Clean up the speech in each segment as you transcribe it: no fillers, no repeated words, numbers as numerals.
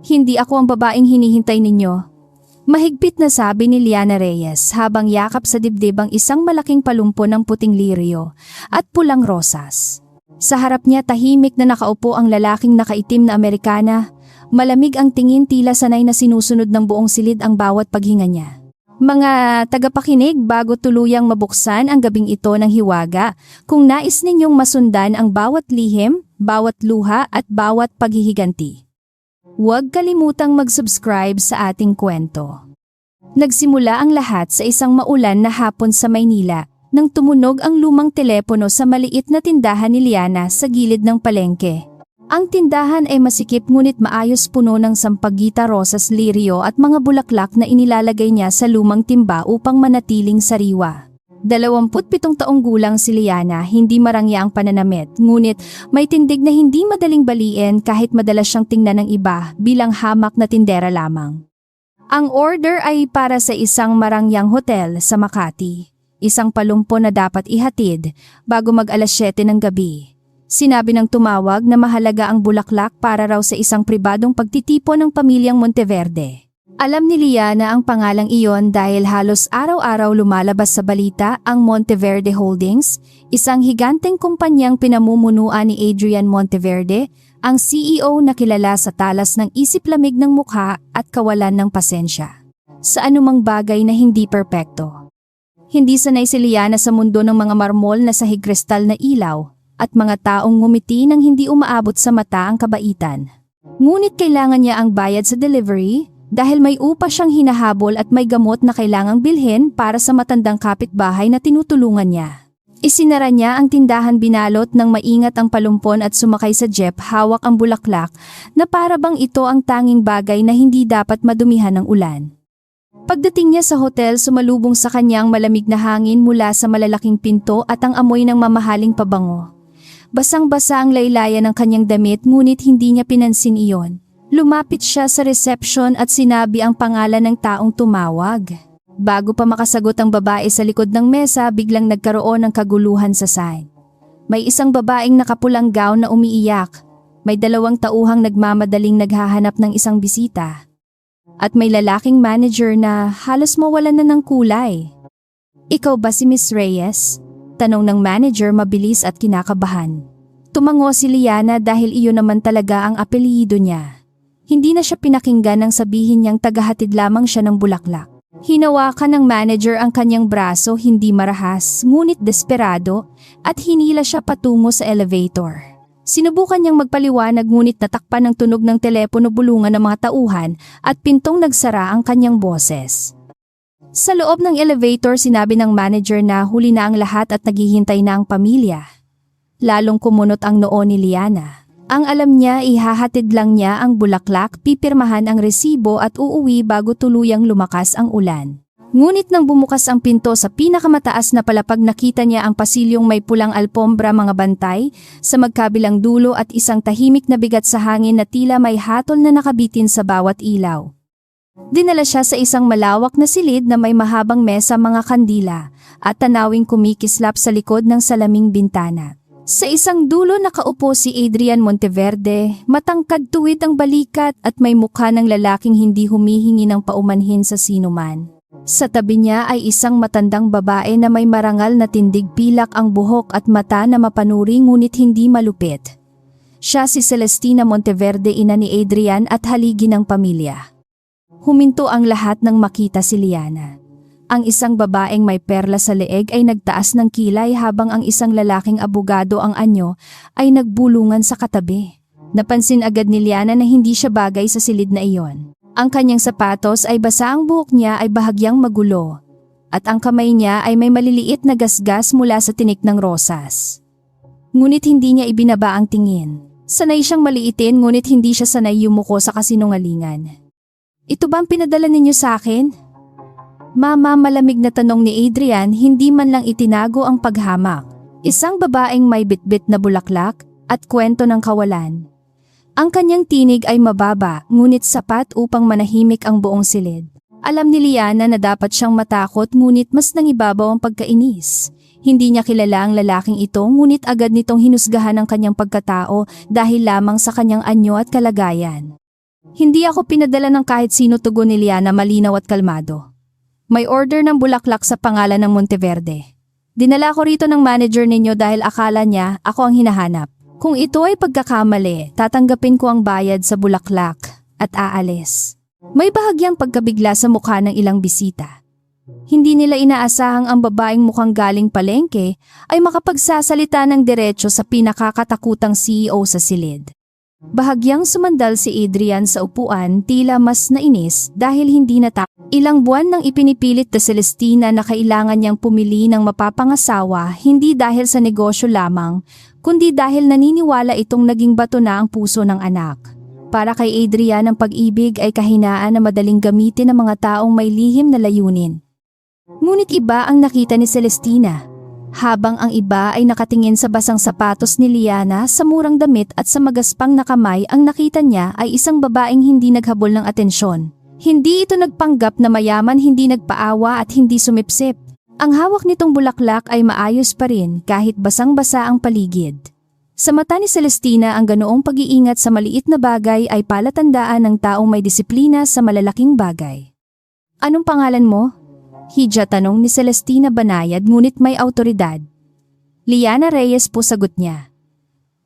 Hindi ako ang babaeng hinihintay ninyo. Mahigpit na sabi ni Liana Reyes habang yakap sa dibdib ang isang malaking palumpo ng puting lirio at pulang rosas. Sa harap niya tahimik na nakaupo ang lalaking nakaitim na Amerikana. Malamig ang tingin, tila sanay na sinusunod ng buong silid ang bawat paghinga niya. Mga tagapakinig, bago tuluyang mabuksan ang gabing ito ng hiwaga, kung nais ninyong masundan ang bawat lihim, bawat luha at bawat paghihiganti, huwag kalimutang mag-subscribe sa ating kwento. Nagsimula ang lahat sa isang maulan na hapon sa Maynila nang tumunog ang lumang telepono sa maliit na tindahan ni Liana sa gilid ng palengke. Ang tindahan ay masikip ngunit maayos, puno ng sampaguita, rosas, lirio at mga bulaklak na inilalagay niya sa lumang timba upang manatiling sariwa. 27 taong gulang si Liana, hindi marangya ang pananamit, ngunit may tindig na hindi madaling baliin kahit madalas siyang tingnan ng iba bilang hamak na tindera lamang. Ang order ay para sa isang marangyang hotel sa Makati, isang palumpo na dapat ihatid bago mag-alas 7 ng gabi. Sinabi ng tumawag na mahalaga ang bulaklak para raw sa isang pribadong pagtitipon ng pamilyang Monteverde. Alam ni Liana ang pangalang iyon dahil halos araw-araw lumalabas sa balita ang Monteverde Holdings, isang higanteng kumpanyang pinamumunuan ni Adrian Monteverde, ang CEO na kilala sa talas ng isip, lamig ng mukha at kawalan ng pasensya sa anumang bagay na hindi perpekto. Hindi sanay si Liana sa mundo ng mga marmol na sahig, kristal na ilaw at mga taong ngumiti nang hindi umaabot sa mata ang kabaitan. Ngunit kailangan niya ang bayad sa delivery dahil may upa siyang hinahabol at may gamot na kailangang bilhin para sa matandang kapitbahay na tinutulungan niya. Isinara niya ang tindahan, binalot ng maingat ang palumpon at sumakay sa jeep, hawak ang bulaklak na para bang ito ang tanging bagay na hindi dapat madumihan ng ulan. Pagdating niya sa hotel, sumalubong sa kanya ang malamig na hangin mula sa malalaking pinto at ang amoy ng mamahaling pabango. Basang-basa ang laylayan ng kanyang damit, ngunit hindi niya pinansin iyon. Lumapit siya sa reception at sinabi ang pangalan ng taong tumawag. Bago pa makasagot ang babae sa likod ng mesa, biglang nagkaroon ng kaguluhan sa side. May isang babaeng nakapulang gown na umiiyak. May 2 tauhang nagmamadaling naghahanap ng isang bisita. At may lalaking manager na halos mawalan na ng kulay. "Ikaw ba si Miss Reyes?" tanong ng manager, mabilis at kinakabahan. Tumango si Liana dahil iyon naman talaga ang apelyido niya. Hindi na siya pinakinggan nang sabihin niyang tagahatid lamang siya ng bulaklak. Hinawakan ng manager ang kanyang braso, hindi marahas, ngunit desperado, at hinila siya patungo sa elevator. Sinubukan niyang magpaliwanag, ngunit natakpan ng tunog ng telepono, bulungan ng mga tauhan, at pintong nagsara ang kanyang boses. Sa loob ng elevator, sinabi ng manager na huli na ang lahat at naghihintay na ang pamilya. Lalong kumunot ang noo ni Liana. Ang alam niya, ihahatid lang niya ang bulaklak, pipirmahan ang resibo at uuwi bago tuluyang lumakas ang ulan. Ngunit nang bumukas ang pinto sa pinakamataas na palapag, nakita niya ang pasilyong may pulang alpombra, mga bantay sa magkabilang dulo at isang tahimik na bigat sa hangin na tila may hatol na nakabitin sa bawat ilaw. Dinala siya sa isang malawak na silid na may mahabang mesa, mga kandila at tanawing kumikislap sa likod ng salaming bintana. Sa isang dulo nakaupo si Adrian Monteverde, matangkad, tuwid ang balikat at may mukha ng lalaking hindi humihingi ng paumanhin sa sinuman. Sa tabi niya ay isang matandang babae na may marangal na tindig, pilak ang buhok at mata na mapanuri ngunit hindi malupit. Siya si Celestina Monteverde, ina ni Adrian at haligi ng pamilya. Huminto ang lahat nang makita si Liana. Ang isang babaeng may perla sa leeg ay nagtaas ng kilay habang ang isang lalaking abogado, ang anyo, ay nagbulungan sa katabi. Napansin agad ni Liana na hindi siya bagay sa silid na iyon. Ang kanyang sapatos ay basa, ang buhok niya ay bahagyang magulo, at ang kamay niya ay may maliliit na gasgas mula sa tinik ng rosas. Ngunit hindi niya ibinaba ang tingin. Sanay siyang maliitin, ngunit hindi siya sanay yumuko sa kasinungalingan. "Ito ba ang pinadala ninyo sa akin?" "Mama," malamig na tanong ni Adrian, hindi man lang itinago ang paghamak. Isang babaeng may bitbit na bulaklak at kwento ng kawalan. Ang kanyang tinig ay mababa, ngunit sapat upang manahimik ang buong silid. Alam ni Liana na dapat siyang matakot, ngunit mas nangibabaw ang pagkainis. Hindi niya kilala ang lalaking ito, ngunit agad nitong hinusgahan ang kanyang pagkatao dahil lamang sa kanyang anyo at kalagayan. Hindi ako pinadala ng kahit sino, tugon ni Liana malinaw at kalmado. May order ng bulaklak sa pangalan ng Monteverde. Dinala ko rito ng manager ninyo dahil akala niya ako ang hinahanap. Kung ito ay pagkakamali, tatanggapin ko ang bayad sa bulaklak at aalis. May bahagyang pagkabigla sa mukha ng ilang bisita. Hindi nila inaasahang ang babaeng mukhang galing palengke ay makapagsasalita ng diretso sa pinakakatakutang CEO sa silid. Bahagyang sumandal si Adrian sa upuan, tila mas nainis dahil hindi Ilang buwan nang ipinipilit na Celestina na kailangan niyang pumili ng mapapangasawa, hindi dahil sa negosyo lamang, kundi dahil naniniwala itong naging bato na ang puso ng anak. Para kay Adrian, ang pag-ibig ay kahinaan na madaling gamitin ng mga taong may lihim na layunin. Ngunit iba ang nakita ni Celestina. Habang ang iba ay nakatingin sa basang sapatos ni Liana, sa murang damit at sa magaspang na kamay, ang nakita niya ay isang babaeng hindi naghabol ng atensyon. Hindi ito nagpanggap na mayaman, hindi nagpaawa at hindi sumipsip. Ang hawak nitong bulaklak ay maayos pa rin kahit basang-basa ang paligid. Sa mata ni Celestina, ang ganoong pag-iingat sa maliit na bagay ay palatandaan ng taong may disiplina sa malalaking bagay. Anong pangalan mo? Hidya tanong ni Celestina banayad ngunit may autoridad. Liana Reyes po, sagot niya.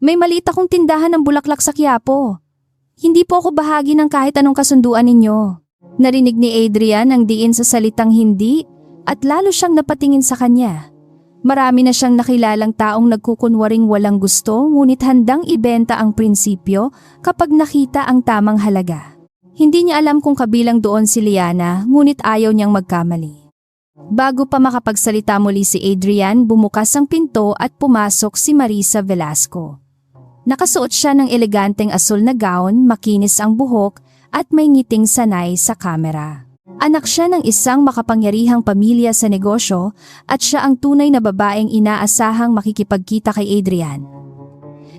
May maliit akong tindahan ng bulaklak sa Quiapo. Hindi po ako bahagi ng kahit anong kasunduan ninyo. Narinig ni Adrian ang diin sa salitang hindi at lalo siyang napatingin sa kanya. Marami na siyang nakilalang taong nagkukunwaring walang gusto ngunit handang ibenta ang prinsipyo kapag nakita ang tamang halaga. Hindi niya alam kung kabilang doon si Liana ngunit ayaw niyang magkamali. Bago pa makapagsalita muli si Adrian, bumukas ang pinto at pumasok si Marisa Velasco. Nakasuot siya ng eleganteng asul na gown, makinis ang buhok at may ngiting sanay sa kamera. Anak siya ng isang makapangyarihang pamilya sa negosyo at siya ang tunay na babaeng inaasahang makikipagkita kay Adrian.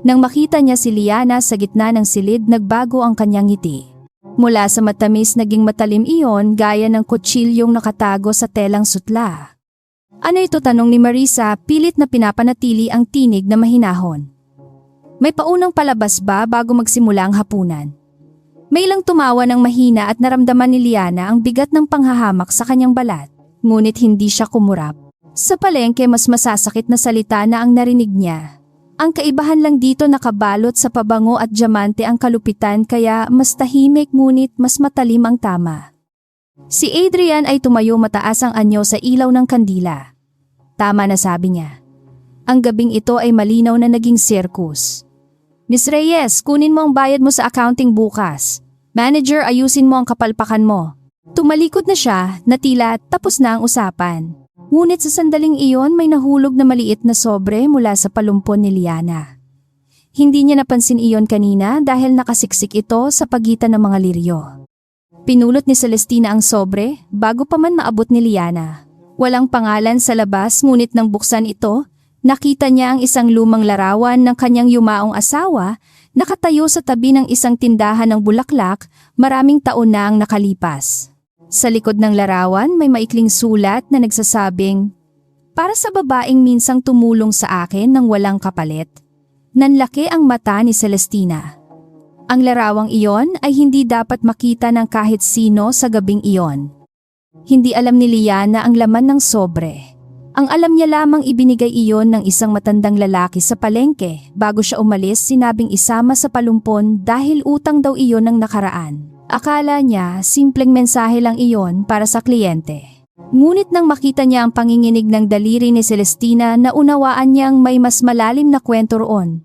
Nang makita niya si Liana sa gitna ng silid, nagbago ang kanyang ngiti. Mula sa matamis naging matalim iyon, gaya ng kutsilyong nakatago sa telang sutla. Ano ito, tanong ni Marisa, pilit na pinapanatili ang tinig na mahinahon. May paunang palabas ba bago magsimula ang hapunan? May ilang tumawa ng mahina at naramdaman ni Liana ang bigat ng panghahamak sa kanyang balat, ngunit hindi siya kumurap. Sa palengke, mas masasakit na salita na ang narinig niya. Ang kaibahan lang dito, nakabalot sa pabango at diamante ang kalupitan, kaya mas tahimik ngunit mas matalim ang tama. Si Adrian ay tumayo, mataas ang anyo sa ilaw ng kandila. Tama na, sabi niya. Ang gabing ito ay malinaw na naging circus. Miss Reyes, kunin mo ang bayad mo sa accounting bukas. Manager, ayusin mo ang kapalpakan mo. Tumalikod na siya na tila tapos na ang usapan. Ngunit sa sandaling iyon may nahulog na maliit na sobre mula sa palumpon ni Liana. Hindi niya napansin iyon kanina dahil nakasiksik ito sa pagitan ng mga liryo. Pinulot ni Celestina ang sobre bago pa man maabot ni Liana. Walang pangalan sa labas, ngunit nang buksan ito, nakita niya ang isang lumang larawan ng kanyang yumaong asawa, nakatayo sa tabi ng isang tindahan ng bulaklak, maraming taon na ang nakalipas. Sa likod ng larawan may maikling sulat na nagsasabing, "Para sa babaeng minsang tumulong sa akin ng walang kapalit." Nanlaki ang mata ni Celestina. Ang larawang iyon ay hindi dapat makita ng kahit sino sa gabing iyon. Hindi alam ni Liana ang laman ng sobre. Ang alam niya lamang, ibinigay iyon ng isang matandang lalaki sa palengke. Bago siya umalis, sinabing isama sa palumpon dahil utang daw iyon ng nakaraan. Akala niya simpleng mensahe lang iyon para sa kliyente. Ngunit nang makita niya ang panginginig ng daliri ni Celestina, naunawaan niyang may mas malalim na kwento roon.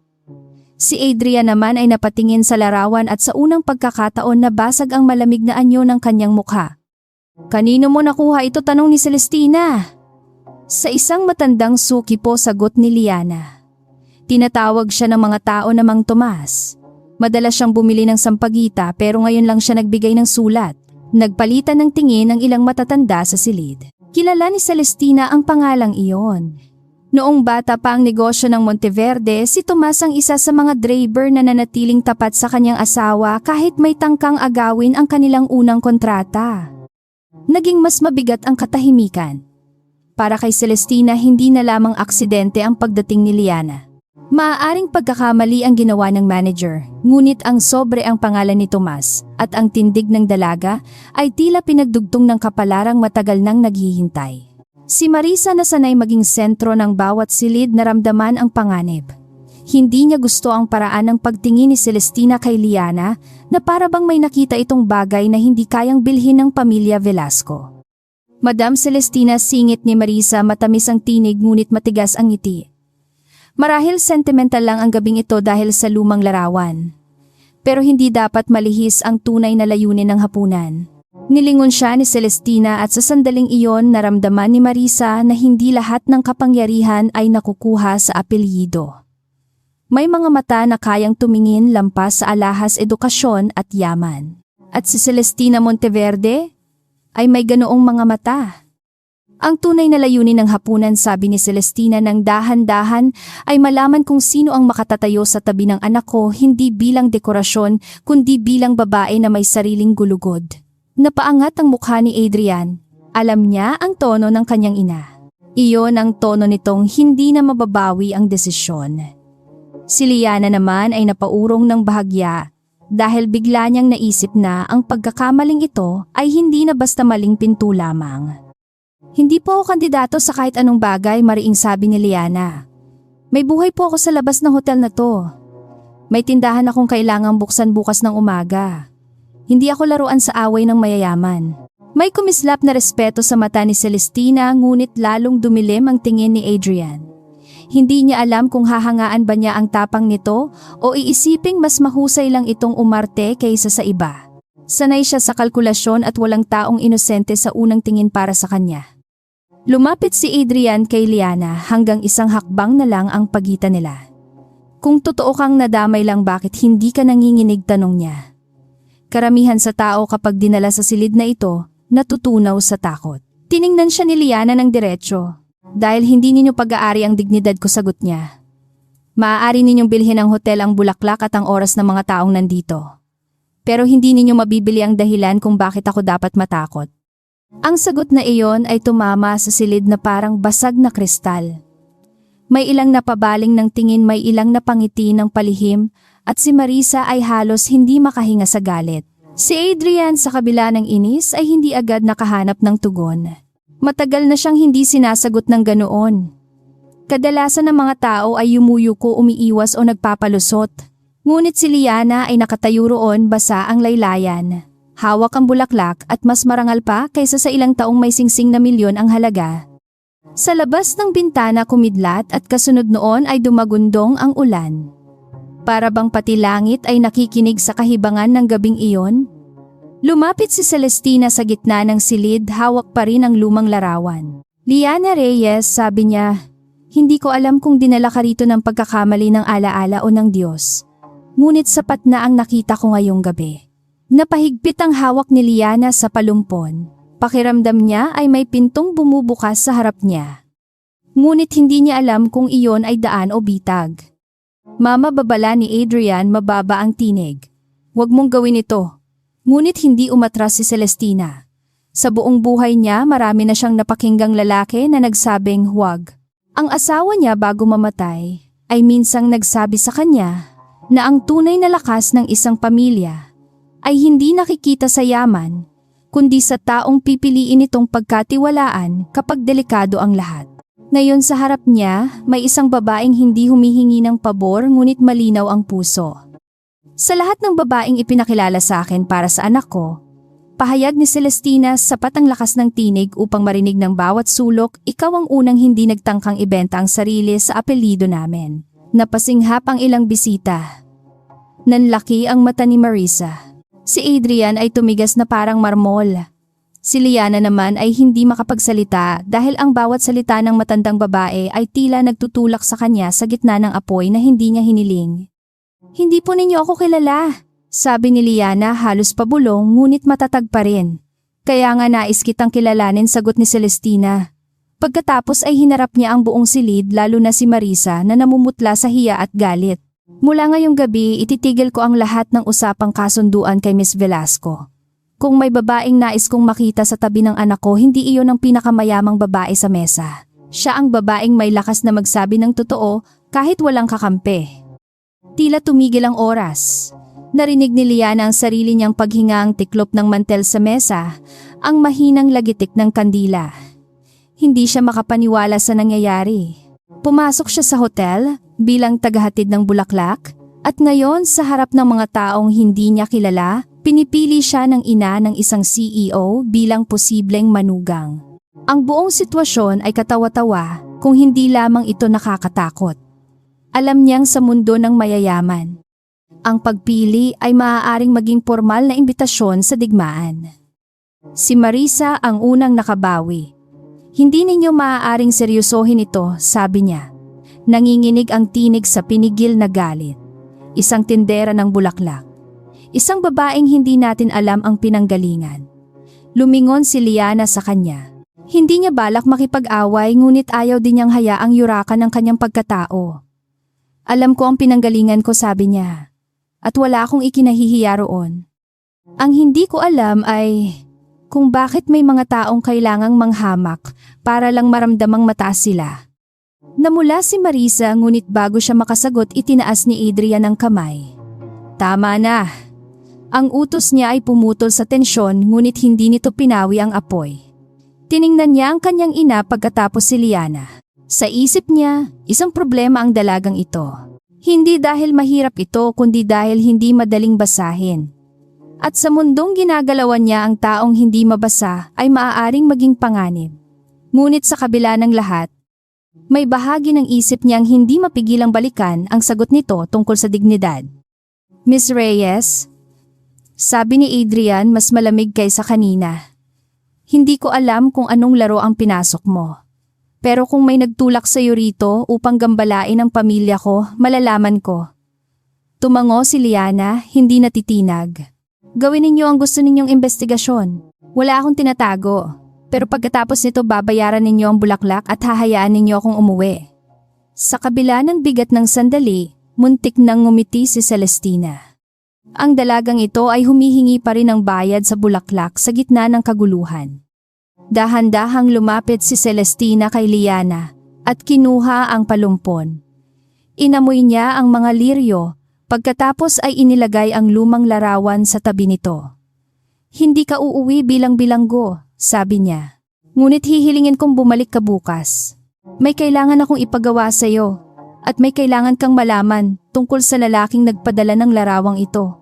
Si Adrian naman ay napatingin sa larawan at sa unang pagkakataon nabasag ang malamig na anyo ng kanyang mukha. "Kanino mo nakuha ito?" tanong ni Celestina. "Sa isang matandang suki po," sagot ni Liana. Tinatawag siya ng mga tao na Mang Tomas. Madalas siyang bumili ng sampagita pero ngayon lang siya nagbigay ng sulat. Nagpalitan ng tingin ang ilang matatanda sa silid. Kilala ni Celestina ang pangalang iyon. Noong bata pa ang negosyo ng Monteverde, si Tomas ang isa sa mga driver na nanatiling tapat sa kanyang asawa kahit may tangkang agawin ang kanilang unang kontrata. Naging mas mabigat ang katahimikan. Para kay Celestina, hindi na lamang aksidente ang pagdating ni Liana. Maaaring pagkakamali ang ginawa ng manager, ngunit ang sobre ang pangalan ni Tomas at ang tindig ng dalaga ay tila pinagdugtong ng kapalarang matagal nang naghihintay. Si Marisa na sanay maging sentro ng bawat silid naramdaman ang panganib. Hindi niya gusto ang paraan ng pagtingin ni Celestina kay Liana na para bang may nakita itong bagay na hindi kayang bilhin ng pamilya Velasco. Madam Celestina, singit ni Marisa, matamis ang tinig ngunit matigas ang ngiti. Marahil sentimental lang ang gabing ito dahil sa lumang larawan. Pero hindi dapat malihis ang tunay na layunin ng hapunan. Nilingon siya ni Celestina at sa sandaling iyon naramdaman ni Marisa na hindi lahat ng kapangyarihan ay nakukuha sa apelyido. May mga mata na kayang tumingin lampas sa alahas, edukasyon at yaman. At si Celestina Monteverde ay may ganoong mga mata. Ang tunay na layunin ng hapunan, sabi ni Celestina ng dahan-dahan, ay malaman kung sino ang makatatayo sa tabi ng anak ko, hindi bilang dekorasyon kundi bilang babae na may sariling gulugod. Napaangat ang mukha ni Adrian. Alam niya ang tono ng kanyang ina. Iyon ang tono nitong hindi na mababawi ang desisyon. Si Liana naman ay napaurong ng bahagya dahil bigla niyang naisip na ang pagkakamaling ito ay hindi na basta maling pinto lamang. Hindi po ako kandidato sa kahit anong bagay, mariing sabi ni Liana. May buhay po ako sa labas ng hotel na to. May tindahan akong kailangang buksan bukas ng umaga. Hindi ako laruan sa away ng mayayaman. May kumislap na respeto sa mata ni Celestina ngunit lalong dumilim ang tingin ni Adrian. Hindi niya alam kung hahangaan ba niya ang tapang nito o iisiping mas mahusay lang itong umarte kaysa sa iba. Sanay siya sa kalkulasyon at walang taong inosente sa unang tingin para sa kanya. Lumapit si Adrian kay Liana hanggang isang hakbang na lang ang pagitan nila. Kung totoo kang nadamay lang, bakit hindi ka nanginginig, tanong niya. Karamihan sa tao kapag dinala sa silid na ito, natutunaw sa takot. Tiningnan siya ni Liana ng diretsyo. Dahil hindi ninyo pag-aari ang dignidad ko, sagot niya. Maaari ninyong bilhin ang hotel, ang bulaklak at ang oras ng mga taong nandito. Pero hindi ninyo mabibili ang dahilan kung bakit ako dapat matakot. Ang sagot na iyon ay tumama sa silid na parang basag na kristal. May ilang napabaling ng tingin, may ilang napangiti ng palihim, at si Marisa ay halos hindi makahinga sa galit. Si Adrian sa kabila ng inis ay hindi agad nakahanap ng tugon. Matagal na siyang hindi sinasagot ng ganoon. Kadalasan ng mga tao ay yumuyuko, umiiwas o nagpapalusot. Ngunit si Liana ay nakatayo roon, basa ang laylayan. Hawak ang bulaklak at mas marangal pa kaysa sa ilang taong may singsing na milyon ang halaga. Sa labas ng bintana kumidlat at kasunod noon ay dumagundong ang ulan. Para bang pati langit ay nakikinig sa kahibangan ng gabing iyon. Lumapit si Celestina sa gitna ng silid, hawak pa rin ang lumang larawan. Liana Reyes, sabi niya, hindi ko alam kung dinala ka rito ng pagkakamali ng alaala o ng Diyos. Ngunit sapat na ang nakita ko ngayong gabi. Napahigpit ang hawak ni Liana sa palumpon. Pakiramdam niya ay may pintong bumubukas sa harap niya. Ngunit hindi niya alam kung iyon ay daan o bitag. Mama, babala ni Adrian, mababa ang tinig. Huwag mong gawin ito. Ngunit hindi umatras si Celestina. Sa buong buhay niya, marami na siyang napakinggang lalaki na nagsabing huwag. Ang asawa niya bago mamatay ay minsang nagsabi sa kanya na ang tunay na lakas ng isang pamilya ay hindi nakikita sa yaman, kundi sa taong pipiliin itong pagkatiwalaan kapag delikado ang lahat. Ngayon sa harap niya, may isang babaeng hindi humihingi ng pabor ngunit malinaw ang puso. Sa lahat ng babaeng ipinakilala sa akin para sa anak ko, pahayag ni Celestina, sapat ang lakas ng tinig upang marinig ng bawat sulok, ikaw ang unang hindi nagtangkang ibenta ang sarili sa apelyido namin. Napasinghap ang ilang bisita. Nanlaki ang mata ni Marisa. Si Adrian ay tumigas na parang marmol. Si Liana naman ay hindi makapagsalita dahil ang bawat salita ng matandang babae ay tila nagtutulak sa kanya sa gitna ng apoy na hindi niya hiniling. Hindi po ninyo ako kilala, sabi ni Liana, halos pabulong ngunit matatag pa rin. Kaya nga nais kitang kilalanin, sagot ni Celestina. Pagkatapos ay hinarap niya ang buong silid, lalo na si Marisa na namumutla sa hiya at galit. Mula ngayong gabi, ititigil ko ang lahat ng usapang kasunduan kay Miss Velasco. Kung may babaeng nais kong makita sa tabi ng anak ko, hindi iyon ang pinakamayamang babae sa mesa. Siya ang babaeng may lakas na magsabi ng totoo kahit walang kakampi. Tila tumigil ang oras. Narinig ni Liana ang sarili niyang paghinga, ang tiklop ng mantel sa mesa, ang mahinang lagitik ng kandila. Hindi siya makapaniwala sa nangyayari. Pumasok siya sa hotel bilang tagahatid ng bulaklak at ngayon sa harap ng mga taong hindi niya kilala, pinipili siya ng ina ng isang CEO bilang posibleng manugang. Ang buong sitwasyon ay katawa-tawa kung hindi lamang ito nakakatakot. Alam niyang sa mundo ng mayayaman, ang pagpili ay maaaring maging formal na imbitasyon sa digmaan. Si Marisa ang unang nakabawi. Hindi ninyo maaaring seryosohin ito, sabi niya. Nanginginig ang tinig sa pinigil na galit. Isang tindera ng bulaklak. Isang babaeng hindi natin alam ang pinanggalingan. Lumingon si Liana sa kanya. Hindi niya balak makipag-away ngunit ayaw din niyang hayaang yurakan ng kanyang pagkatao. Alam ko ang pinanggalingan ko, sabi niya. At wala akong ikinahihiya roon. Ang hindi ko alam ay kung bakit may mga taong kailangang manghamak para lang maramdamang mataas sila. Namula si Marisa ngunit bago siya makasagot itinaas ni Adrian ang kamay. Tama na. Ang utos niya ay pumutol sa tensyon ngunit hindi nito pinawi ang apoy. Tiningnan niya ang kanyang ina pagkatapos si Liana. Sa isip niya, isang problema ang dalagang ito. Hindi dahil mahirap ito kundi dahil hindi madaling basahin. At sa mundong ginagalawan niya ang taong hindi mabasa ay maaaring maging panganib. Ngunit sa kabila ng lahat, may bahagi ng isip niyang hindi mapigilang balikan ang sagot nito tungkol sa dignidad. Miss Reyes, sabi ni Adrian mas malamig kaysa kanina. Hindi ko alam kung anong laro ang pinasok mo. Pero kung may nagtulak sa iyo rito upang gambalain ang pamilya ko, malalaman ko. Tumango si Liana, hindi natitinag. Gawin ninyo ang gusto ninyong investigasyon. Wala akong tinatago. Pero pagkatapos nito babayaran ninyo ang bulaklak at hahayaan ninyo akong umuwi. Sa kabila ng bigat ng sandali, muntik nang ngumiti si Celestina. Ang dalagang ito ay humihingi pa rin ng bayad sa bulaklak sa gitna ng kaguluhan. Dahan-dahang lumapit si Celestina kay Liana at kinuha ang palumpon. Inamoy niya ang mga liryo, pagkatapos ay inilagay ang lumang larawan sa tabi nito. Hindi ka uuwi bilang bilanggo, sabi niya. Ngunit hihilingin kong bumalik ka bukas. May kailangan akong ipagawa sa iyo at may kailangan kang malaman tungkol sa lalaking nagpadala ng larawang ito.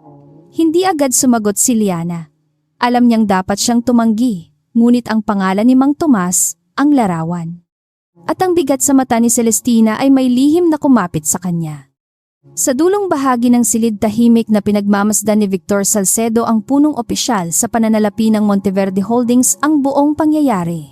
Hindi agad sumagot si Liana. Alam niyang dapat siyang tumanggi. Ngunit ang pangalan ni Mang Tomas, ang larawan. At ang bigat sa mata ni Celestina ay may lihim na kumapit sa kanya. Sa dulong bahagi ng silid tahimik na pinagmamasdan ni Victor Salcedo ang punong opisyal sa pananalapi ng Monteverde Holdings ang buong pangyayari.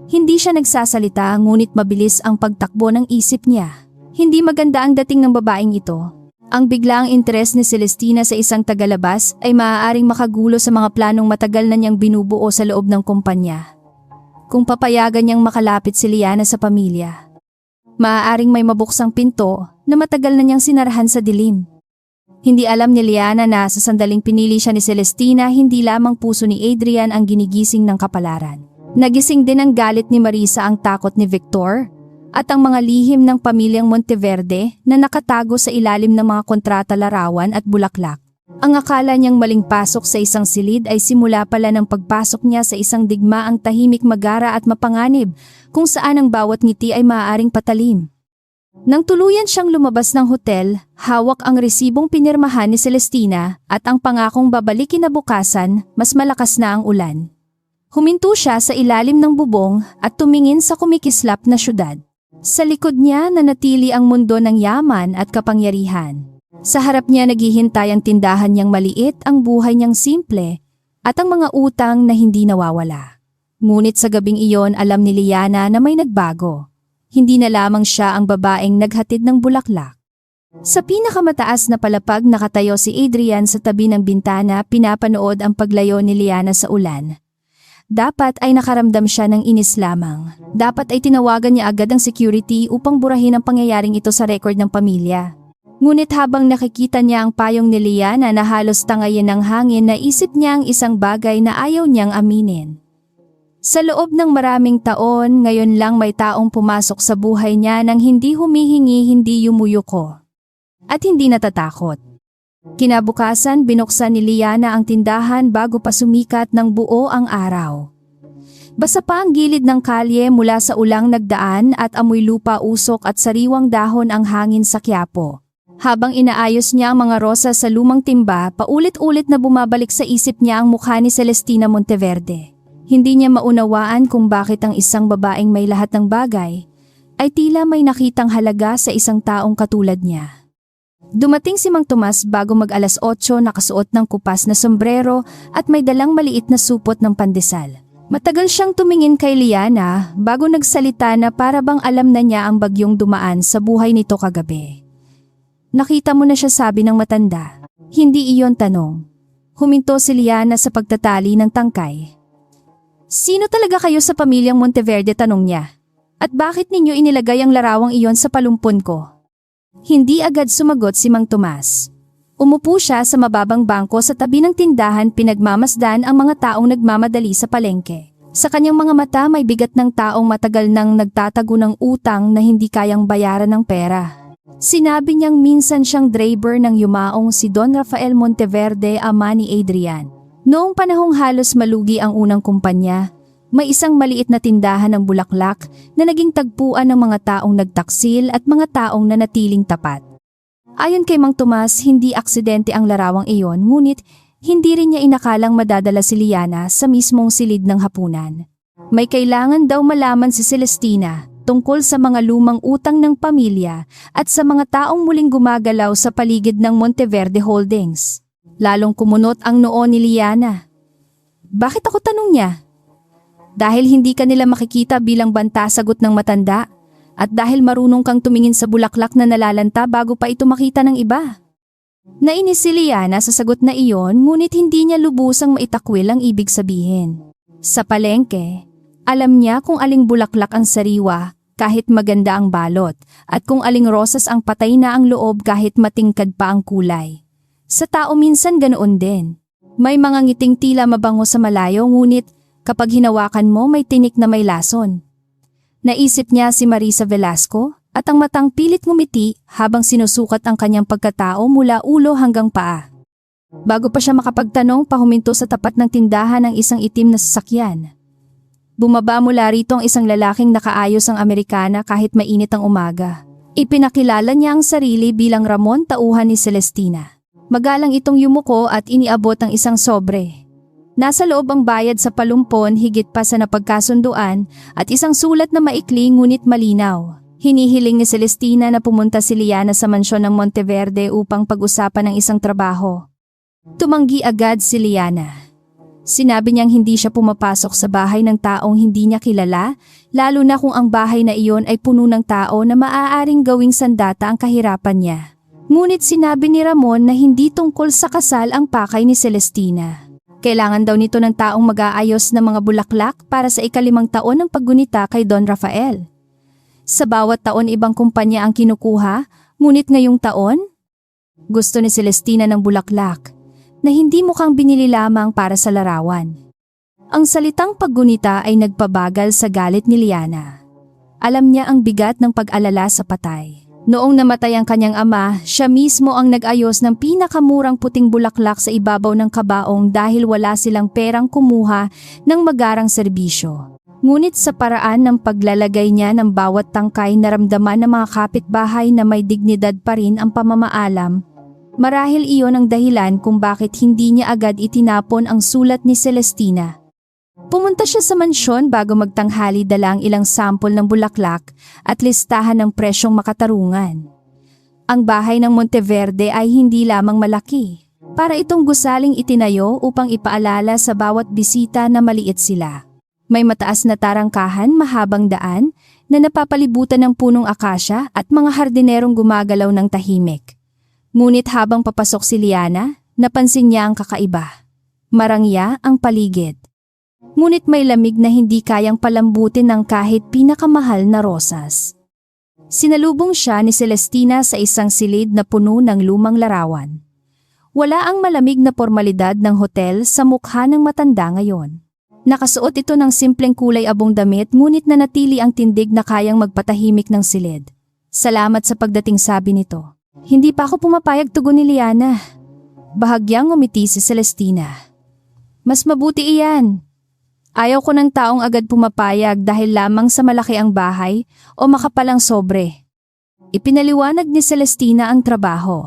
Hindi siya nagsasalita ngunit mabilis ang pagtakbo ng isip niya. Hindi maganda ang dating ng babaeng ito. Ang biglaang interes ni Celestina sa isang tagalabas ay maaaring makagulo sa mga planong matagal na niyang binubuo sa loob ng kumpanya. Kung papayagan niyang makalapit si Liana sa pamilya, maaaring may mabuksang pinto na matagal na niyang sinarahan sa dilim. Hindi alam ni Liana na sa sandaling pinili siya ni Celestina, hindi lamang puso ni Adrian ang ginigising ng kapalaran. Nagising din ang galit ni Marisa, ang takot ni Victor, at ang mga lihim ng pamilyang Monteverde na nakatago sa ilalim ng mga kontrata, larawan at bulaklak. Ang akala niyang maling pasok sa isang silid ay simula pala ng pagpasok niya sa isang digmaang tahimik, magara at mapanganib, kung saan ang bawat ngiti ay maaaring patalim. Nang tuluyan siyang lumabas ng hotel, hawak ang resibong pinirmahan ni Celestina at ang pangakong babalik kinabukasan, mas malakas na ang ulan. Huminto siya sa ilalim ng bubong at tumingin sa kumikislap na syudad. Sa likod niya nanatili ang mundo ng yaman at kapangyarihan. Sa harap niya naghihintay ang tindahan niyang maliit, ang buhay niyang simple, at ang mga utang na hindi nawawala. Ngunit sa gabing iyon alam ni Liana na may nagbago. Hindi na lamang siya ang babaeng naghatid ng bulaklak. Sa pinakamataas na palapag nakatayo si Adrian sa tabi ng bintana, pinapanood ang paglayo ni Liana sa ulan. Dapat ay nakaramdam siya ng inis lamang. Dapat ay tinawagan niya agad ang security upang burahin ang pangyayaring ito sa record ng pamilya. Ngunit habang nakikita niya ang payong ni Liana na halos tangayin ng hangin, naisip niya ang isang bagay na ayaw niyang aminin. Sa loob ng maraming taon, ngayon lang may taong pumasok sa buhay niya nang hindi humihingi, hindi yumuyuko, at hindi natatakot. Kinabukasan, binuksan ni Liana ang tindahan bago pa sumikat ng buo ang araw. Basa pa ang gilid ng kalye mula sa ulang nagdaan at amoy lupa, usok at sariwang dahon ang hangin sa Quiapo. Habang inaayos niya ang mga rosas sa lumang timba, paulit-ulit na bumabalik sa isip niya ang mukha ni Celestina Monteverde. Hindi niya maunawaan kung bakit ang isang babaeng may lahat ng bagay ay tila may nakitang halaga sa isang taong katulad niya. Dumating si Mang Tomas bago mag-alas 8, nakasuot ng kupas na sombrero at may dalang maliit na supot ng pandesal. Matagal siyang tumingin kay Liana bago nagsalita na para bang alam na niya ang bagyong dumaan sa buhay nito kagabi. "Nakita mo na siya," sabi ng matanda. Hindi iyon tanong. Huminto si Liana sa pagtatali ng tangkay. "Sino talaga kayo sa pamilyang Monteverde?" tanong niya. "At bakit ninyo inilagay ang larawang iyon sa palumpon ko?" Hindi agad sumagot si Mang Tomas. Umupo siya sa mababang bangko sa tabi ng tindahan, pinagmamasdan ang mga taong nagmamadali sa palengke. Sa kanyang mga mata may bigat ng taong matagal nang nagtatago ng utang na hindi kayang bayaran ng pera. Sinabi niyang minsan siyang driver ng yumaong si Don Rafael Monteverde, ama ni Adrian. Noong panahong halos malugi ang unang kumpanya, may isang maliit na tindahan ng bulaklak na naging tagpuan ng mga taong nagtaksil at mga taong nanatiling tapat. Ayon kay Mang Tomas, hindi aksidente ang larawang iyon, ngunit hindi rin niya inakalang madadala si Liana sa mismong silid ng hapunan. May kailangan daw malaman si Celestina tungkol sa mga lumang utang ng pamilya at sa mga taong muling gumagalaw sa paligid ng Monteverde Holdings. Lalong kumunot ang noo ni Liana. "Bakit ako?" tanong niya. "Dahil hindi ka nila makikita bilang banta," sagot ng matanda. "At dahil marunong kang tumingin sa bulaklak na nalalanta bago pa ito makita ng iba." Nainis si Liana sa sagot na iyon, ngunit hindi niya lubusang maitakwil ang ibig sabihin. Sa palengke, alam niya kung aling bulaklak ang sariwa kahit maganda ang balot, at kung aling rosas ang patay na ang loob kahit matingkad pa ang kulay. Sa tao minsan ganoon din. May mga ngiting tila mabango sa malayo, ngunit kapag hinawakan mo may tinik na may lason. Naisip niya si Marisa Velasco at ang matang pilit ngumiti habang sinusukat ang kanyang pagkatao mula ulo hanggang paa. Bago pa siya makapagtanong, pahuminto sa tapat ng tindahan ang isang itim na sasakyan. Bumaba mula rito ang isang lalaking nakaayos ang Amerikana kahit mainit ang umaga. Ipinakilala niya ang sarili bilang Ramon, tauhan ni Celestina. Magalang itong yumuko at iniabot ang isang sobre. Nasa loob ang bayad sa palumpon, higit pa sa napagkasunduan, at isang sulat na maikli ngunit malinaw. Hinihiling ni Celestina na pumunta si Liana sa mansyon ng Monteverde upang pag-usapan ng isang trabaho. Tumanggi agad si Liana. Sinabi niyang hindi siya pumapasok sa bahay ng taong hindi niya kilala, lalo na kung ang bahay na iyon ay puno ng tao na maaaring gawing sandata ang kahirapan niya. Ngunit sinabi ni Ramon na hindi tungkol sa kasal ang pakay ni Celestina. Kailangan daw nito ng taong mag-aayos ng mga bulaklak para sa ika-5 taon ng paggunita kay Don Rafael. Sa bawat taon ibang kumpanya ang kinukuha, ngunit ngayong taon, gusto ni Celestina ng bulaklak na hindi mukhang binili lamang para sa larawan. Ang salitang paggunita ay nagpabagal sa galit ni Liana. Alam niya ang bigat ng pag-alala sa patay. Noong namatay ang kanyang ama, siya mismo ang nag-ayos ng pinakamurang puting bulaklak sa ibabaw ng kabaong dahil wala silang perang kumuha ng magarang serbisyo. Ngunit sa paraan ng paglalagay niya ng bawat tangkay, naramdaman ng mga kapitbahay na may dignidad pa rin ang pamamaalam. Marahil iyon ang dahilan kung bakit hindi niya agad itinapon ang sulat ni Celestina. Pumunta siya sa mansyon bago magtanghali, dala ang ilang sampol ng bulaklak at listahan ng presyong makatarungan. Ang bahay ng Monteverde ay hindi lamang malaki. Para itong gusaling itinayo upang ipaalala sa bawat bisita na maliit sila. May mataas na tarangkahan, mahabang daan na napapalibutan ng punong akasya at mga hardinerong gumagalaw ng tahimik. Ngunit habang papasok si Liana, napansin niya ang kakaiba. Marangya ang paligid. Ngunit may lamig na hindi kayang palambutin ng kahit pinakamahal na rosas. Sinalubong siya ni Celestina sa isang silid na puno ng lumang larawan. Wala ang malamig na pormalidad ng hotel sa mukha ng matanda ngayon. Nakasuot ito ng simpleng kulay abong damit ngunit nanatili ang tindig na kayang magpatahimik ng silid. Salamat sa pagdating, sabi nito. Hindi pa ako pumapayag, tugon ni Liana. Bahagyang ngumiti si Celestina. Mas mabuti iyan. Ayaw ko ng taong agad pumapayag dahil lamang sa malaki ang bahay o makapalang sobre. Ipinaliwanag ni Celestina ang trabaho.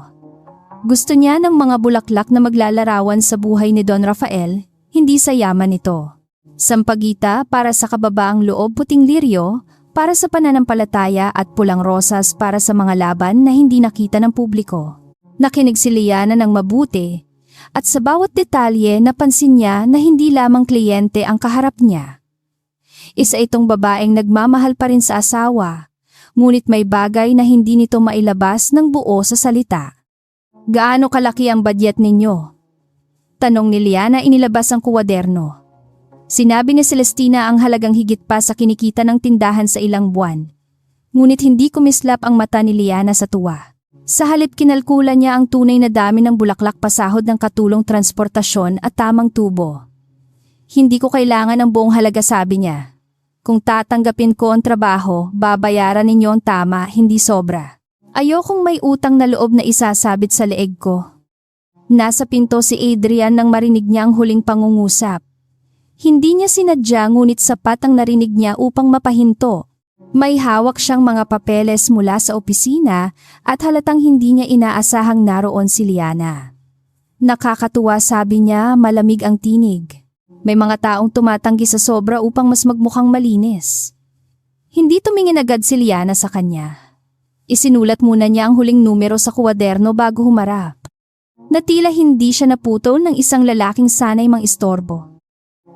Gusto niya ng mga bulaklak na maglalarawan sa buhay ni Don Rafael, hindi sa yaman nito. Sampagita para sa kababaang loob, puting liryo para sa pananampalataya at pulang rosas para sa mga laban na hindi nakita ng publiko. Nakinig si Liana ng mabuti at sa bawat detalye napansin niya na hindi lamang kliyente ang kaharap niya. Isa itong babaeng nagmamahal pa rin sa asawa, ngunit may bagay na hindi nito mailabas ng buo sa salita. Gaano kalaki ang badyet ninyo? Tanong ni Liana, inilabas ang kuwaderno. Sinabi ni Celestina ang halagang higit pa sa kinikita ng tindahan sa ilang buwan. Ngunit hindi kumislap ang mata ni Liana sa tuwa. Sa halip kinalkulan niya ang tunay na dami ng bulaklak, pasahod ng katulong transportasyon at tamang tubo. Hindi ko kailangan ng buong halaga, sabi niya. Kung tatanggapin ko ang trabaho, babayaran ninyo ang tama, hindi sobra. Ayokong may utang na loob na isasabit sa leeg ko. Nasa pinto si Adrian nang marinig niya ang huling pangungusap. Hindi niya sinadya ngunit sapat ang narinig niya upang mapahinto. May hawak siyang mga papeles mula sa opisina at halatang hindi niya inaasahang naroon si Liana. Nakakatuwa, sabi niya, malamig ang tinig. May mga taong tumatanggi sa sobra upang mas magmukhang malinis. Hindi tumingin agad si Liana sa kanya. Isinulat muna niya ang huling numero sa kuwaderno bago humarap. Natila hindi siya naputol ng isang lalaking sanay mang istorbo.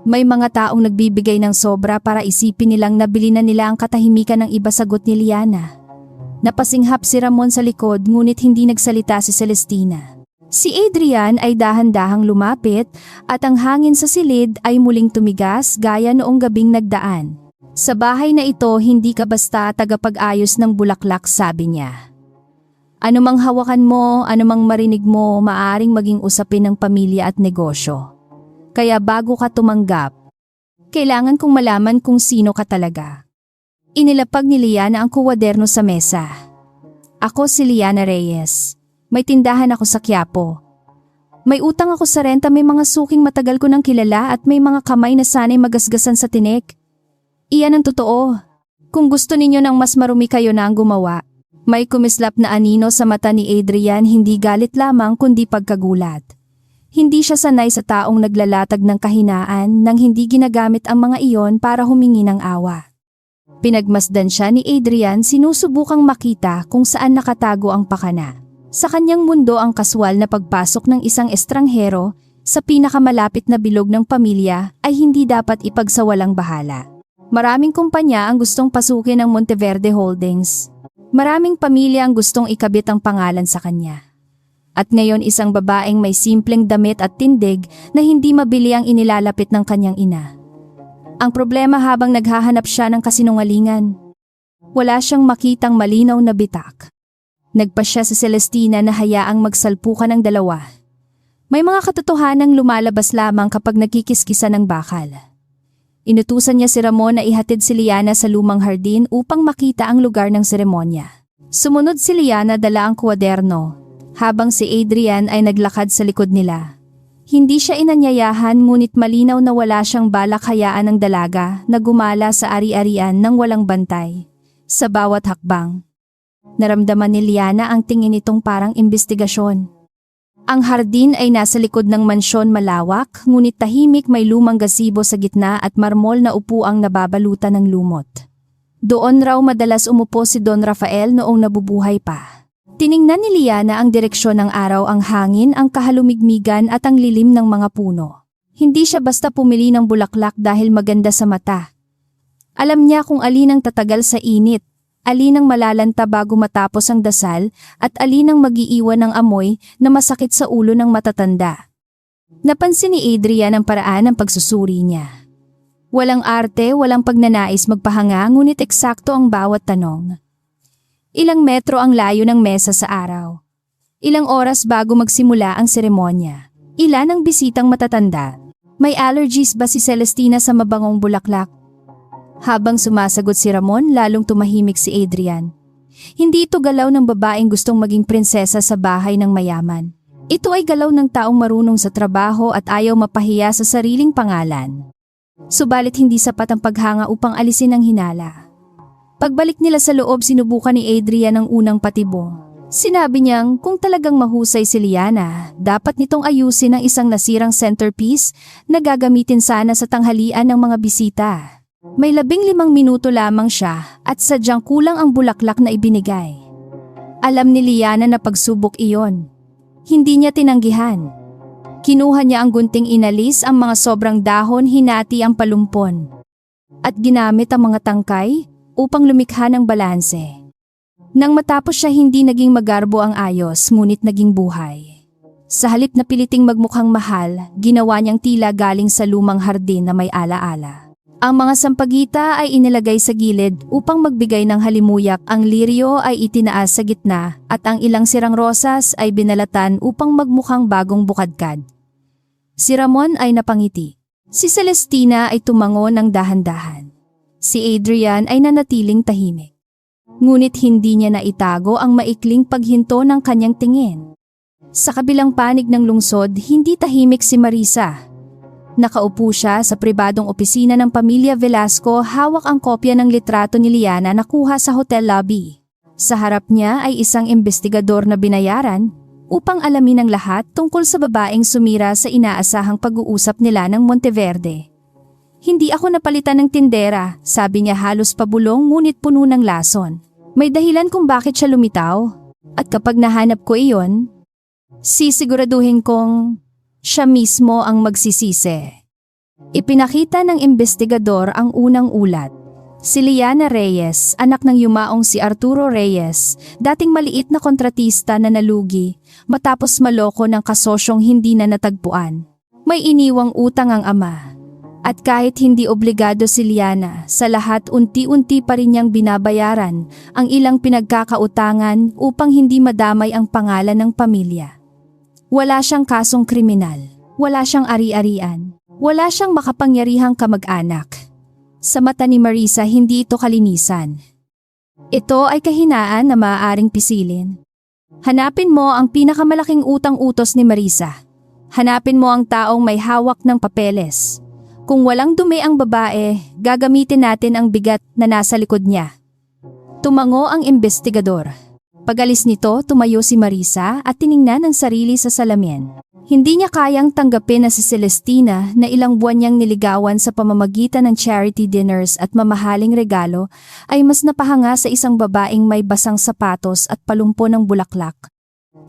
May mga taong nagbibigay ng sobra para isipin nilang nabili na nila ang katahimikan ng iba, sagot ni Liana. Napasinghap si Ramon sa likod ngunit hindi nagsalita si Celestina. Si Adrian ay dahan-dahang lumapit at ang hangin sa silid ay muling tumigas gaya noong gabing nagdaan. Sa bahay na ito hindi ka basta tagapag-ayos ng bulaklak, sabi niya. Anumang hawakan mo, anumang marinig mo, maaring maging usapin ng pamilya at negosyo. Kaya bago ka tumanggap, kailangan kong malaman kung sino ka talaga. Inilapag ni Liana ang kuwaderno sa mesa. Ako si Liana Reyes. May tindahan ako sa Quiapo. May utang ako sa renta, may mga suking matagal ko nang kilala at may mga kamay na sanay magasgasan sa tinik. Iyan ang totoo. Kung gusto ninyo ng mas marumi, kayo na ang gumawa. May kumislap na anino sa mata ni Adrian, hindi galit lamang kundi pagkagulat. Hindi siya sanay sa taong naglalatag ng kahinaan nang hindi ginagamit ang mga iyon para humingi ng awa. Pinagmasdan siya ni Adrian, sinusubukang makita kung saan nakatago ang pakana. Sa kanyang mundo, ang kaswal na pagpasok ng isang estranghero sa pinakamalapit na bilog ng pamilya ay hindi dapat ipagsawalang bahala. Maraming kumpanya ang gustong pasukin ng Monteverde Holdings. Maraming pamilya ang gustong ikabit ang pangalan sa kanya. At ngayon isang babaeng may simpleng damit at tindig na hindi mabili ang inilalapit ng kanyang ina. Ang problema, habang naghahanap siya ng kasinungalingan, wala siyang makitang malinaw na bitak. Nagpasya si Celestina na hayaang magsalpukan ng dalawa. May mga katotohanang lumalabas lamang kapag nagkikiskisan ng bakal. Inutusan niya si Ramon na ihatid si Liana sa lumang hardin upang makita ang lugar ng seremonya. Sumunod si Liana, dala ang kuwaderno, habang si Adrian ay naglakad sa likod nila. Hindi siya inanyayahan ngunit malinaw na wala siyang balak hayaan ng dalaga na gumala sa ari-arian ng walang bantay. Sa bawat hakbang, naramdaman ni Liana ang tingin nitong parang imbestigasyon. Ang hardin ay nasa likod ng mansyon, malawak, ngunit tahimik, may lumang gazebo sa gitna at marmol na upuang nababalutan ng lumot. Doon raw madalas umupo si Don Rafael noong nabubuhay pa. Tiningnan ni Liana ang direksyon ng araw, ang hangin, ang kahalumigmigan at ang lilim ng mga puno. Hindi siya basta pumili ng bulaklak dahil maganda sa mata. Alam niya kung alin ang tatagal sa init, alin ang malalanta bago matapos ang dasal, at alin ang mag-iiwan ng amoy na masakit sa ulo ng matatanda. Napansin ni Adrian ang paraan ng pagsusuri niya. Walang arte, walang pagnanais magpahanga, ngunit eksakto ang bawat tanong. Ilang metro ang layo ng mesa sa araw. Ilang oras bago magsimula ang seremonya. Ilan ang bisitang matatanda. May allergies ba si Celestina sa mabangong bulaklak? Habang sumasagot si Ramon, lalong tumahimik si Adrian. Hindi ito galaw ng babaeng gustong maging prinsesa sa bahay ng mayaman. Ito ay galaw ng taong marunong sa trabaho at ayaw mapahiya sa sariling pangalan. Subalit hindi sapat ang paghanga upang alisin ang hinala. Pagbalik nila sa loob, sinubukan ni Adrian ang unang patibo. Sinabi niyang kung talagang mahusay si Liana, dapat nitong ayusin ang isang nasirang centerpiece na gagamitin sana sa tanghalian ng mga bisita. May 15 minuto lamang siya at sadyang kulang ang bulaklak na ibinigay. Alam ni Liana na pagsubok iyon. Hindi niya tinanggihan. Kinuha niya ang gunting, inalis ang mga sobrang dahon, hinati ang palumpon. At ginamit ang mga tangkay upang lumikha ng balanse. Nang matapos siya, hindi naging magarbo ang ayos, ngunit naging buhay. Sa halip na piliting magmukhang mahal, ginawa niyang tila galing sa lumang hardin na may alaala. Ang mga sampagita ay inilagay sa gilid upang magbigay ng halimuyak, ang liryo ay itinaas sa gitna at ang ilang sirang rosas ay binalatan upang magmukhang bagong bukadkad. Si Ramon ay napangiti. Si Celestina ay tumango ng dahan-dahan. Si Adrian ay nanatiling tahimik. Ngunit hindi niya naitago ang maikling paghinto ng kanyang tingin. Sa kabilang panig ng lungsod, hindi tahimik si Marisa. Nakaupo siya sa pribadong opisina ng pamilya Velasco, hawak ang kopya ng litrato ni Liana na nakuha sa hotel lobby. Sa harap niya ay isang investigador na binayaran upang alamin ang lahat tungkol sa babaeng sumira sa inaasahang pag-uusap nila ng Monteverde. Hindi ako napalitan ng tindera, sabi niya halos pabulong ngunit puno ng lason. May dahilan kung bakit siya lumitaw. At kapag nahanap ko iyon, sisiguraduhin kong siya mismo ang magsisisi. Ipinakita ng investigador ang unang ulat. Si Liana Reyes, anak ng yumaong si Arturo Reyes, dating maliit na kontratista na nalugi matapos maloko ng kasosyong hindi na natagpuan. May iniwang utang ang ama. At kahit hindi obligado si Liana, sa lahat unti-unti pa rin niyang binabayaran ang ilang pinagkakautangan upang hindi madamay ang pangalan ng pamilya. Wala siyang kasong kriminal, wala siyang ari-arian, wala siyang makapangyarihang kamag-anak. Sa mata ni Marisa, hindi ito kalinisan. Ito ay kahinaan na maaaring pisilin. Hanapin mo ang pinakamalaking utang-utos ni Marisa. Hanapin mo ang taong may hawak ng papeles. Kung walang dumi ang babae, gagamitin natin ang bigat na nasa likod niya. Tumango ang investigador. Pagalis nito, tumayo si Marisa at tiningnan ang sarili sa salamin. Hindi niya kayang tanggapin na si Celestina na ilang buwan niyang niligawan sa pamamagitan ng charity dinners at mamahaling regalo ay mas napahanga sa isang babaeng may basang sapatos at palumpo ng bulaklak.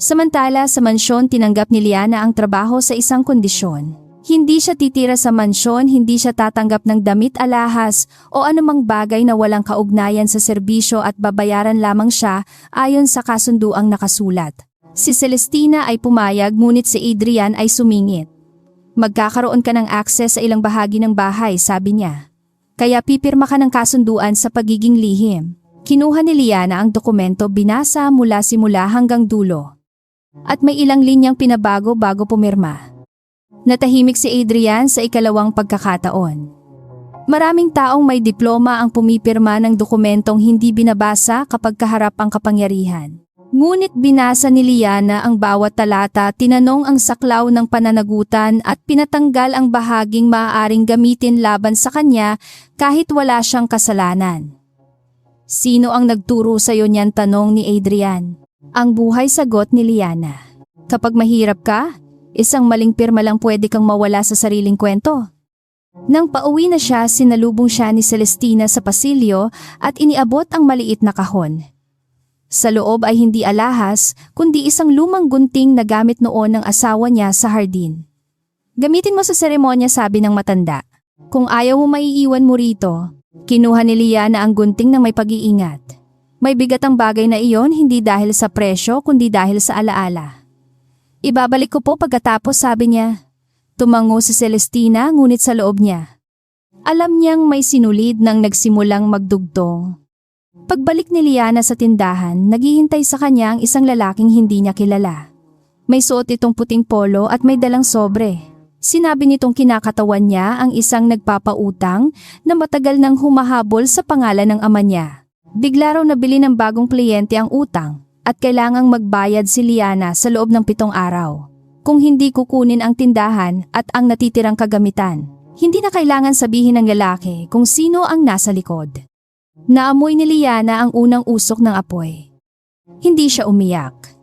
Samantala sa mansyon, tinanggap ni Liana ang trabaho sa isang kondisyon. Hindi siya titira sa mansyon, hindi siya tatanggap ng damit, alahas o anumang bagay na walang kaugnayan sa serbisyo at babayaran lamang siya ayon sa kasunduang nakasulat. Si Celestina ay pumayag ngunit si Adrian ay sumingit. Magkakaroon ka ng access sa ilang bahagi ng bahay, sabi niya. Kaya pipirma ka ng kasunduan sa pagiging lihim. Kinuha ni Liana ang dokumento, binasa mula simula hanggang dulo. At may ilang linyang pinabago bago pumirma. Natahimik si Adrian sa ikalawang pagkakataon. Maraming taong may diploma ang pumipirma ng dokumentong hindi binabasa kapag kaharap ang kapangyarihan. Ngunit binasa ni Liana ang bawat talata, tinanong ang saklaw ng pananagutan at pinatanggal ang bahaging maaaring gamitin laban sa kanya kahit wala siyang kasalanan. Sino ang nagturo sa iyo niyan, tanong ni Adrian. Ang buhay, sagot ni Liana. Kapag mahirap ka, isang maling pirma lang pwede kang mawala sa sariling kwento. Nang pauwi na siya, sinalubong siya ni Celestina sa pasilyo at iniabot ang maliit na kahon. Sa loob ay hindi alahas, kundi isang lumang gunting na gamit noon ng asawa niya sa hardin. Gamitin mo sa seremonya, sabi ng matanda. Kung ayaw mo, maiiwan mo rito. Kinuha ni Liana ang gunting ng may pag-iingat. May bigat ang bagay na iyon, hindi dahil sa presyo kundi dahil sa alaala. Ibabalik ko po pagkatapos, sabi niya. Tumango si Celestina ngunit sa loob niya. Alam niyang may sinulid nang nagsimulang magdugtong. Pagbalik ni Liana sa tindahan, naghihintay sa kanya ang isang lalaking hindi niya kilala. May suot itong puting polo at may dalang sobre. Sinabi nitong kinakatawan niya ang isang nagpapautang na matagal nang humahabol sa pangalan ng ama niya. Bigla raw nabili ng bagong kliyente ang utang at kailangang magbayad si Liana sa loob ng 7 araw. Kung hindi kukunin ang tindahan at ang natitirang kagamitan, hindi na kailangan sabihin ng lalaki kung sino ang nasa likod. Naamoy ni Liana ang unang usok ng apoy. Hindi siya umiyak.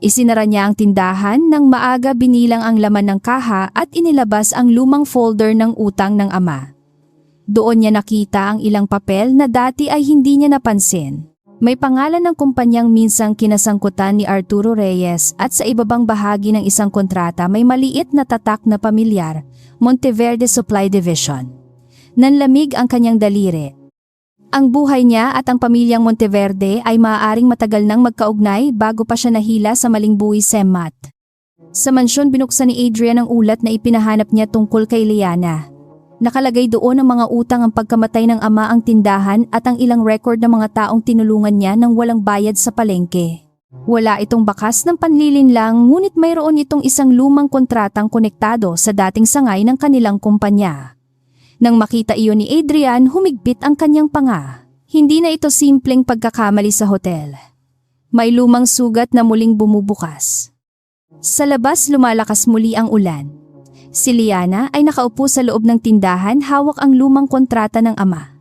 Isinara niya ang tindahan nang maaga binilang ang laman ng kaha at inilabas ang lumang folder ng utang ng ama. Doon niya nakita ang ilang papel na dati ay hindi niya napansin. May pangalan ng kumpanyang minsang kinasangkutan ni Arturo Reyes at sa ibabang bahagi ng isang kontrata may maliit na tatak na pamilyar, Monteverde Supply Division. Nanlamig ang kanyang daliri. Ang buhay niya at ang pamilyang Monteverde ay maaaring matagal nang magkaugnay bago pa siya nahila sa maling buwis Semmat. Sa mansyon binuksan ni Adrian ang ulat na ipinahanap niya tungkol kay Liana. Nakalagay doon ang mga utang, ang pagkamatay ng ama, ang tindahan at ang ilang record ng mga taong tinulungan niya nang walang bayad sa palengke. Wala itong bakas ng panlilinlang, ngunit mayroon itong isang lumang kontratang konektado sa dating sangay ng kanilang kumpanya. Nang makita iyon ni Adrian, humigpit ang kanyang panga. Hindi na ito simpleng pagkakamali sa hotel. May lumang sugat na muling bumubukas. Sa labas lumalakas muli ang ulan. Si Liana ay nakaupo sa loob ng tindahan, hawak ang lumang kontrata ng ama.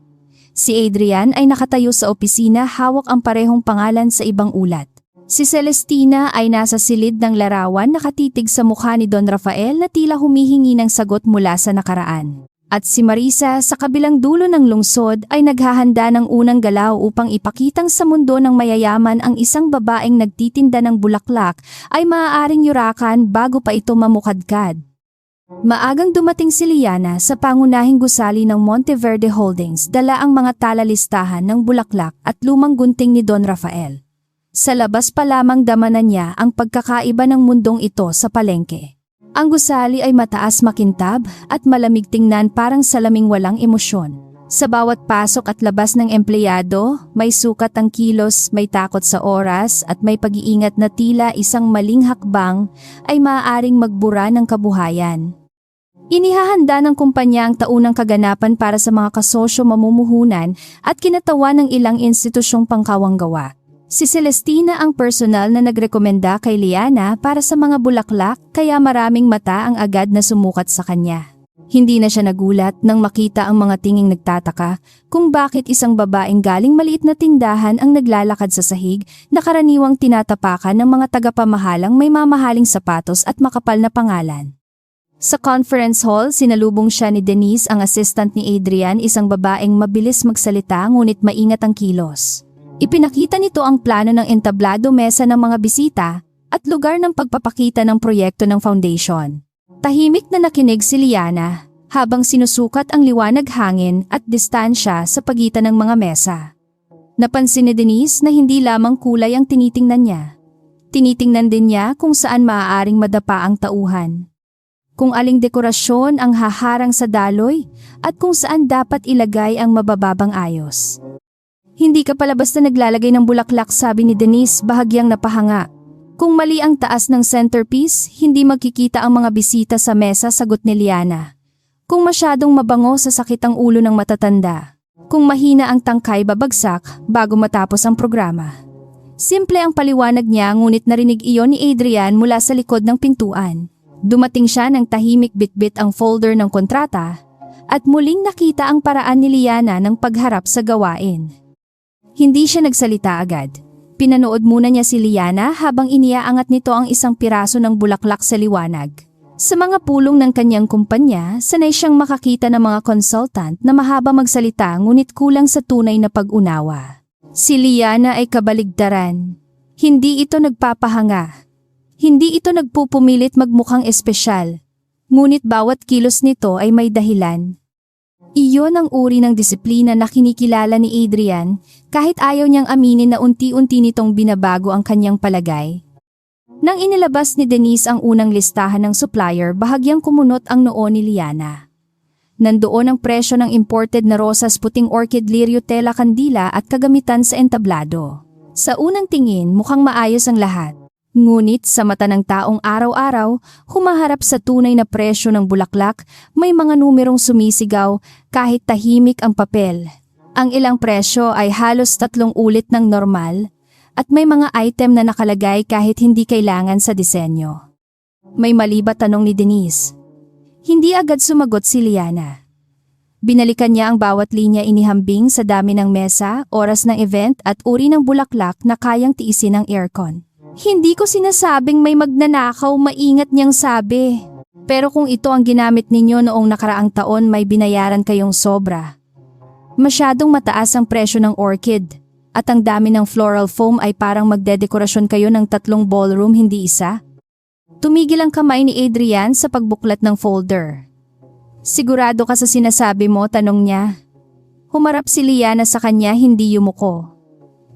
Si Adrian ay nakatayo sa opisina, hawak ang parehong pangalan sa ibang ulat. Si Celestina ay nasa silid ng larawan, nakatitig sa mukha ni Don Rafael na tila humihingi ng sagot mula sa nakaraan. At si Marisa sa kabilang dulo ng lungsod ay naghahanda ng unang galaw upang ipakitang sa mundo ng mayayaman ang isang babaeng nagtitinda ng bulaklak ay maaaring yurakan bago pa ito mamukadkad. Maagang dumating si Liana sa pangunahing gusali ng Monteverde Holdings, dala ang mga talalistahan ng bulaklak at lumang gunting ni Don Rafael. Sa labas pa lamang damanan niya ang pagkakaiba ng mundong ito sa palengke. Ang gusali ay mataas, makintab at malamig tingnan, parang salaming walang emosyon. Sa bawat pasok at labas ng empleyado, may sukat ang kilos, may takot sa oras at may pag-iingat na tila isang maling hakbang ay maaaring magbura ng kabuhayan. Inihahanda ng kumpanya ang taunang kaganapan para sa mga kasosyo, mamumuhunan at kinatawa ng ilang institusyong pangkawanggawa. Si Celestina ang personal na nagrekomenda kay Liana para sa mga bulaklak, kaya maraming mata ang agad na sumukat sa kanya. Hindi na siya nagulat nang makita ang mga tinging nagtataka kung bakit isang babaeng galing maliit na tindahan ang naglalakad sa sahig na karaniwang tinatapakan ng mga tagapamahalang may mamahaling sapatos at makapal na pangalan. Sa conference hall, sinalubong siya ni Denise, ang assistant ni Adrian, isang babaeng mabilis magsalita ngunit maingat ang kilos. Ipinakita nito ang plano ng entablado, mesa ng mga bisita, at lugar ng pagpapakita ng proyekto ng foundation. Tahimik na nakinig si Liana habang sinusukat ang liwanag, hangin at distansya sa pagitan ng mga mesa. Napansin ni Denise na hindi lamang kulay ang tinitingnan niya. Tinitingnan din niya kung saan maaaring madapa ang tauhan. Kung aling dekorasyon ang haharang sa daloy at kung saan dapat ilagay ang mabababang ayos. Hindi ka pala basta naglalagay ng bulaklak, sabi ni Denise, bahagyang napahanga. Kung mali ang taas ng centerpiece, hindi magkikita ang mga bisita sa mesa, sagot ni Liana. Kung masyadong mabango, sasakit ang ulo ng matatanda. Kung mahina ang tangkay, babagsak bago matapos ang programa. Simple ang paliwanag niya, ngunit narinig iyon ni Adrian mula sa likod ng pintuan. Dumating siya ng tahimik, bitbit ang folder ng kontrata at muling nakita ang paraan ni Liana ng pagharap sa gawain. Hindi siya nagsalita agad. Pinanood muna niya si Liana habang iniaangat nito ang isang piraso ng bulaklak sa liwanag. Sa mga pulong ng kanyang kumpanya, sanay siyang makakita ng mga consultant na mahaba magsalita ngunit kulang sa tunay na pag-unawa. Si Liana ay kabaligtaran. Hindi ito nagpapahanga. Hindi ito nagpupumilit magmukhang espesyal. Ngunit bawat kilos nito ay may dahilan. Iyon ang uri ng disiplina na kinikilala ni Adrian, kahit ayaw niyang aminin na unti-unti nitong binabago ang kanyang palagay. Nang inilabas ni Denise ang unang listahan ng supplier, bahagyang kumunot ang noo ni Liana. Nandoon ang presyo ng imported na rosas, puting orchid, lirio, tela, kandila at kagamitan sa entablado. Sa unang tingin, mukhang maayos ang lahat. Ngunit sa mata ng taong araw-araw, humaharap sa tunay na presyo ng bulaklak, may mga numerong sumisigaw kahit tahimik ang papel. Ang ilang presyo ay halos 3 ulit ng normal at may mga item na nakalagay kahit hindi kailangan sa disenyo. May mali ba, tanong ni Denise? Hindi agad sumagot si Liana. Binalikan niya ang bawat linya, inihambing sa dami ng mesa, oras ng event at uri ng bulaklak na kayang tiisin ng aircon. Hindi ko sinasabing may magnanakaw, maingat niyang sabi. Pero kung ito ang ginamit ninyo noong nakaraang taon, may binayaran kayong sobra. Masyadong mataas ang presyo ng orchid. At ang dami ng floral foam ay parang magdedekorasyon kayo ng 3 ballroom, hindi isa. Tumigil ang kamay ni Adrian sa pagbuklat ng folder. Sigurado ka sa sinasabi mo, tanong niya. Humarap si Liana sa kanya, hindi yumuko.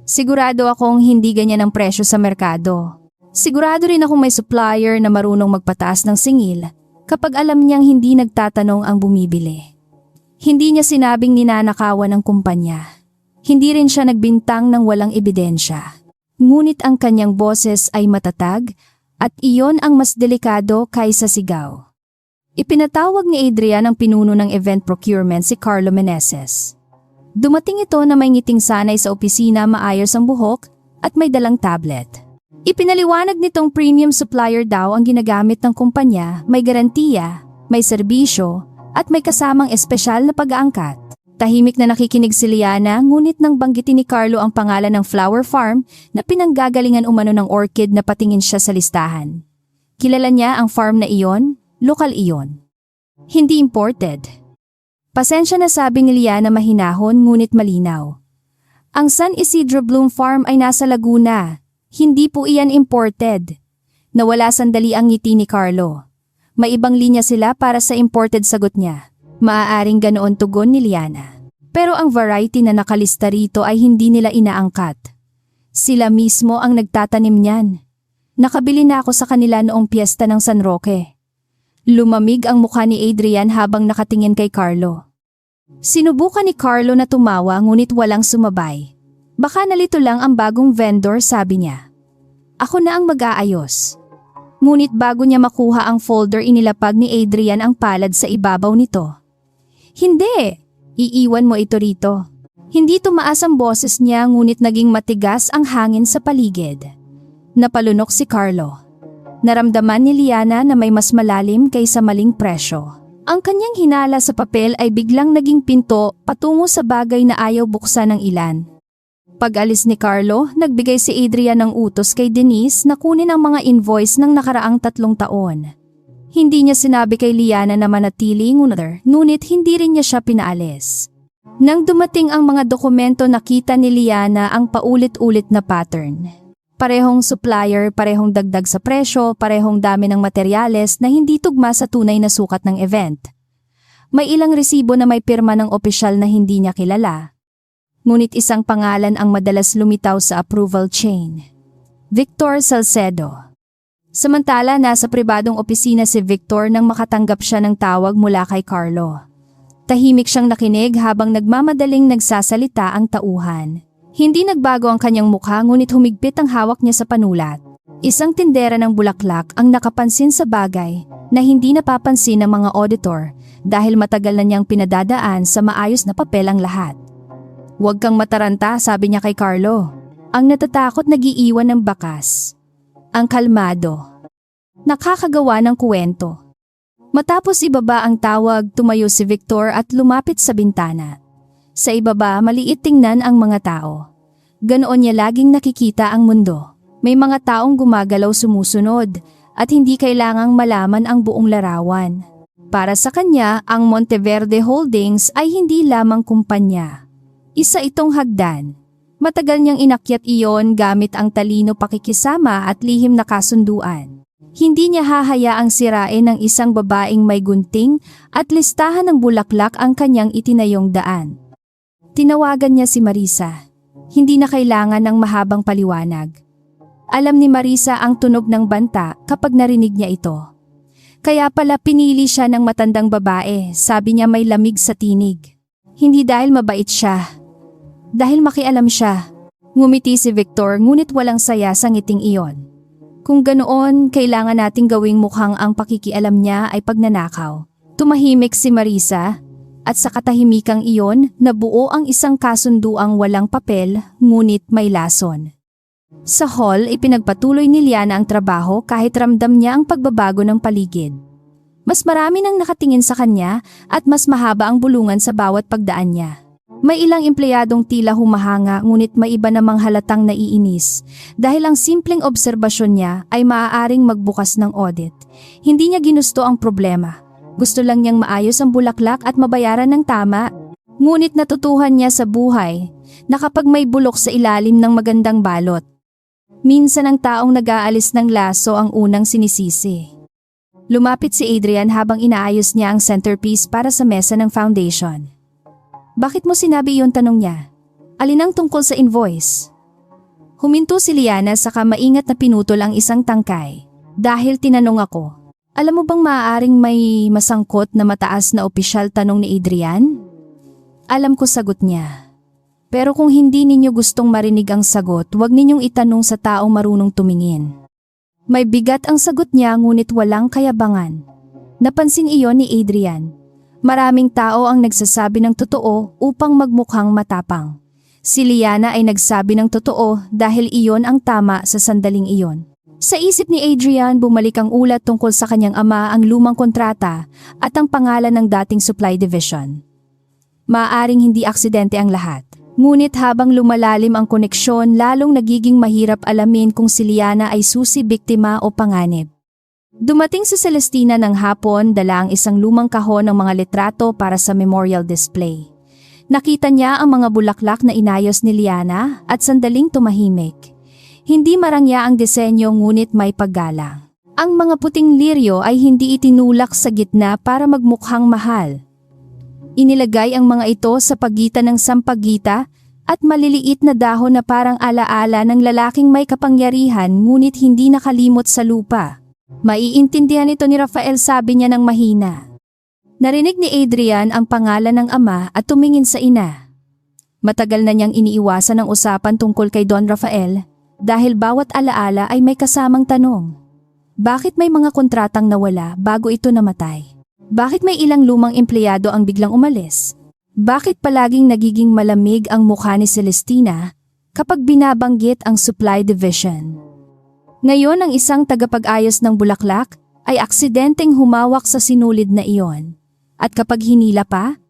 Sigurado akong hindi ganyan ang presyo sa merkado. Sigurado rin akong may supplier na marunong magpataas ng singil kapag alam niyang hindi nagtatanong ang bumibili. Hindi niya sinabing ninanakawan ng kumpanya. Hindi rin siya nagbintang ng walang ebidensya. Ngunit ang kanyang boses ay matatag at iyon ang mas delikado kaysa sigaw. Ipinatawag ni Adrian ang pinuno ng event procurement, si Carlo Meneses. Dumating ito na may ngiting sanay sa opisina, maayos ang buhok at may dalang tablet. Ipinaliwanag nitong premium supplier daw ang ginagamit ng kumpanya, may garantiya, may serbisyo at may kasamang espesyal na pag-aangkat. Tahimik na nakikinig si Liana, ngunit nang banggitin ni Carlo ang pangalan ng flower farm na pinanggagalingan umano ng orchid, na patingin siya sa listahan. Kilala niya ang farm na iyon, lokal iyon. Hindi imported. Pasensya na, sabi ni Liana mahinahon ngunit malinaw. Ang San Isidro Bloom Farm ay nasa Laguna. Hindi po iyan imported. Nawala sandali ang ngiti ni Carlo. May ibang linya sila para sa imported, sagot niya. Maaaring ganoon, tugon ni Liana. Pero ang variety na nakalista rito ay hindi nila inaangkat. Sila mismo ang nagtatanim niyan. Nakabili na ako sa kanila noong piyesta ng San Roque. Lumamig ang mukha ni Adrian habang nakatingin kay Carlo. Sinubukan ni Carlo na tumawa ngunit walang sumabay. Baka nalito lang ang bagong vendor, sabi niya. Ako na ang mag-aayos. Ngunit bago niya makuha ang folder, inilapag ni Adrian ang palad sa ibabaw nito. Hindi! Iiwan mo ito rito. Hindi tumaas ang boses niya ngunit naging matigas ang hangin sa paligid. Napalunok si Carlo. Naramdaman ni Liana na may mas malalim kaysa maling presyo. Ang kanyang hinala sa papel ay biglang naging pinto patungo sa bagay na ayaw buksan ng ilan. Pag-alis ni Carlo, nagbigay si Adrian ng utos kay Denise na kunin ang mga invoice ng nakaraang 3 taon. Hindi niya sinabi kay Liana na manatili, ngunit hindi rin niya siya pinaalis. Nang dumating ang mga dokumento, nakita ni Liana ang paulit-ulit na pattern. Parehong supplier, parehong dagdag sa presyo, parehong dami ng materyales na hindi tugma sa tunay na sukat ng event. May ilang resibo na may pirma ng opisyal na hindi niya kilala. Ngunit isang pangalan ang madalas lumitaw sa approval chain. Victor Salcedo. Samantala, nasa pribadong opisina si Victor nang makatanggap siya ng tawag mula kay Carlo. Tahimik siyang nakinig habang nagmamadaling nagsasalita ang tauhan. Hindi nagbago ang kanyang mukha ngunit humigpit ang hawak niya sa panulat. Isang tindera ng bulaklak ang nakapansin sa bagay na hindi napapansin ng mga auditor dahil matagal na niyang pinadadaan sa maayos na papel ang lahat. Huwag kang mataranta, sabi niya kay Carlo. Ang natatakot nagiiwan ng bakas. Ang kalmado. Nakakagawa ng kuwento. Matapos ibaba ang tawag, tumayo si Victor at lumapit sa bintana. Sa ibaba, maliit tingnan ang mga tao. Ganoon niya laging nakikita ang mundo. May mga taong gumagalaw, sumusunod, at hindi kailangang malaman ang buong larawan. Para sa kanya, ang Monteverde Holdings ay hindi lamang kumpanya. Isa itong hagdan. Matagal niyang inakyat iyon gamit ang talino, pakikisama at lihim na kasunduan. Hindi niya hahayaang sirain ng isang babaeng may gunting at listahan ng bulaklak ang kanyang itinayong daan. Tinawagan niya si Marisa. Hindi na kailangan ng mahabang paliwanag. Alam ni Marisa ang tunog ng banta kapag narinig niya ito. Kaya pala pinili siya ng matandang babae, sabi niya may lamig sa tinig. Hindi dahil mabait siya. Dahil makialam siya. Ngumiti si Victor ngunit walang saya sa ngiting iyon. Kung ganoon, kailangan nating gawing mukhang ang pakikialam niya ay pagnanakaw. Tumahimik si Marisa, at sa katahimikang iyon, nabuo ang isang kasunduang walang papel, ngunit may lason. Sa hall, ipinagpatuloy ni Liana ang trabaho kahit ramdam niya ang pagbabago ng paligid. Mas marami nang nakatingin sa kanya at mas mahaba ang bulungan sa bawat pagdaan niya. May ilang empleyadong tila humahanga ngunit may iba namang halatang naiinis dahil ang simpleng obserbasyon niya ay maaaring magbukas ng audit. Hindi niya ginusto ang problema. Gusto lang niyang maayos ang bulaklak at mabayaran ng tama. Ngunit natutuhan niya sa buhay na kapag may bulok sa ilalim ng magandang balot, minsan ang taong nag-aalis ng laso ang unang sinisisi. Lumapit si Adrian habang inaayos niya ang centerpiece para sa mesa ng foundation. Bakit mo sinabi iyon, tanong niya? Alin ang tungkol sa invoice? Huminto si Liana saka maingat na pinutol ang isang tangkay. Dahil tinanong ako, alam mo bang maaaring may masangkot na mataas na opisyal, tanong ni Adrian? Alam ko, sagot niya. Pero kung hindi ninyo gustong marinig ang sagot, huwag ninyong itanong sa taong marunong tumingin. May bigat ang sagot niya ngunit walang kayabangan. Napansin iyon ni Adrian. Maraming tao ang nagsasabi ng totoo upang magmukhang matapang. Si Liana ay nagsabi ng totoo dahil iyon ang tama sa sandaling iyon. Sa isip ni Adrian, bumalik ang ulat tungkol sa kanyang ama, ang lumang kontrata at ang pangalan ng dating supply division. Maaaring hindi aksidente ang lahat. Ngunit habang lumalalim ang koneksyon, lalong nagiging mahirap alamin kung si Liana ay susi, biktima o panganib. Dumating si Celestina ng hapon, dala ang isang lumang kahon ng mga litrato para sa memorial display. Nakita niya ang mga bulaklak na inayos ni Liana at sandaling tumahimik. Hindi marangya ang disenyo ngunit may paggalang. Ang mga puting liryo ay hindi itinulak sa gitna para magmukhang mahal. Inilagay ang mga ito sa pagitan ng sampagita at maliliit na dahon na parang alaala ng lalaking may kapangyarihan ngunit hindi nakalimot sa lupa. Maiintindihan ito ni Rafael, sabi niya ng mahina. Narinig ni Adrian ang pangalan ng ama at tumingin sa ina. Matagal na niyang iniiwasan ang usapan tungkol kay Don Rafael dahil bawat alaala ay may kasamang tanong. Bakit may mga kontratang nawala bago ito namatay? Bakit may ilang lumang empleyado ang biglang umalis? Bakit palaging nagiging malamig ang mukha ni Celestina kapag binabanggit ang supply division? Ngayon ang isang tagapag-ayos ng bulaklak ay aksidenteng humawak sa sinulid na iyon. At kapag hinila pa,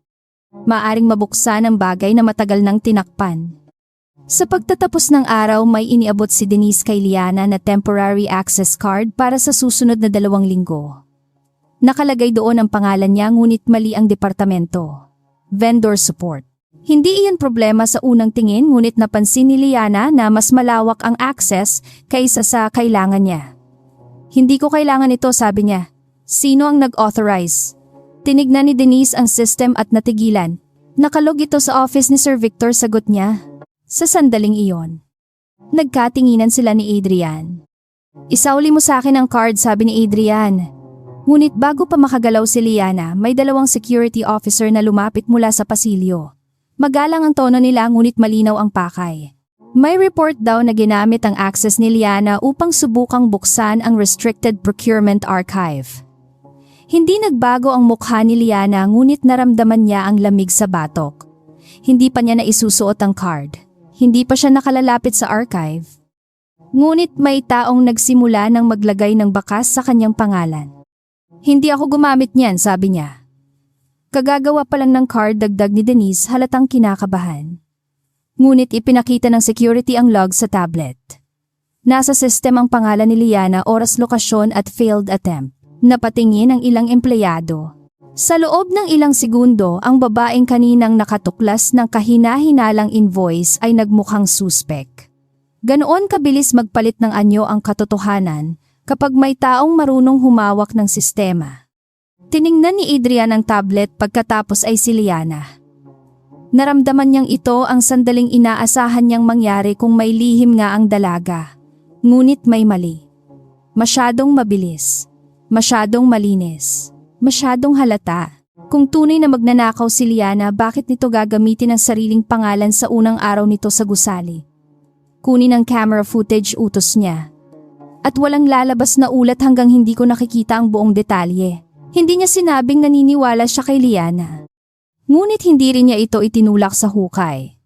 maaring mabuksan ang bagay na matagal nang tinakpan. Sa pagtatapos ng araw, may iniabot si Denise kay Liana na temporary access card para sa susunod na 2 linggo. Nakalagay doon ang pangalan niya ngunit mali ang departamento. Vendor support. Hindi iyon problema sa unang tingin ngunit napansin ni Liana na mas malawak ang access kaysa sa kailangan niya. Hindi ko kailangan ito, sabi niya. Sino ang nag-authorize? Tinignan ni Denise ang system at natigilan. Nakalog ito sa office ni Sir Victor, sagot niya. Sa sandaling iyon, nagkatinginan sila ni Adrian. Isauli mo sa akin ang card, sabi ni Adrian. Ngunit bago pa makagalaw si Liana, may 2 security officer na lumapit mula sa pasilyo. Magalang ang tono nila ngunit malinaw ang pakay. May report daw na ginamit ang access ni Liana upang subukang buksan ang Restricted Procurement Archive. Hindi nagbago ang mukha ni Liana ngunit naramdaman niya ang lamig sa batok. Hindi pa niya naisusuot ang card. Hindi pa siya nakalalapit sa archive. Ngunit may taong nagsimula ng maglagay ng bakas sa kanyang pangalan. Hindi ako gumamit niyan, sabi niya. Kagagawa pa lang ng card, dagdag ni Denise, halatang kinakabahan. Ngunit ipinakita ng security ang log sa tablet. Nasa system ang pangalan ni Liana, oras, lokasyon at failed attempt. Napatingin ang ilang empleyado. Sa loob ng ilang segundo, ang babaeng kaninang nakatuklas ng kahina-hinalang invoice ay nagmukhang suspek. Ganoon kabilis magpalit ng anyo ang katotohanan kapag may taong marunong humawak ng sistema. Tiningnan ni Adrian ang tablet pagkatapos ay si Liana. Naramdaman niyang ito ang sandaling inaasahan niyang mangyari kung may lihim nga ang dalaga. Ngunit may mali. Masyadong mabilis. Masyadong malinis. Masyadong halata. Kung tunay na magnanakaw si Liana, bakit nito gagamitin ang sariling pangalan sa unang araw nito sa gusali? Kunin ang camera footage, utos niya. At walang lalabas na ulat hanggang hindi ko nakikita ang buong detalye. Hindi niya sinabing naniniwala siya kay Liana. Ngunit hindi rin niya ito itinulak sa hukay.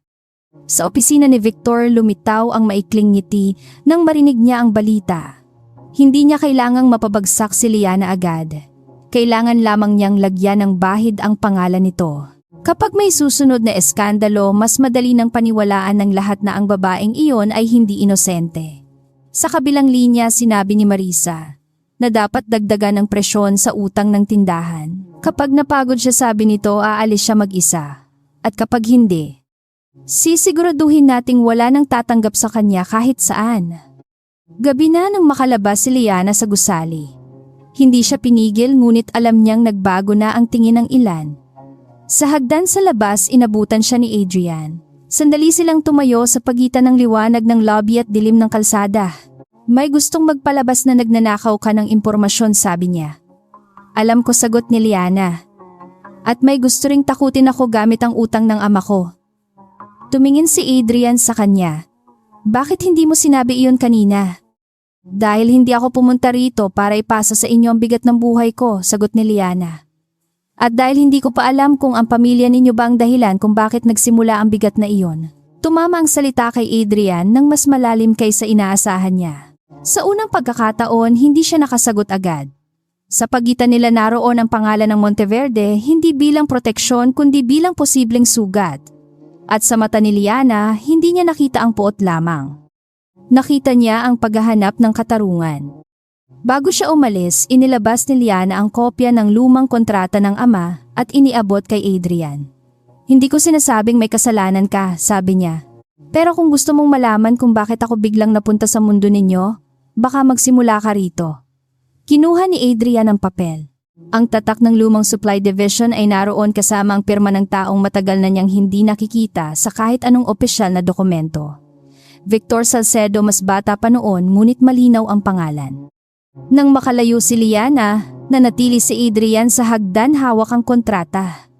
Sa opisina ni Victor lumitaw ang maikling ngiti nang marinig niya ang balita. Hindi niya kailangang mapabagsak si Liana agad. Kailangan lamang niyang lagyan ng bahid ang pangalan nito. Kapag may susunod na eskandalo, mas madali nang paniwalaan ng lahat na ang babaeng iyon ay hindi inosente. Sa kabilang linya, sinabi ni Marisa na dapat dagdagan ng presyon sa utang ng tindahan. Kapag napagod siya, sabi nito, aalis siya mag-isa. At kapag hindi, sisiguraduhin nating wala nang tatanggap sa kanya kahit saan. Gabi na nang makalabas si Liana sa gusali. Hindi siya pinigil ngunit alam niyang nagbago na ang tingin ng ilan. Sa hagdan sa labas, inabutan siya ni Adrian. Sandali silang tumayo sa pagitan ng liwanag ng lobby at dilim ng kalsada. May gustong magpalabas na nagnanakaw ka ng impormasyon, sabi niya. Alam ko, sagot ni Liana. At may gusto ring takutin ako gamit ang utang ng ama ko. Tumingin si Adrian sa kanya. Bakit hindi mo sinabi iyon kanina? Dahil hindi ako pumunta rito para ipasa sa inyo ang bigat ng buhay ko, sagot ni Liana. At dahil hindi ko pa alam kung ang pamilya ninyo ba ang dahilan kung bakit nagsimula ang bigat na iyon. Tumama ang salita kay Adrian nang mas malalim kaysa inaasahan niya. Sa unang pagkakataon, hindi siya nakasagot agad. Sa pagitan nila naroon ang pangalan ng Monteverde, hindi bilang proteksyon kundi bilang posibleng sugat. At sa mata ni Liana, hindi niya nakita ang puot lamang. Nakita niya ang paghahanap ng katarungan. Bago siya umalis, inilabas ni Liana ang kopya ng lumang kontrata ng ama at iniabot kay Adrian. Hindi ko sinasabing may kasalanan ka, sabi niya. Pero kung gusto mong malaman kung bakit ako biglang napunta sa mundo ninyo, baka magsimula ka rito. Kinuha ni Adrian ang papel. Ang tatak ng lumang supply division ay naroon kasama ang pirma ng taong matagal na niyang hindi nakikita sa kahit anong opisyal na dokumento. Victor Salcedo, mas bata pa noon ngunit malinaw ang pangalan. Nang makalayo si Liana, nanatili si Adrian sa hagdan hawak ang kontrata.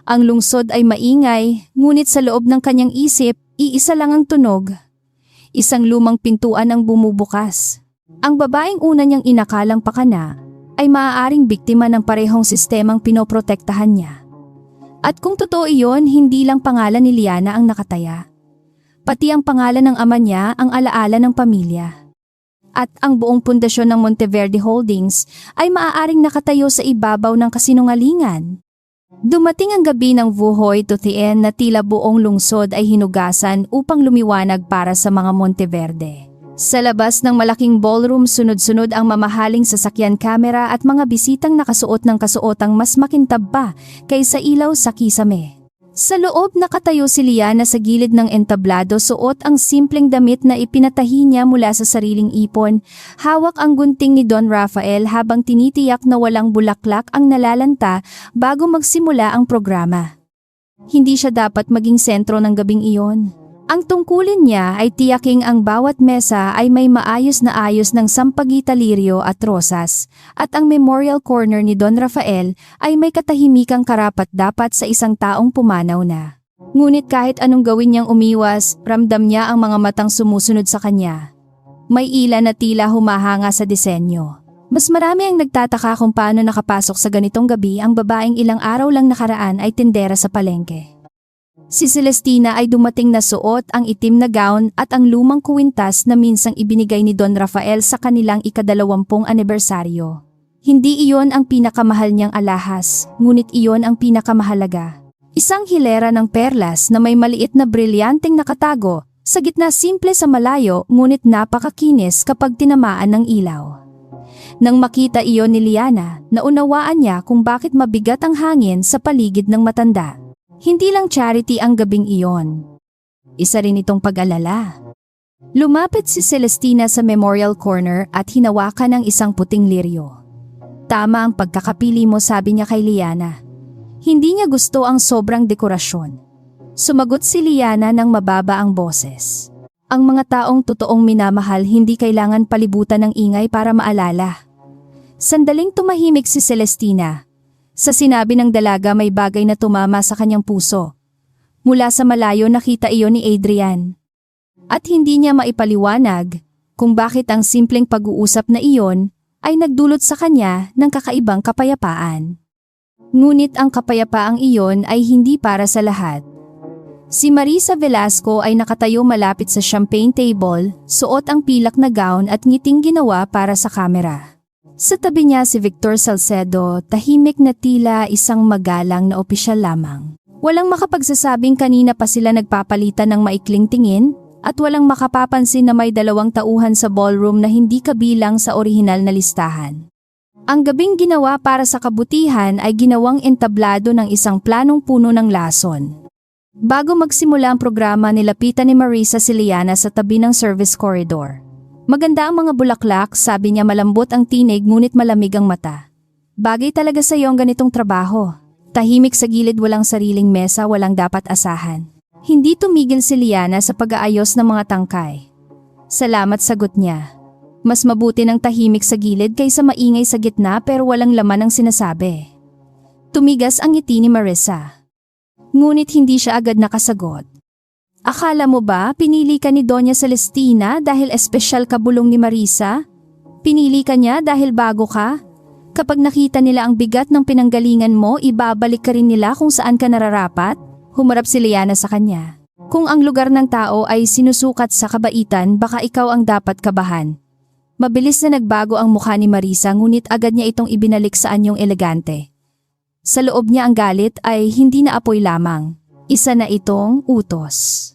Ang lungsod ay maingay, ngunit sa loob ng kanyang isip, iisa lang ang tunog. Isang lumang pintuan ang bumubukas. Ang babaeng una niyang inakalang pakana ay maaaring biktima ng parehong sistemang pinoprotektahan niya. At kung totoo iyon, hindi lang pangalan ni Liana ang nakataya. Pati ang pangalan ng ama niya ang alaala ng pamilya. At ang buong pundasyon ng Monteverde Holdings ay maaaring nakatayo sa ibabaw ng kasinungalingan. Dumating ang gabi ng Vuhoy Tutien na tila buong lungsod ay hinugasan upang lumiwanag para sa mga Monteverde. Sa labas ng malaking ballroom, sunod-sunod ang mamahaling sasakyan, kamera at mga bisitang nakasuot ng kasuotang mas makintab pa kaysa ilaw sa kisame. Sa loob, nakatayo si Liana sa gilid ng entablado, suot ang simpleng damit na ipinatahi niya mula sa sariling ipon. Hawak ang gunting ni Don Rafael habang tinitiyak na walang bulaklak ang nalalanta bago magsimula ang programa. Hindi siya dapat maging sentro ng gabing iyon. Ang tungkulin niya ay tiyaking ang bawat mesa ay may maayos na ayos ng sampagita, lirio at rosas, at ang memorial corner ni Don Rafael ay may katahimikang karapat-dapat sa isang taong pumanaw na. Ngunit kahit anong gawin niyang umiwas, ramdam niya ang mga matang sumusunod sa kanya. May ilan na tila humahanga sa disenyo. Mas marami ang nagtataka kung paano nakapasok sa ganitong gabi ang babaeng ilang araw lang nakaraan ay tindera sa palengke. Si Celestina ay dumating na suot ang itim na gown at ang lumang kuwintas na minsang ibinigay ni Don Rafael sa kanilang ika-20 anibersaryo. Hindi iyon ang pinakamahal niyang alahas, ngunit iyon ang pinakamahalaga. Isang hilera ng perlas na may maliit na brilyanteng nakatago, sa gitna, simple sa malayo ngunit napakakinis kapag tinamaan ng ilaw. Nang makita iyon ni Liana, naunawaan niya kung bakit mabigat ang hangin sa paligid ng matanda. Hindi lang charity ang gabing iyon. Isa rin itong pag-alala. Lumapit si Celestina sa memorial corner at hinawakan ang isang puting lirio. Tama ang pagkakapili mo, sabi niya kay Liana. Hindi niya gusto ang sobrang dekorasyon. Sumagot si Liana ng mababa ang boses. Ang mga taong totoong minamahal hindi kailangan palibutan ng ingay para maalala. Sandaling tumahimik si Celestina. Sa sinabi ng dalaga, may bagay na tumama sa kanyang puso. Mula sa malayo nakita iyon ni Adrian. At hindi niya maipaliwanag, kung bakit ang simpleng pag-uusap na iyon ay nagdulot sa kanya ng kakaibang kapayapaan. Ngunit ang kapayapaang iyon ay hindi para sa lahat. Si Marisa Velasco ay nakatayo malapit sa champagne table, suot ang pilak na gown at ngiting ginawa para sa kamera. Sa tabi niya si Victor Salcedo, tahimik na tila isang magalang na opisyal lamang. Walang makapagsasabing kanina pa sila nagpapalitan ng maikling tingin at walang makapapansin na may 2 tauhan sa ballroom na hindi kabilang sa orihinal na listahan. Ang gabing ginawa para sa kabutihan ay ginawang entablado ng isang planong puno ng lason. Bago magsimula ang programa, nilapitan ni Marisa si Liana sa tabi ng service corridor. Maganda ang mga bulaklak, sabi niya, malambot ang tinig ngunit malamig ang mata. Bagay talaga sa iyo ang ganitong trabaho. Tahimik sa gilid, walang sariling mesa, walang dapat asahan. Hindi tumigil si Liana sa pag-aayos ng mga tangkay. Salamat, sagot niya. Mas mabuti ng tahimik sa gilid kaysa maingay sa gitna pero walang laman ang sinasabi. Tumigas ang ngiti ni Marisa. Ngunit hindi siya agad nakasagot. Akala mo ba pinili ka ni Doña Celestina dahil espesyal ka bulong ni Marisa? Pinili ka niya dahil bago ka? Kapag nakita nila ang bigat ng pinanggalingan mo, ibabalik ka rin nila kung saan ka nararapat? Humarap si Liana sa kanya. Kung ang lugar ng tao ay sinusukat sa kabaitan, baka ikaw ang dapat kabahan. Mabilis na nagbago ang mukha ni Marisa, ngunit agad niya itong ibinalik sa anyong elegante. Sa loob niya ang galit ay hindi na apoy lamang. Isa na itong utos.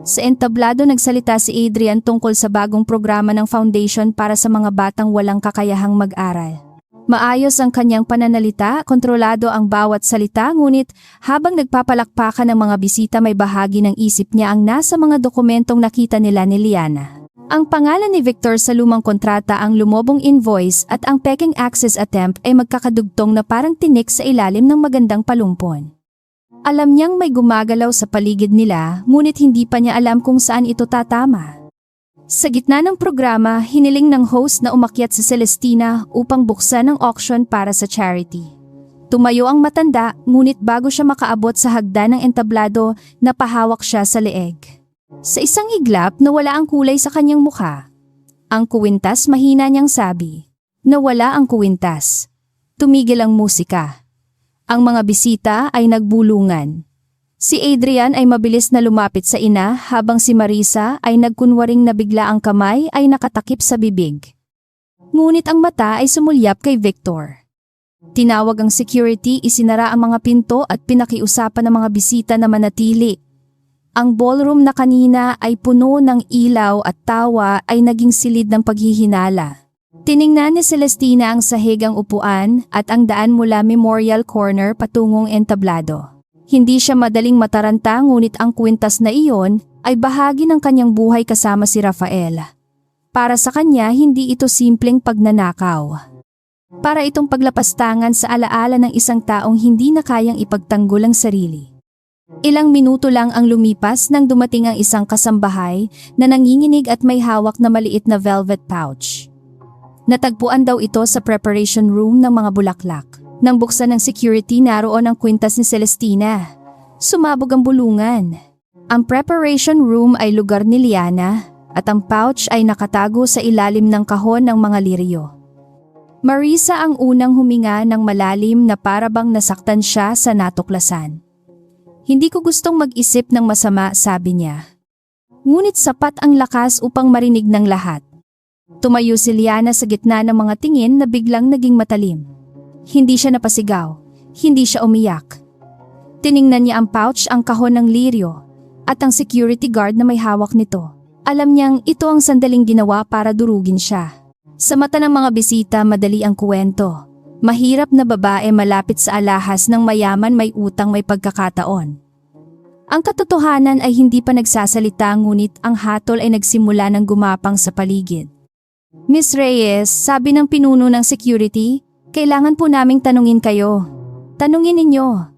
Sa entablado nagsalita si Adrian tungkol sa bagong programa ng foundation para sa mga batang walang kakayahang mag-aral. Maayos ang kanyang pananalita, kontrolado ang bawat salita, ngunit habang nagpapalakpakan ng mga bisita, may bahagi ng isip niya ang nasa mga dokumentong nakita nila ni Liana. Ang pangalan ni Victor sa lumang kontrata, ang lumobong invoice at ang peking access attempt ay magkakadugtong na parang tinik sa ilalim ng magandang palumpon. Alam niyang may gumagalaw sa paligid nila, ngunit hindi pa niya alam kung saan ito tatama. Sa gitna ng programa, hiniling ng host na umakyat si Celestina upang buksan ang auction para sa charity. Tumayo ang matanda, ngunit bago siya makaabot sa hagdan ng entablado, napahawak siya sa leeg. Sa isang iglap, nawala ang kulay sa kanyang mukha. Ang kuwintas, mahina niyang sabi. Nawala ang kuwintas. Tumigil ang musika. Ang mga bisita ay nagbulungan. Si Adrian ay mabilis na lumapit sa ina habang si Marisa ay nagkunwaring nabigla ang kamay ay nakatakip sa bibig. Ngunit ang mata ay sumulyap kay Victor. Tinawag ang security, isinara ang mga pinto at pinakiusapan ng mga bisita na manatili. Ang ballroom na kanina ay puno ng ilaw at tawa ay naging silid ng paghihinala. Tiningnan ni Celestina ang sahig, ang upuan at ang daan mula Memorial Corner patungong entablado. Hindi siya madaling mataranta, ngunit ang kwintas na iyon ay bahagi ng kanyang buhay kasama si Rafael. Para sa kanya, hindi ito simpleng pagnanakaw. Para itong paglapastangan sa alaala ng isang taong hindi na kayang ipagtanggol ang sarili. Ilang minuto lang ang lumipas nang dumating ang isang kasambahay na nanginginig at may hawak na maliit na velvet pouch. Natagpuan daw ito sa preparation room ng mga bulaklak. Nang buksan ng security, naroon ang kwintas ni Celestina. Sumabog ang bulungan. Ang preparation room ay lugar ni Liana at ang pouch ay nakatago sa ilalim ng kahon ng mga liryo. Marisa ang unang huminga ng malalim na parabang nasaktan siya sa natuklasan. Hindi ko gustong mag-isip ng masama, sabi niya. Ngunit sapat ang lakas upang marinig ng lahat. Tumayo si Liana sa gitna ng mga tingin na biglang naging matalim. Hindi siya napasigaw, hindi siya umiyak. Tiningnan niya ang pouch, ang kahon ng liryo, at ang security guard na may hawak nito. Alam niyang ito ang sandaling ginawa para durugin siya. Sa mata ng mga bisita, madali ang kuwento. Mahirap na babae malapit sa alahas ng mayaman, may utang, may pagkakataon. Ang katotohanan ay hindi pa nagsasalita, ngunit ang hatol ay nagsimula ng gumapang sa paligid. Miss Reyes, sabi ng pinuno ng security, kailangan po naming tanungin kayo. Tanungin ninyo,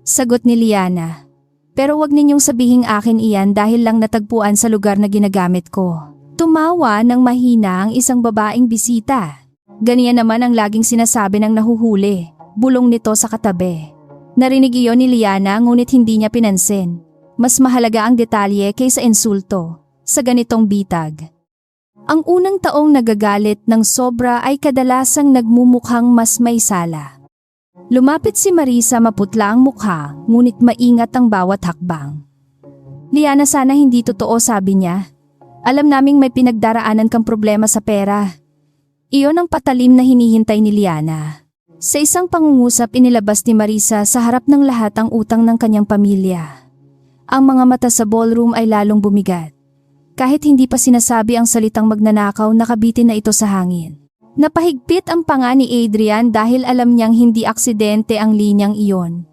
sagot ni Liana. Pero wag ninyong sabihing akin iyan dahil lang natagpuan sa lugar na ginagamit ko. Tumawa ng mahina ang isang babaeng bisita. Ganyan naman ang laging sinasabi ng nahuhuli, bulong nito sa katabi. Narinig iyon ni Liana, ngunit hindi niya pinansin. Mas mahalaga ang detalye kaysa insulto sa ganitong bitag. Ang unang taong nagagalit ng sobra ay kadalasang nagmumukhang mas may sala. Lumapit si Marisa, maputla ang mukha, ngunit maingat ang bawat hakbang. Liana, sana hindi totoo, sabi niya. Alam naming may pinagdaraanan kang problema sa pera. Iyon ang patalim na hinihintay ni Liana. Sa isang pangungusap, inilabas ni Marisa sa harap ng lahat ang utang ng kanyang pamilya. Ang mga mata sa ballroom ay lalong bumigat. Kahit hindi pa sinasabi ang salitang magnanakaw, nakabitin na ito sa hangin. Napahigpit ang panga ni Adrian dahil alam niyang hindi aksidente ang linyang iyon.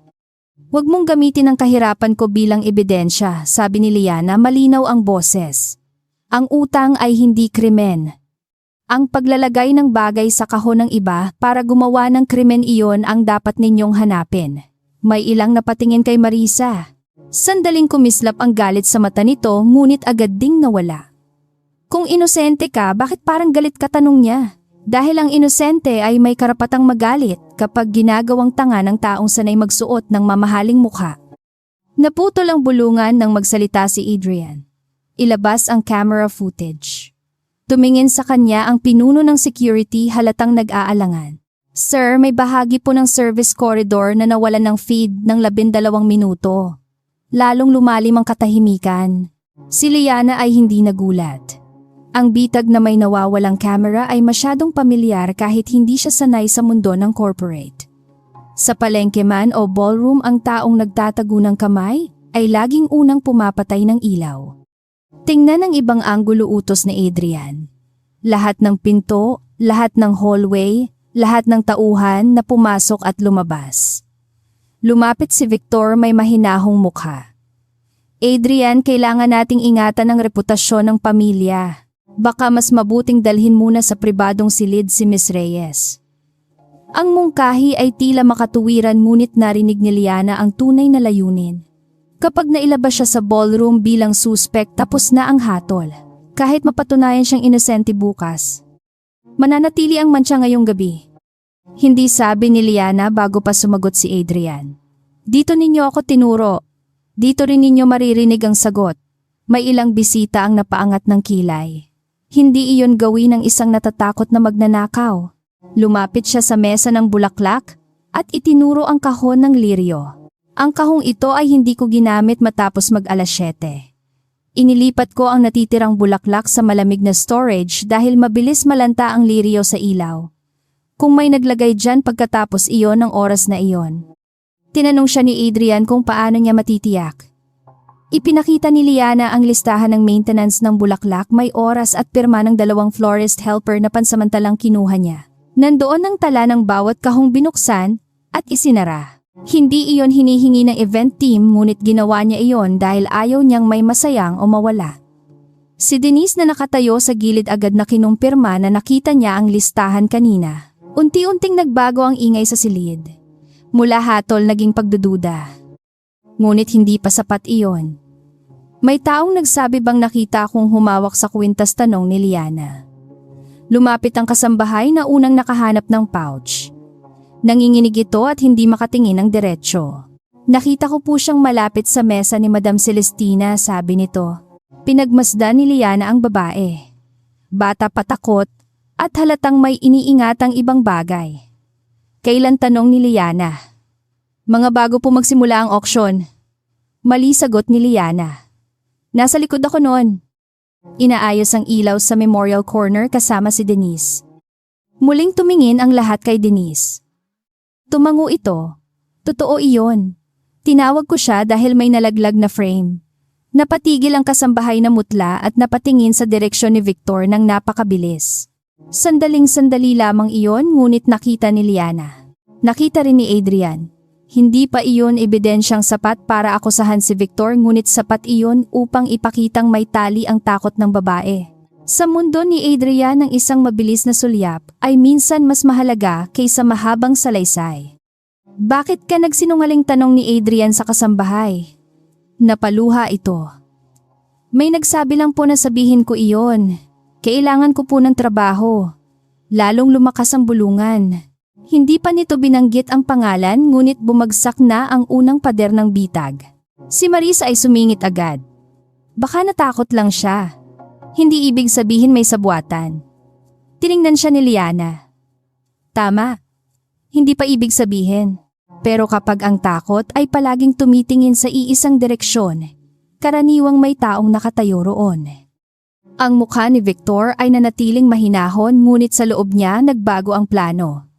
Huwag mong gamitin ang kahirapan ko bilang ebidensya, sabi ni Liana, malinaw ang boses. Ang utang ay hindi krimen. Ang paglalagay ng bagay sa kahon ng iba para gumawa ng krimen, iyon ang dapat ninyong hanapin. May ilang napatingin kay Marisa. Sandaling kumislap ang galit sa mata nito, ngunit agad ding nawala. Kung inosente ka, bakit parang galit ka, tanong niya? Dahil ang inosente ay may karapatang magalit kapag ginagawang tanga ng taong sanay magsuot ng mamahaling mukha. Naputol ang bulungan nang magsalita si Adrian. Ilabas ang camera footage. Tumingin sa kanya ang pinuno ng security, halatang nag-aalangan. Sir, may bahagi po ng service corridor na nawalan ng feed ng 12 minuto. Lalong lumalim ang katahimikan. Si Liana ay hindi nagulat. Ang bitag na may nawawalang camera ay masyadong pamilyar kahit hindi siya sanay sa mundo ng corporate. Sa palengke man o ballroom, ang taong nagtatago ng kamay ay laging unang pumapatay ng ilaw. Tingnan ang ibang anggulo, utos ni Adrian. Lahat ng pinto, lahat ng hallway, lahat ng tauhan na pumasok at lumabas. Lumapit si Victor, may mahinahong mukha. Adrian, kailangan nating ingatan ang reputasyon ng pamilya. Baka mas mabuting dalhin muna sa pribadong silid si Miss Reyes. Ang mungkahi ay tila makatuwiran, ngunit narinig ni Liana ang tunay na layunin. Kapag nailabas siya sa ballroom bilang suspect, tapos na ang hatol. Kahit mapatunayan siyang inosente bukas, mananatili ang mantsa ngayong gabi. Hindi sabi ni Liana bago pa sumagot si Adrian. Dito ninyo ako tinuro. Dito rin ninyo maririnig ang sagot. May ilang bisita ang napaangat ng kilay. Hindi iyon gawin ng isang natatakot na magnanakaw. Lumapit siya sa mesa ng bulaklak at itinuro ang kahon ng liryo. Ang kahong ito ay hindi ko ginamit matapos mag-alas 7. Inilipat ko ang natitirang bulaklak sa malamig na storage dahil mabilis malanta ang liryo sa ilaw. Kung may naglagay dyan pagkatapos iyon ng oras na iyon. Tinanong siya ni Adrian kung paano niya matitiyak. Ipinakita ni Liana ang listahan ng maintenance ng bulaklak, may oras at pirma ng 2 florist helper na pansamantalang kinuha niya. Nandoon ang tala ng bawat kahong binuksan at isinara. Hindi iyon hinihingi ng event team, ngunit ginawa niya iyon dahil ayaw niyang may masayang o mawala. Si Denise na nakatayo sa gilid agad na kinumpirma na nakita niya ang listahan kanina. Unti-unting nagbago ang ingay sa silid. Mula hatol naging pagdududa. Ngunit hindi pa sapat iyon. May taong nagsabi bang nakita akong humawak sa kwintas, tanong ni Liana. Lumapit ang kasambahay na unang nakahanap ng pouch. Nanginginig ito at hindi makatingin ng diretsyo. Nakita ko po siyang malapit sa mesa ni Madam Celestina, sabi nito. Pinagmasdan ni Liana ang babae. Bata pa, takot, at halatang may iniingatang ibang bagay. Kailan, tanong ni Liana. Mga bago po magsimula ang auction. Mali sagot ni Liana. Nasa likod ako noon. Inaayos ang ilaw sa memorial corner kasama si Denise. Muling tumingin ang lahat kay Denise. Tumango ito. Totoo iyon. Tinawag ko siya dahil may nalaglag na frame. Napatigil ang kasambahay na mutla at napatingin sa direksyon ni Victor ng napakabilis. Sandaling-sandali lamang iyon, ngunit nakita ni Liana. Nakita rin ni Adrian. Hindi pa iyon ebidensyang sapat para akusahan si Victor, ngunit sapat iyon upang ipakitang may tali ang takot ng babae. Sa mundo ni Adrian, ang isang mabilis na sulyap ay minsan mas mahalaga kaysa mahabang salaysay. Bakit ka nagsinungaling, tanong ni Adrian sa kasambahay. Napaluha ito. May nagsabi lang po na sabihin ko iyon. Kailangan ko po ng trabaho. Lalong lumakas ang bulungan. Hindi pa nito binanggit ang pangalan, ngunit bumagsak na ang unang pader ng bitag. Si Marisa ay sumingit agad. Baka natakot lang siya. Hindi ibig sabihin may sabwatan. Tiningnan siya ni Liana. Tama. Hindi pa ibig sabihin. Pero kapag ang takot ay palaging tumitingin sa iisang direksyon, karaniwang may taong nakatayo roon. Ang mukha ni Victor ay nanatiling mahinahon ngunit sa loob niya nagbago ang plano.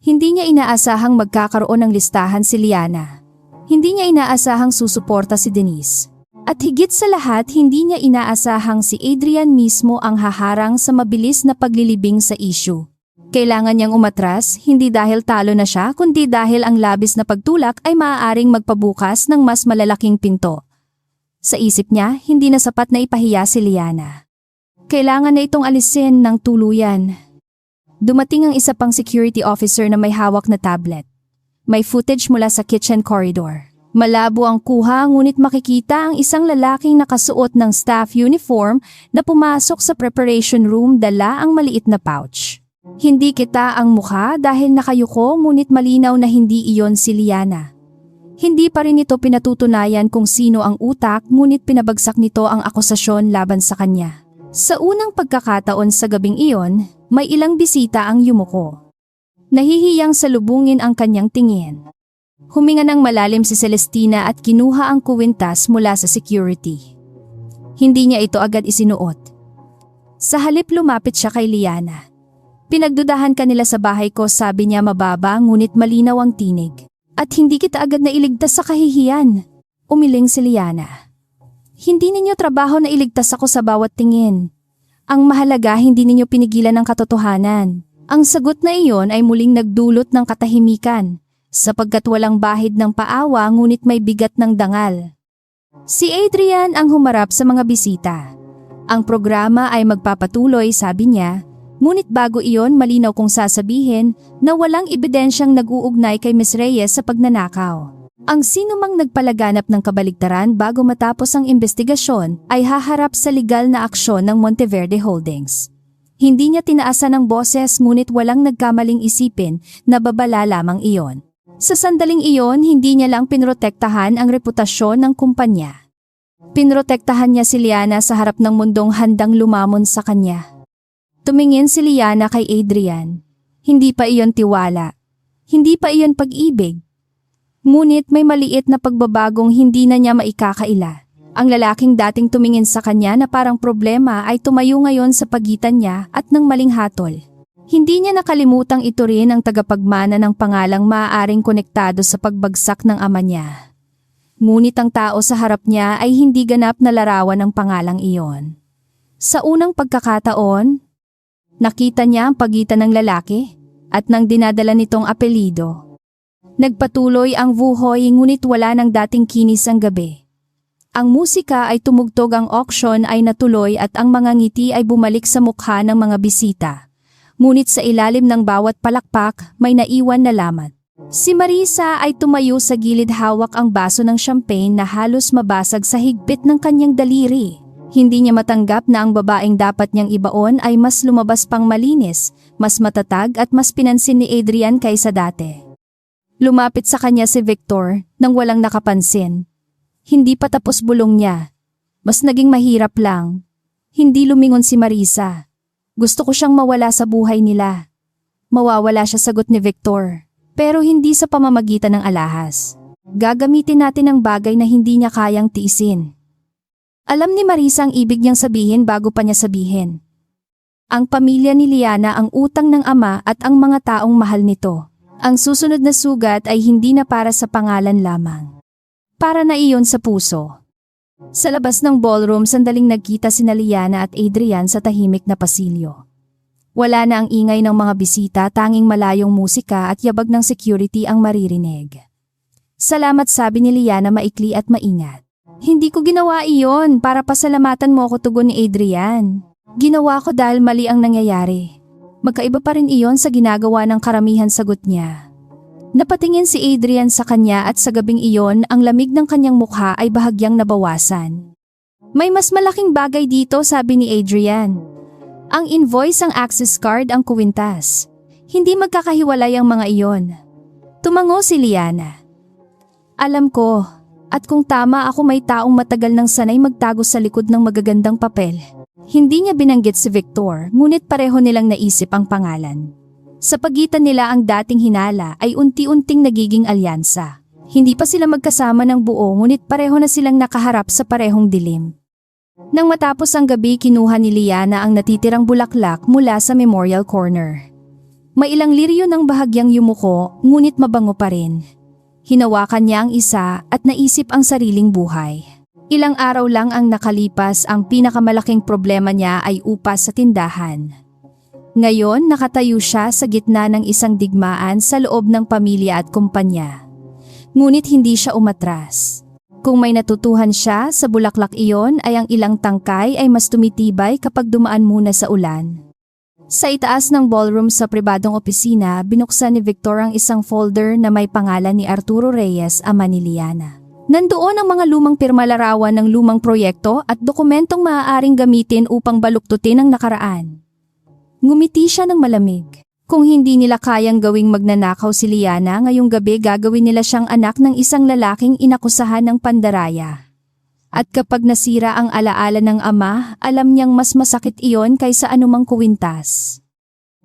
Hindi niya inaasahang magkakaroon ng listahan si Liana. Hindi niya inaasahang susuporta si Denise. At higit sa lahat, hindi niya inaasahang si Adrian mismo ang haharang sa mabilis na paglilibing sa issue. Kailangan niyang umatras, hindi dahil talo na siya, kundi dahil ang labis na pagtulak ay maaaring magpabukas ng mas malalaking pinto. Sa isip niya, hindi na sapat na ipahiya si Liana. Kailangan na itong alisin ng tuluyan. Dumating ang isa pang security officer na may hawak na tablet. May footage mula sa kitchen corridor. Malabo ang kuha ngunit makikita ang isang lalaking nakasuot ng staff uniform na pumasok sa preparation room dala ang maliit na pouch. Hindi kita ang mukha dahil nakayuko ngunit malinaw na hindi iyon si Liana. Hindi pa rin ito pinatutunayan kung sino ang utak ngunit pinabagsak nito ang akusasyon laban sa kanya. Sa unang pagkakataon sa gabing iyon, may ilang bisita ang yumuko. Nahihiyang salubungin ang kanyang tingin. Huminga ng malalim si Celestina at kinuha ang kuwintas mula sa security. Hindi niya ito agad isinuot. Sa halip lumapit siya kay Liana. Pinagdudahan ka nila sa bahay ko, sabi niya mababa ngunit malinaw ang tinig. At hindi kita agad na iligtas sa kahihiyan. Umiling si Liana. Hindi ninyo trabaho na iligtas ako sa bawat tingin. Ang mahalaga hindi ninyo pinigilan ang katotohanan. Ang sagot na iyon ay muling nagdulot ng katahimikan. Sapagkat walang bahid ng paawa ngunit may bigat ng dangal. Si Adrian ang humarap sa mga bisita. Ang programa ay magpapatuloy, sabi niya, ngunit bago iyon malinaw kong sasabihin na walang ebidensyang nag-uugnay kay Ms. Reyes sa pagnanakaw. Ang sinumang nagpalaganap ng kabaligtaran bago matapos ang investigasyon ay haharap sa legal na aksyon ng Monteverde Holdings. Hindi niya tinaasan ng boses ngunit walang nagkamaling isipin na babala lamang iyon. Sa sandaling iyon, hindi niya lang pinrotektahan ang reputasyon ng kumpanya. Pinrotektahan niya si Liana sa harap ng mundong handang lumamon sa kanya. Tumingin si Liana kay Adrian. Hindi pa iyon tiwala. Hindi pa iyon pag-ibig. Ngunit may maliit na pagbabagong hindi na niya maikakaila. Ang lalaking dating tumingin sa kanya na parang problema ay tumayo ngayon sa pagitan niya at ng maling hatol. Hindi niya nakalimutang ito rin ang tagapagmana ng pangalang maaaring konektado sa pagbagsak ng ama niya. Ngunit ang tao sa harap niya ay hindi ganap na larawan ng pangalang iyon. Sa unang pagkakataon, nakita niya ang pagitan ng lalaki at nang dinadala nitong apelido. Nagpatuloy ang vuhoy ngunit wala ng dating kinis ang gabi. Ang musika ay tumugtog, ang auction ay natuloy at ang mga ngiti ay bumalik sa mukha ng mga bisita. Ngunit sa ilalim ng bawat palakpak may naiwan na lamat. Si Marisa ay tumayo sa gilid, hawak ang baso ng champagne na halos mabasag sa higpit ng kanyang daliri. Hindi niya matanggap na ang babaeng dapat niyang ibaon ay mas lumabas pang malinis, mas matatag at mas pinansin ni Adrian kaysa dati. Lumapit sa kanya si Victor nang walang nakapansin. Hindi pa tapos bulong niya. Mas naging mahirap lang. Hindi lumingon si Marisa. Gusto ko siyang mawala sa buhay nila. Mawawala siya, sagot ni Victor. Pero hindi sa pamamagitan ng alahas. Gagamitin natin ang bagay na hindi niya kayang tiisin. Alam ni Marisa ang ibig niyang sabihin bago pa niya sabihin. Ang pamilya ni Liana, ang utang ng ama at ang mga taong mahal nito. Ang susunod na sugat ay hindi na para sa pangalan lamang. Para na iyon sa puso. Sa labas ng ballroom, sandaling nagkita sina Liana at Adrian sa tahimik na pasilyo. Wala na ang ingay ng mga bisita, tanging malayong musika at yabag ng security ang maririnig. Salamat, sabi ni Liana maikli at maingat. Hindi ko ginawa iyon para pasalamatan mo ako, tugon ni Adrian. Ginawa ko dahil mali ang nangyayari. Magkaiba pa rin iyon sa ginagawa ng karamihan, sagot niya. Napatingin si Adrian sa kanya at sa gabing iyon ang lamig ng kanyang mukha ay bahagyang nabawasan. May mas malaking bagay dito, sabi ni Adrian. Ang invoice, ang access card, ang kuwintas. Hindi magkakahiwalay ang mga iyon. Tumango si Liana. Alam ko, at kung tama ako, may taong matagal nang sanay magtago sa likod ng magagandang papel. Hindi niya binanggit si Victor, ngunit pareho nilang naisip ang pangalan. Sa pagitan nila ang dating hinala ay unti-unting nagiging alyansa. Hindi pa sila magkasama ng buo ngunit pareho na silang nakaharap sa parehong dilim. Nang matapos ang gabi, kinuha ni Liana ang natitirang bulaklak mula sa memorial corner. May ilang liryo ng bahagyang yumuko, ngunit mabango pa rin. Hinawakan niya ang isa at naisip ang sariling buhay. Ilang araw lang ang nakalipas, ang pinakamalaking problema niya ay upa sa tindahan. Ngayon nakatayo siya sa gitna ng isang digmaan sa loob ng pamilya at kumpanya. Ngunit hindi siya umatras. Kung may natutuhan siya sa bulaklak iyon ay ang ilang tangkay ay mas tumitibay kapag dumaan muna sa ulan. Sa itaas ng ballroom sa pribadong opisina, binuksan ni Victor ang isang folder na may pangalan ni Arturo Reyes, ama ni Liana. Nandoon ang mga lumang pirma, larawan ng lumang proyekto at dokumentong maaaring gamitin upang baluktutin ang nakaraan. Ngumiti siya ng malamig. Kung hindi nila kayang gawing magnanakaw si Liana, ngayong gabi gagawin nila siyang anak ng isang lalaking inakusahan ng pandaraya. At kapag nasira ang alaala ng ama, alam niyang mas masakit iyon kaysa anumang kuwintas.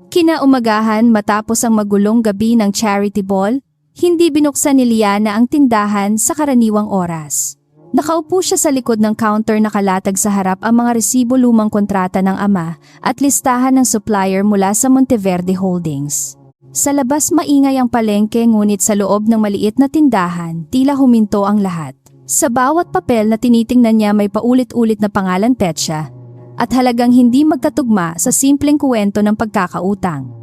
Kinaumagahan, matapos ang magulong gabi ng charity ball, hindi binuksan ni Liana ang tindahan sa karaniwang oras. Nakaupo siya sa likod ng counter, nakalatag sa harap ang mga resibo, lumang kontrata ng ama at listahan ng supplier mula sa Monteverde Holdings. Sa labas maingay ang palengke, ngunit sa loob ng maliit na tindahan tila huminto ang lahat. Sa bawat papel na tinitingnan niya may paulit-ulit na pangalan, petsa at halagang hindi magkatugma sa simpleng kwento ng pagkakautang.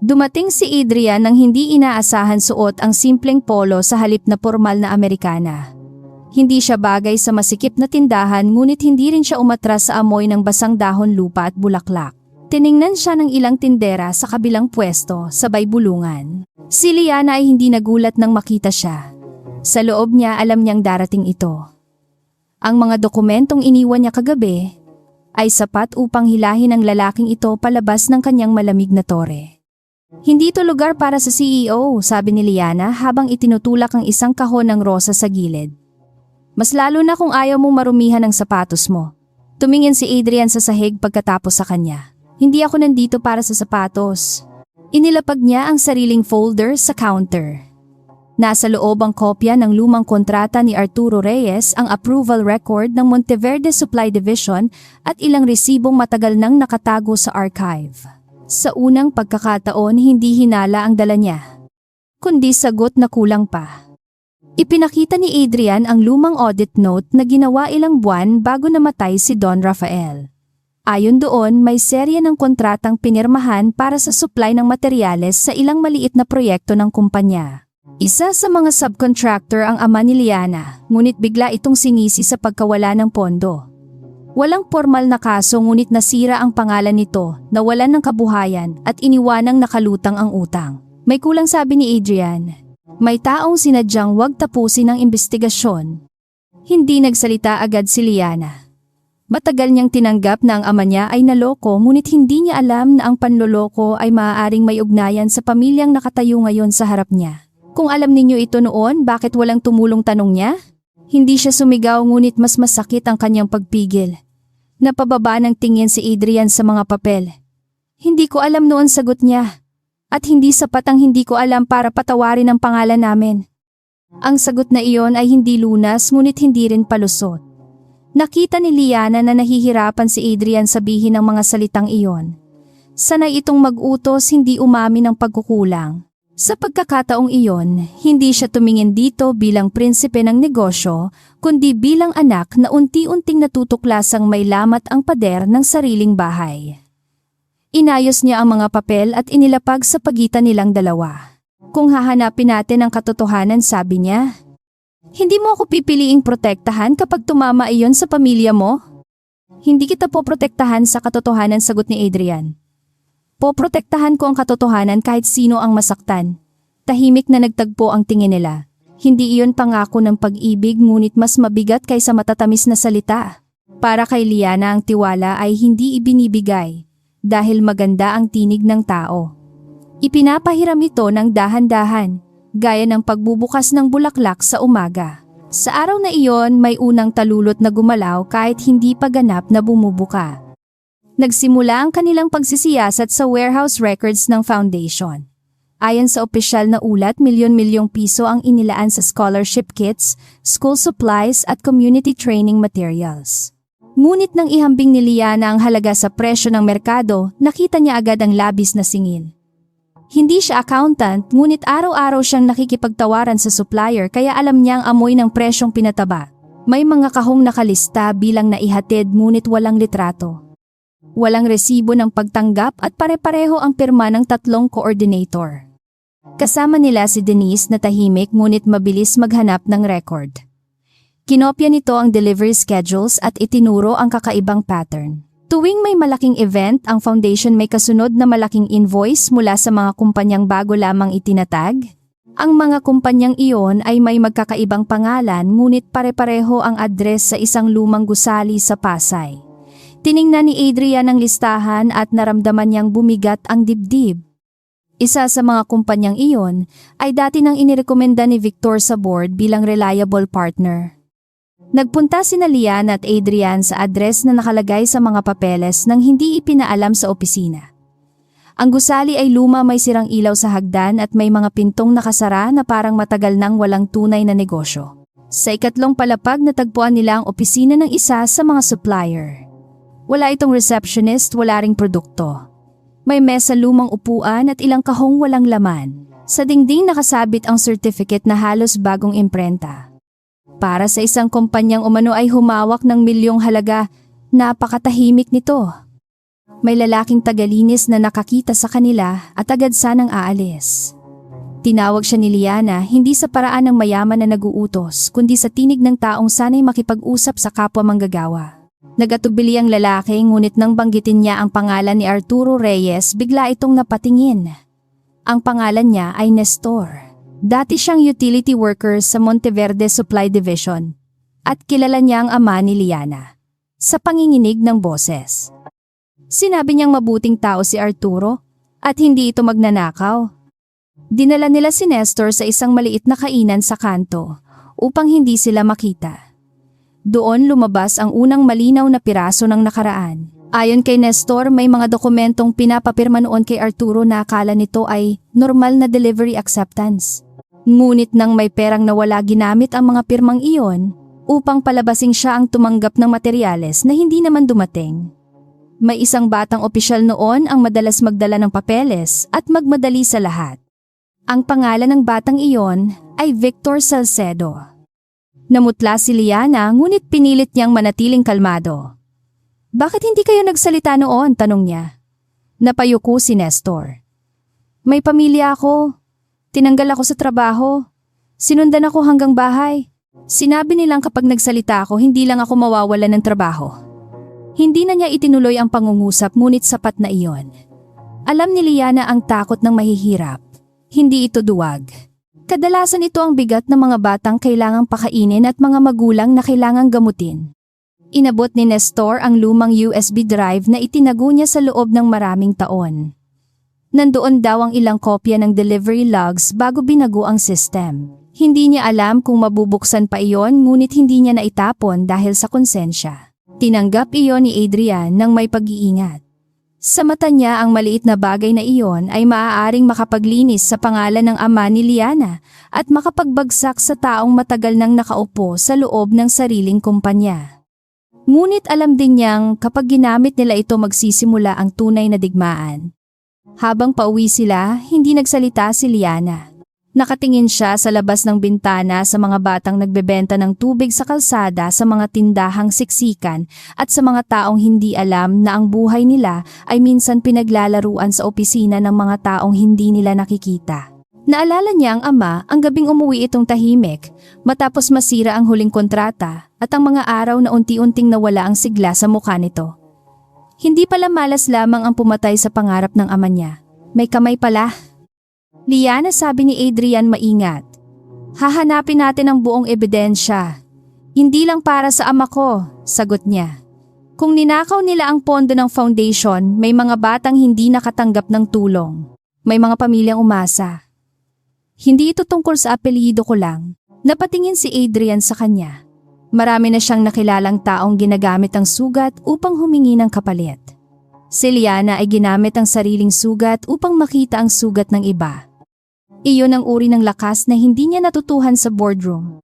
Dumating si Adrian nang hindi inaasahan, suot ang simpleng polo sa halip na formal na Amerikana. Hindi siya bagay sa masikip na tindahan, ngunit hindi rin siya umatras sa amoy ng basang dahon, lupa at bulaklak. Tiningnan siya ng ilang tindera sa kabilang pwesto, sabay bulungan. Si Liana ay hindi nagulat nang makita siya. Sa loob niya alam niyang darating ito. Ang mga dokumentong iniwan niya kagabi ay sapat upang hilahin ang lalaking ito palabas ng kanyang malamig na tore. Hindi ito lugar para sa CEO, sabi ni Liana habang itinutulak ang isang kahon ng rosa sa gilid. Mas lalo na kung ayaw mong marumihan ang sapatos mo. Tumingin si Adrian sa sahig pagkatapos sa kanya. Hindi ako nandito para sa sapatos. Inilapag niya ang sariling folder sa counter. Nasa loob ang kopya ng lumang kontrata ni Arturo Reyes, ang approval record ng Monteverde Supply Division at ilang resibong matagal nang nakatago sa archive. Sa unang pagkakataon, hindi hinala ang dala niya, kundi sagot na kulang pa. Ipinakita ni Adrian ang lumang audit note na ginawa ilang buwan bago namatay si Don Rafael. Ayon doon, may serye ng kontratang pinirmahan para sa supply ng materyales sa ilang maliit na proyekto ng kumpanya. Isa sa mga subcontractor ang ama ni Liana, ngunit bigla itong sinisi sa pagkawala ng pondo. Walang formal na kaso, ngunit nasira ang pangalan nito, nawalan ng kabuhayan at iniwanang nakalutang ang utang. May kulang, sabi ni Adrian. May taong sinadyang wag tapusin ang investigasyon. Hindi nagsalita agad si Liana. Matagal niyang tinanggap na ang ama niya ay naloko, ngunit hindi niya alam na ang panloloko ay maaaring may ugnayan sa pamilyang nakatayo ngayon sa harap niya. Kung alam ninyo ito noon, bakit walang tumulong, tanong niya? Hindi siya sumigaw, ngunit mas masakit ang kanyang pagpigil. Napababa ng tingin si Adrian sa mga papel. Hindi ko alam noon, sagot niya. At hindi sapat ang hindi ko alam para patawarin ang pangalan namin. Ang sagot na iyon ay hindi lunas, ngunit hindi rin palusot. Nakita ni Liana na nahihirapan si Adrian sabihin ang mga salitang iyon. Sanay itong mag-utos, hindi umamin ng pagkukulang. Sa pagkakataong iyon, hindi siya tumingin dito bilang prinsipe ng negosyo, kundi bilang anak na unti-unting natutuklasang may lamat ang pader ng sariling bahay. Inayos niya ang mga papel at inilapag sa pagitan nilang dalawa. Kung hahanapin natin ang katotohanan, sabi niya, hindi mo ako pipiliing protektahan kapag tumama iyon sa pamilya mo? Hindi kita poprotektahan sa katotohanan, sagot ni Adrian. Poprotektahan ko ang katotohanan kahit sino ang masaktan. Tahimik na nagtagpo ang tingin nila. Hindi iyon pangako ng pag-ibig, ngunit mas mabigat kaysa matatamis na salita. Para kay Liana, ang tiwala ay hindi ibinibigay dahil maganda ang tinig ng tao. Ipinapahiram ito ng dahan-dahan, gaya ng pagbubukas ng bulaklak sa umaga. Sa araw na iyon, may unang talulot na gumalaw kahit hindi pa ganap na bumubuka. Nagsimula ang kanilang pagsisiyasat sa warehouse records ng foundation. Ayon sa opisyal na ulat, milyon-milyong piso ang inilaan sa scholarship kits, school supplies at community training materials. Ngunit nang ihambing ni Liana ang halaga sa presyo ng merkado, nakita niya agad ang labis na singil. Hindi siya accountant, ngunit araw-araw siyang nakikipagtawaran sa supplier kaya alam niya ang amoy ng presyong pinataba. May mga kahong nakalista bilang naihatid ngunit walang litrato. Walang resibo ng pagtanggap at pare-pareho ang pirma ng 3 coordinator. Kasama nila si Denise na tahimik ngunit mabilis maghanap ng record. Kinopya nito ang delivery schedules at itinuro ang kakaibang pattern. Tuwing may malaking event, ang foundation may kasunod na malaking invoice mula sa mga kumpanyang bago lamang itinatag. Ang mga kumpanyang iyon ay may magkakaibang pangalan ngunit pare-pareho ang address sa isang lumang gusali sa Pasay. Tiningnan ni Adrian ang listahan at naramdaman niyang bumigat ang dibdib. Isa sa mga kumpanyang iyon ay dati nang inirekomenda ni Victor sa board bilang reliable partner. Nagpunta sina Liana at Adrian sa address na nakalagay sa mga papeles nang hindi ipinaalam sa opisina. Ang gusali ay luma, may sirang ilaw sa hagdan at may mga pintong nakasara na parang matagal nang walang tunay na negosyo. Sa ikatlong palapag natagpuan nila ang opisina ng isa sa mga supplier. Wala itong receptionist, wala ring produkto. May mesa, lumang upuan at ilang kahong walang laman. Sa dingding nakasabit ang certificate na halos bagong imprenta. Para sa isang kumpanyang umano ay humawak ng milyong halaga, napakatahimik nito. May lalaking tagalinis na nakakita sa kanila at agad sanang aalis. Tinawag siya ni Liana hindi sa paraan ng mayaman na naguutos kundi sa tinig ng taong sanay makipag-usap sa kapwa manggagawa. Nagatubili ang lalaki ngunit nang banggitin niya ang pangalan ni Arturo Reyes, bigla itong napatingin. Ang pangalan niya ay Nestor. Dati siyang utility worker sa Monteverde Supply Division at kilala niya ang ama ni Liana. Sa panginginig ng boses, sinabi niyang mabuting tao si Arturo at hindi ito magnanakaw. Dinala nila si Nestor sa isang maliit na kainan sa kanto upang hindi sila makita. Doon lumabas ang unang malinaw na piraso ng nakaraan. Ayon kay Nestor, may mga dokumentong pinapapirma noon kay Arturo na akala nito ay normal na delivery acceptance. Ngunit nang may perang nawala, ginamit ang mga pirmang iyon upang palabasing siya ang tumanggap ng materyales na hindi naman dumating. May isang batang opisyal noon ang madalas magdala ng papeles at magmadali sa lahat. Ang pangalan ng batang iyon ay Victor Salcedo. Namutla si Liana ngunit pinilit niyang manatiling kalmado. Bakit hindi kayo nagsalita noon? Tanong niya. Napayuko si Nestor. May pamilya ako. Tinanggal ako sa trabaho. Sinundan ako hanggang bahay. Sinabi nilang kapag nagsalita ako, hindi lang ako mawawalan ng trabaho. Hindi na niya itinuloy ang pangungusap ngunit sapat na iyon. Alam ni Liana ang takot ng mahihirap. Hindi ito duwag. Kadalasan ito ang bigat ng mga batang kailangang pakainin at mga magulang na kailangang gamutin. Inabot ni Nestor ang lumang USB drive na itinago niya sa loob ng maraming taon. Nandoon daw ang ilang kopya ng delivery logs bago binago ang system. Hindi niya alam kung mabubuksan pa iyon ngunit hindi niya naitapon dahil sa konsensya. Tinanggap iyon ni Adrian ng may pag-iingat. Sa mata niya ang maliit na bagay na iyon ay maaaring makapaglinis sa pangalan ng ama ni Liana at makapagbagsak sa taong matagal nang nakaupo sa loob ng sariling kumpanya. Ngunit alam din niyang kapag ginamit nila ito magsisimula ang tunay na digmaan. Habang pauwi sila, hindi nagsalita si Liana. Nakatingin siya sa labas ng bintana sa mga batang nagbebenta ng tubig sa kalsada, sa mga tindahang siksikan at sa mga taong hindi alam na ang buhay nila ay minsan pinaglalaruan sa opisina ng mga taong hindi nila nakikita. Naalala niya ang ama ang gabing umuwi itong tahimik matapos masira ang huling kontrata at ang mga araw na unti-unting nawala ang sigla sa mukha nito. Hindi pala malas lamang ang pumatay sa pangarap ng ama niya. May kamay pala. Liana, sabi ni Adrian maingat. Hahanapin natin ang buong ebidensya. Hindi lang para sa ama ko, sagot niya. Kung ninakaw nila ang pondo ng foundation, may mga batang hindi nakatanggap ng tulong. May mga pamilyang umasa. Hindi ito tungkol sa apelyido ko lang. Napatingin si Adrian sa kanya. Marami na siyang nakilalang taong ginagamit ang sugat upang humingi ng kapalit. Si Liana ay ginamit ang sariling sugat upang makita ang sugat ng iba. Iyon ang uri ng lakas na hindi niya natutuhan sa boardroom.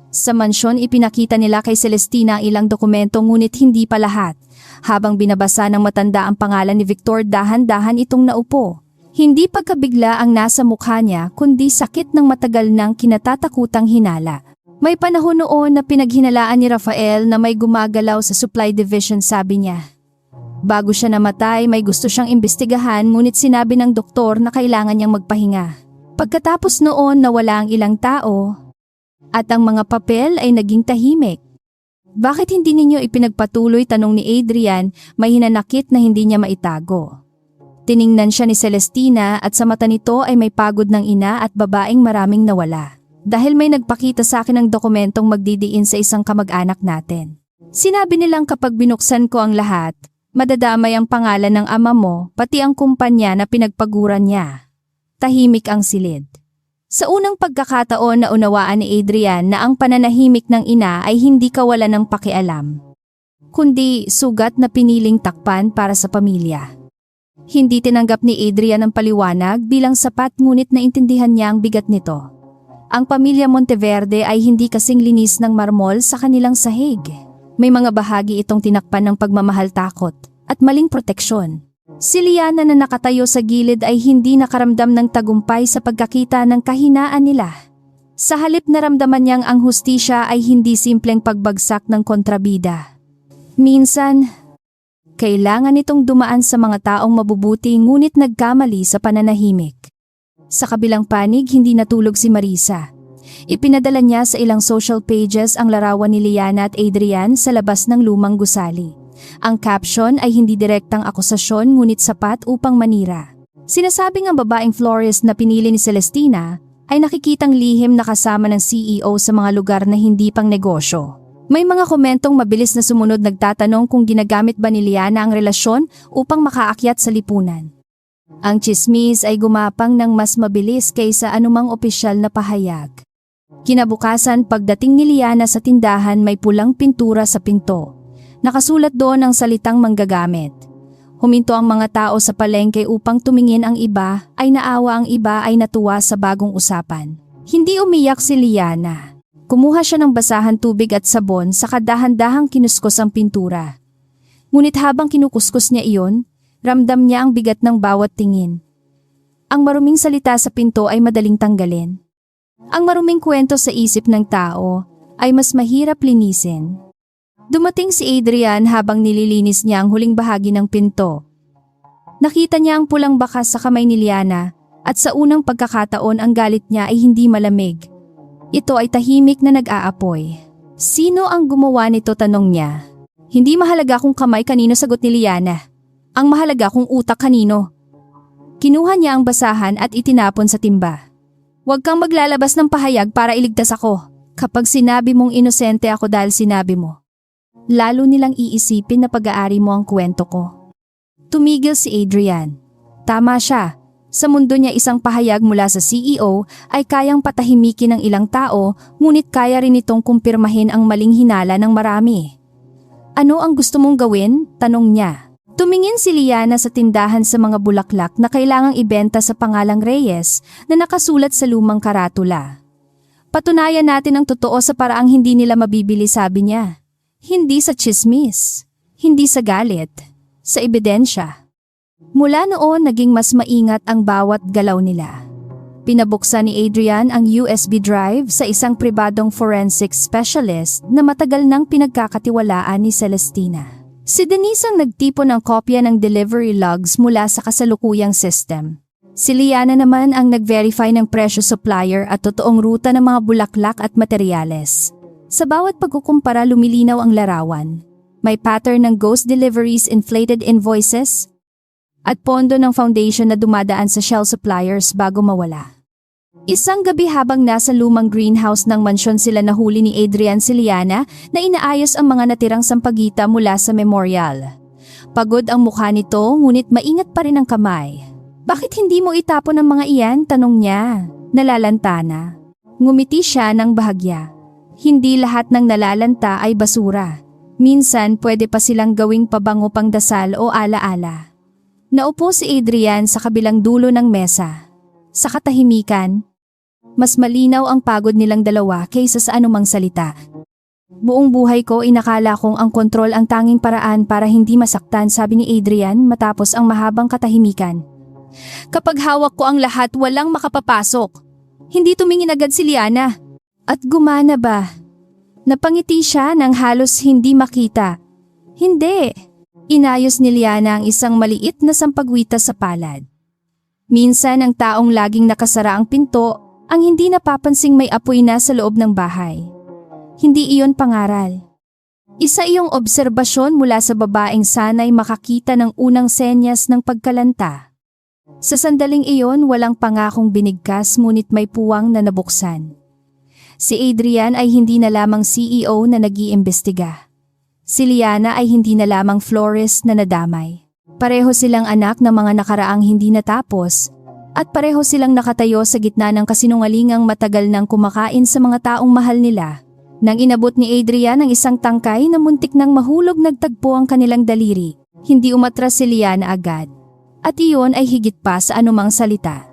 Sa mansyon ipinakita nila kay Celestina ang ilang dokumento ngunit hindi pa lahat. Habang binabasa ng matanda ang pangalan ni Victor, dahan-dahan itong naupo. Hindi pagkabigla ang nasa mukha niya kundi sakit ng matagal nang kinatatakutang hinala. May panahon noon na pinaghinalaan ni Rafael na may gumagalaw sa supply division, sabi niya. Bago siya namatay, may gusto siyang imbestigahan ngunit sinabi ng doktor na kailangan niyang magpahinga. Pagkatapos noon nawala ang ilang tao at ang mga papel ay naging tahimik. Bakit hindi ninyo ipinagpatuloy, tanong ni Adrian, may hinanakit na hindi niya maitago. Tiningnan siya ni Celestina at sa mata nito ay may pagod ng ina at babaeng maraming nawala. Dahil may nagpakita sa akin ng dokumentong magdidiin sa isang kamag-anak natin. Sinabi nilang kapag binuksan ko ang lahat, madadamay ang pangalan ng ama mo, pati ang kumpanya na pinagpaguran niya. Tahimik ang silid. Sa unang pagkakataon na unawaan ni Adrian na ang pananahimik ng ina ay hindi kawalan ng pakialam, kundi sugat na piniling takpan para sa pamilya. Hindi tinanggap ni Adrian ang paliwanag bilang sapat ngunit naintindihan niya ang bigat nito. Ang pamilya Monteverde ay hindi kasing linis ng marmol sa kanilang sahig. May mga bahagi itong tinakpan ng pagmamahal, takot, at maling proteksyon. Si Liana na nakatayo sa gilid ay hindi nakaramdam ng tagumpay sa pagkakita ng kahinaan nila. Sa halip naramdaman niyang ang hustisya ay hindi simpleng pagbagsak ng kontrabida. Minsan, kailangan itong dumaan sa mga taong mabubuti ngunit nagkamali sa pananahimik. Sa kabilang panig, hindi natulog si Marisa. Ipinadala niya sa ilang social pages ang larawan ni Liana at Adrian sa labas ng lumang gusali. Ang caption ay hindi direktang akusasyon ngunit sapat upang manira. Sinasabing ang babaeng florist na pinili ni Celestina ay nakikitang lihim na kasama ng CEO sa mga lugar na hindi pang negosyo. May mga komentong mabilis na sumunod nagtatanong kung ginagamit ba ni Liana ang relasyon upang makaakyat sa lipunan. Ang tsismis ay gumapang ng mas mabilis kaysa anumang opisyal na pahayag. Kinabukasan, pagdating ni Liana sa tindahan, may pulang pintura sa pinto. Nakasulat doon ang salitang manggagamit. Huminto ang mga tao sa palengke upang tumingin, ang iba ay naawa, ang iba ay natuwa sa bagong usapan. Hindi umiyak si Liana. Kumuha siya ng basahan tubig at sabon saka dahan-dahang kinuskos ang pintura. Ngunit habang kinukuskus niya iyon, ramdam niya ang bigat ng bawat tingin. Ang maruming salita sa pinto ay madaling tanggalin. Ang maruming kwento sa isip ng tao ay mas mahirap linisin. Dumating si Adrian habang nililinis niya ang huling bahagi ng pinto. Nakita niya ang pulang bakas sa kamay ni Liana at sa unang pagkakataon ang galit niya ay hindi malamig. Ito ay tahimik na nag-aapoy. Sino ang gumawa nito, tanong niya. Hindi mahalaga kung kamay kanino, sagot ni Liana. Ang mahalaga kung utak kanino. Kinuha niya ang basahan at itinapon sa timba. Huwag kang maglalabas ng pahayag para iligtas ako. Kapag sinabi mong inosente ako dahil sinabi mo, lalo nilang iisipin na pag-aari mo ang kwento ko. Tumigil si Adrian. Tama siya. Sa mundo niya, isang pahayag mula sa CEO ay kayang patahimikin ng ilang tao, ngunit kaya rin itong kumpirmahin ang maling hinala ng marami. Ano ang gusto mong gawin? Tanong niya. Tumingin si Liana sa tindahan sa mga bulaklak na kailangang ibenta sa pangalang Reyes na nakasulat sa lumang karatula. Patunayan natin ang totoo sa paraang hindi nila mabibili, sabi niya. Hindi sa tsismis, hindi sa galit, sa ebidensya. Mula noon naging mas maingat ang bawat galaw nila. Pinabuksan ni Adrian ang USB drive sa isang pribadong forensic specialist na matagal nang pinagkakatiwalaan ni Celestina. Si Denise ang nagtipon ng kopya ng delivery logs mula sa kasalukuyang system. Si Liana naman ang nag-verify ng presyo, supplier at totoong ruta ng mga bulaklak at materyales. Sa bawat pagkukumpara lumilinaw ang larawan. May pattern ng ghost deliveries, inflated invoices, at pondo ng foundation na dumadaan sa shell suppliers bago mawala. Isang gabi habang nasa lumang greenhouse ng mansyon sila, nahuli ni Adrian si Liana na inaayos ang mga natirang sampagita mula sa memorial. Pagod ang mukha nito ngunit maingat pa rin ang kamay. Bakit hindi mo itapon ang mga iyan? Tanong niya. Nalalanta na. Ngumiti siya ng bahagya. Hindi lahat ng nalalanta ay basura. Minsan pwede pa silang gawing pabango, pangdasal o alaala. Naupo si Adrian sa kabilang dulo ng mesa. Sa katahimikan, mas malinaw ang pagod nilang dalawa kaysa sa anumang salita. Buong buhay ko inakala kong ang kontrol ang tanging paraan para hindi masaktan, sabi ni Adrian matapos ang mahabang katahimikan. Kapag hawak ko ang lahat, walang makapapasok. Hindi tumingin agad si Liana. At gumana ba? Napangiti siya nang halos hindi makita. Hindi. Inayos ni Liana ang isang maliit na sampagwitas sa palad. Minsan ang taong laging nakasara ang pinto ang hindi napapansing may apoy na sa loob ng bahay. Hindi iyon pangaral. Isa iyong obserbasyon mula sa babaeng sanay makakita ng unang senyas ng pagkalanta. Sa sandaling iyon, walang pangakong binigkas ngunit may puwang na nabuksan. Si Adrian ay hindi na lamang CEO na nag-iimbestiga. Si Liana ay hindi na lamang florist na nadamay. Pareho silang anak ng mga nakaraang hindi natapos at pareho silang nakatayo sa gitna ng kasinungalingang matagal nang kumakain sa mga taong mahal nila. Nang inabot ni Adrian ang isang tangkay na muntik nang mahulog, nagtagpo ang kanilang daliri. Hindi umatras si Liana agad. At iyon ay higit pa sa anumang salita.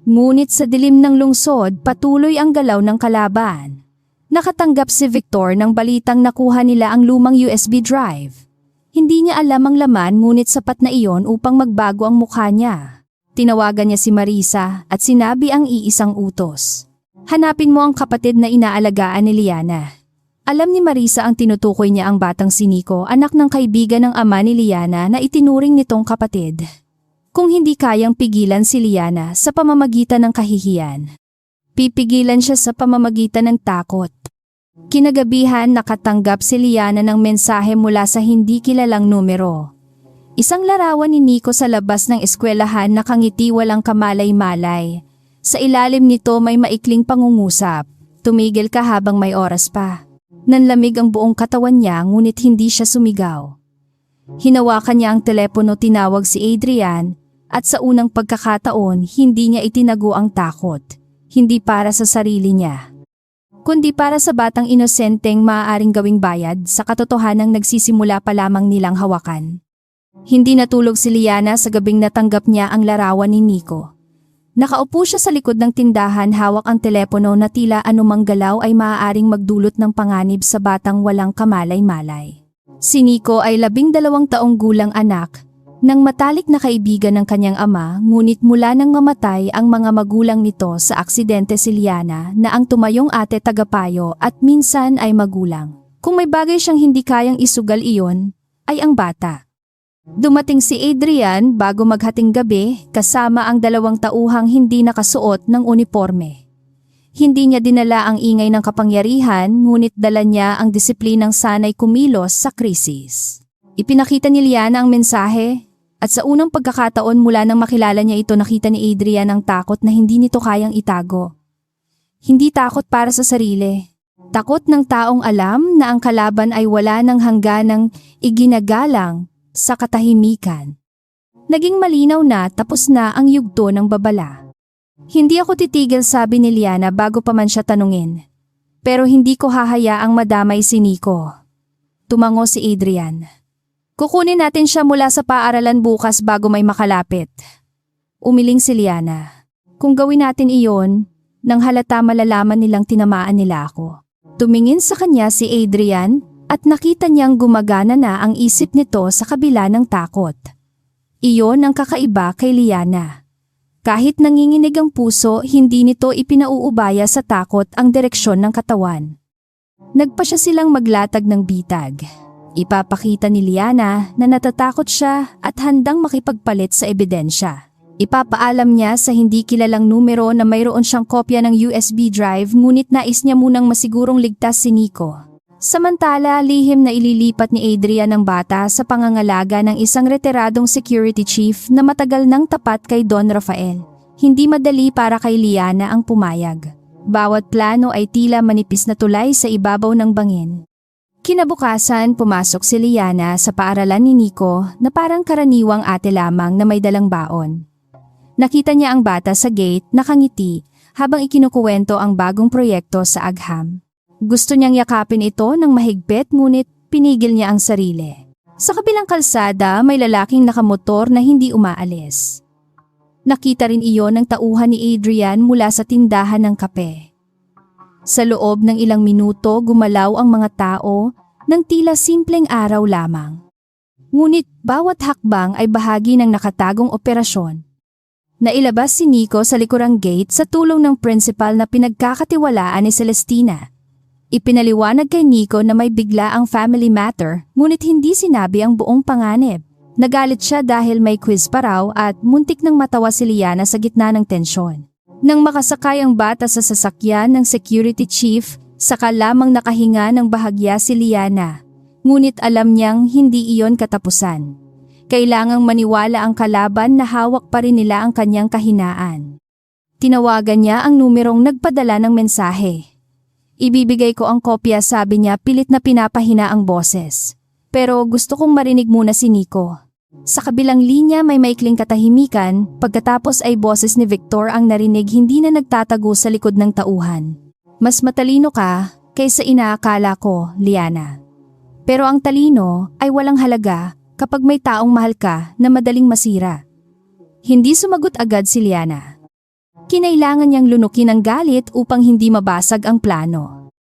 Ngunit sa dilim ng lungsod, patuloy ang galaw ng kalaban. Nakatanggap si Victor ng balitang nakuha nila ang lumang USB drive. Hindi niya alam ang laman ngunit sapat na iyon upang magbago ang mukha niya. Tinawagan niya si Marisa at sinabi ang iisang utos. Hanapin mo ang kapatid na inaalagaan ni Liana. Alam ni Marisa ang tinutukoy niya ang batang si Nico, anak ng kaibigan ng ama ni Liana na itinuring nitong kapatid. Kung hindi kayang pigilan si Liana sa pamamagitan ng kahihiyan, pipigilan siya sa pamamagitan ng takot. Kinagabihan nakatanggap si Liana ng mensahe mula sa hindi kilalang numero. Isang larawan ni Nico sa labas ng eskwelahan, nakangiti, walang kamalay-malay. Sa ilalim nito may maikling pangungusap, tumigil ka habang may oras pa. Nanlamig ang buong katawan niya ngunit hindi siya sumigaw. Hinawakan niya ang telepono, tinawag si Adrian. At sa unang pagkakataon, hindi niya itinago ang takot. Hindi para sa sarili niya, kundi para sa batang inosenteng maaaring gawing bayad sa katotohanang nagsisimula pa lamang nilang hawakan. Hindi natulog si Liana sa gabing natanggap niya ang larawan ni Nico. Nakaupo siya sa likod ng tindahan, hawak ang telepono na tila anumang galaw ay maaaring magdulot ng panganib sa batang walang kamalay-malay. Si Nico ay 12 taong gulang, anak ng matalik na kaibigan ng kanyang ama, ngunit mula nang mamatay ang mga magulang nito sa aksidente, si Liana na ang tumayong ate, tagapayo at minsan ay magulang. Kung may bagay siyang hindi kayang isugal, iyon ay ang bata. Dumating si Adrian bago maghating gabi kasama ang 2 tauhang hindi nakasuot ng uniforme. Hindi niya dinala ang ingay ng kapangyarihan ngunit dala niya ang disiplinang sanay kumilos sa krisis. Ipinakita ni Liana ang mensahe. At sa unang pagkakataon mula nang makilala niya ito, nakita ni Adrian ang takot na hindi nito kayang itago. Hindi takot para sa sarili. Takot ng taong alam na ang kalaban ay wala ng hangganang iginagalang sa katahimikan. Naging malinaw na tapos na ang yugto ng babala. Hindi ako titigil, sabi ni Liana bago pa man siya tanungin. Pero hindi ko hahayaang madamay si Nico. Tumango si Adrian. Kukunin natin siya mula sa paaralan bukas bago may makalapit. Umiling si Liana. Kung gawin natin iyon, nang halata malalaman nilang tinamaan nila ako. Tumingin sa kanya si Adrian at nakita niyang gumagana na ang isip nito sa kabila ng takot. Iyon ang kakaiba kay Liana. Kahit nanginginig ang puso, hindi nito ipinauubaya sa takot ang direksyon ng katawan. Nagpa siya silang maglatag ng bitag. Ipapakita ni Liana na natatakot siya at handang makipagpalit sa ebidensya. Ipapaalam niya sa hindi kilalang numero na mayroon siyang kopya ng USB drive, ngunit nais niya munang masigurong ligtas si Nico. Samantala, lihim na ililipat ni Adrian ang bata sa pangangalaga ng isang retiradong security chief na matagal nang tapat kay Don Rafael. Hindi madali para kay Liana ang pumayag. Bawat plano ay tila manipis na tulay sa ibabaw ng bangin. Kinabukasan, pumasok si Liana sa paaralan ni Nico na parang karaniwang ate lamang na may dalang baon. Nakita niya ang bata sa gate, nakangiti, habang ikinukuwento ang bagong proyekto sa Agham. Gusto niyang yakapin ito ng mahigpit ngunit pinigil niya ang sarili. Sa kabilang kalsada, may lalaking nakamotor na hindi umaalis. Nakita rin iyon ng tauhan ni Adrian mula sa tindahan ng kape. Sa loob ng ilang minuto, gumalaw ang mga tao nang tila simpleng araw lamang. Ngunit bawat hakbang ay bahagi ng nakatagong operasyon. Nailabas si Nico sa likurang gate sa tulong ng principal na pinagkakatiwalaan ni Celestina. Ipinaliwanag kay Nico na may bigla ang family matter, ngunit hindi sinabi ang buong panganib. Nagalit siya dahil may quiz pa raw at muntik nang matawa si Liana sa gitna ng tensyon. Nang makasakay ang bata sa sasakyan ng security chief, saka lamang nakahinga ng bahagya si Liana. Ngunit alam niyang hindi iyon katapusan. Kailangang maniwala ang kalaban na hawak pa rin nila ang kanyang kahinaan. Tinawagan niya ang numerong nagpadala ng mensahe. Ibibigay ko ang kopya, sabi niya, pilit na pinapahina ang boses. Pero gusto kong marinig muna si Nico. Sa kabilang linya may maikling katahimikan, pagkatapos ay boses ni Victor ang narinig, hindi na nagtatago sa likod ng tauhan. Mas matalino ka kaysa inaakala ko, Liana. Pero ang talino ay walang halaga kapag may taong mahal ka na madaling masira. Hindi sumagot agad si Liana. Kinailangan niyang lunukin ang galit upang hindi mabasag ang plano.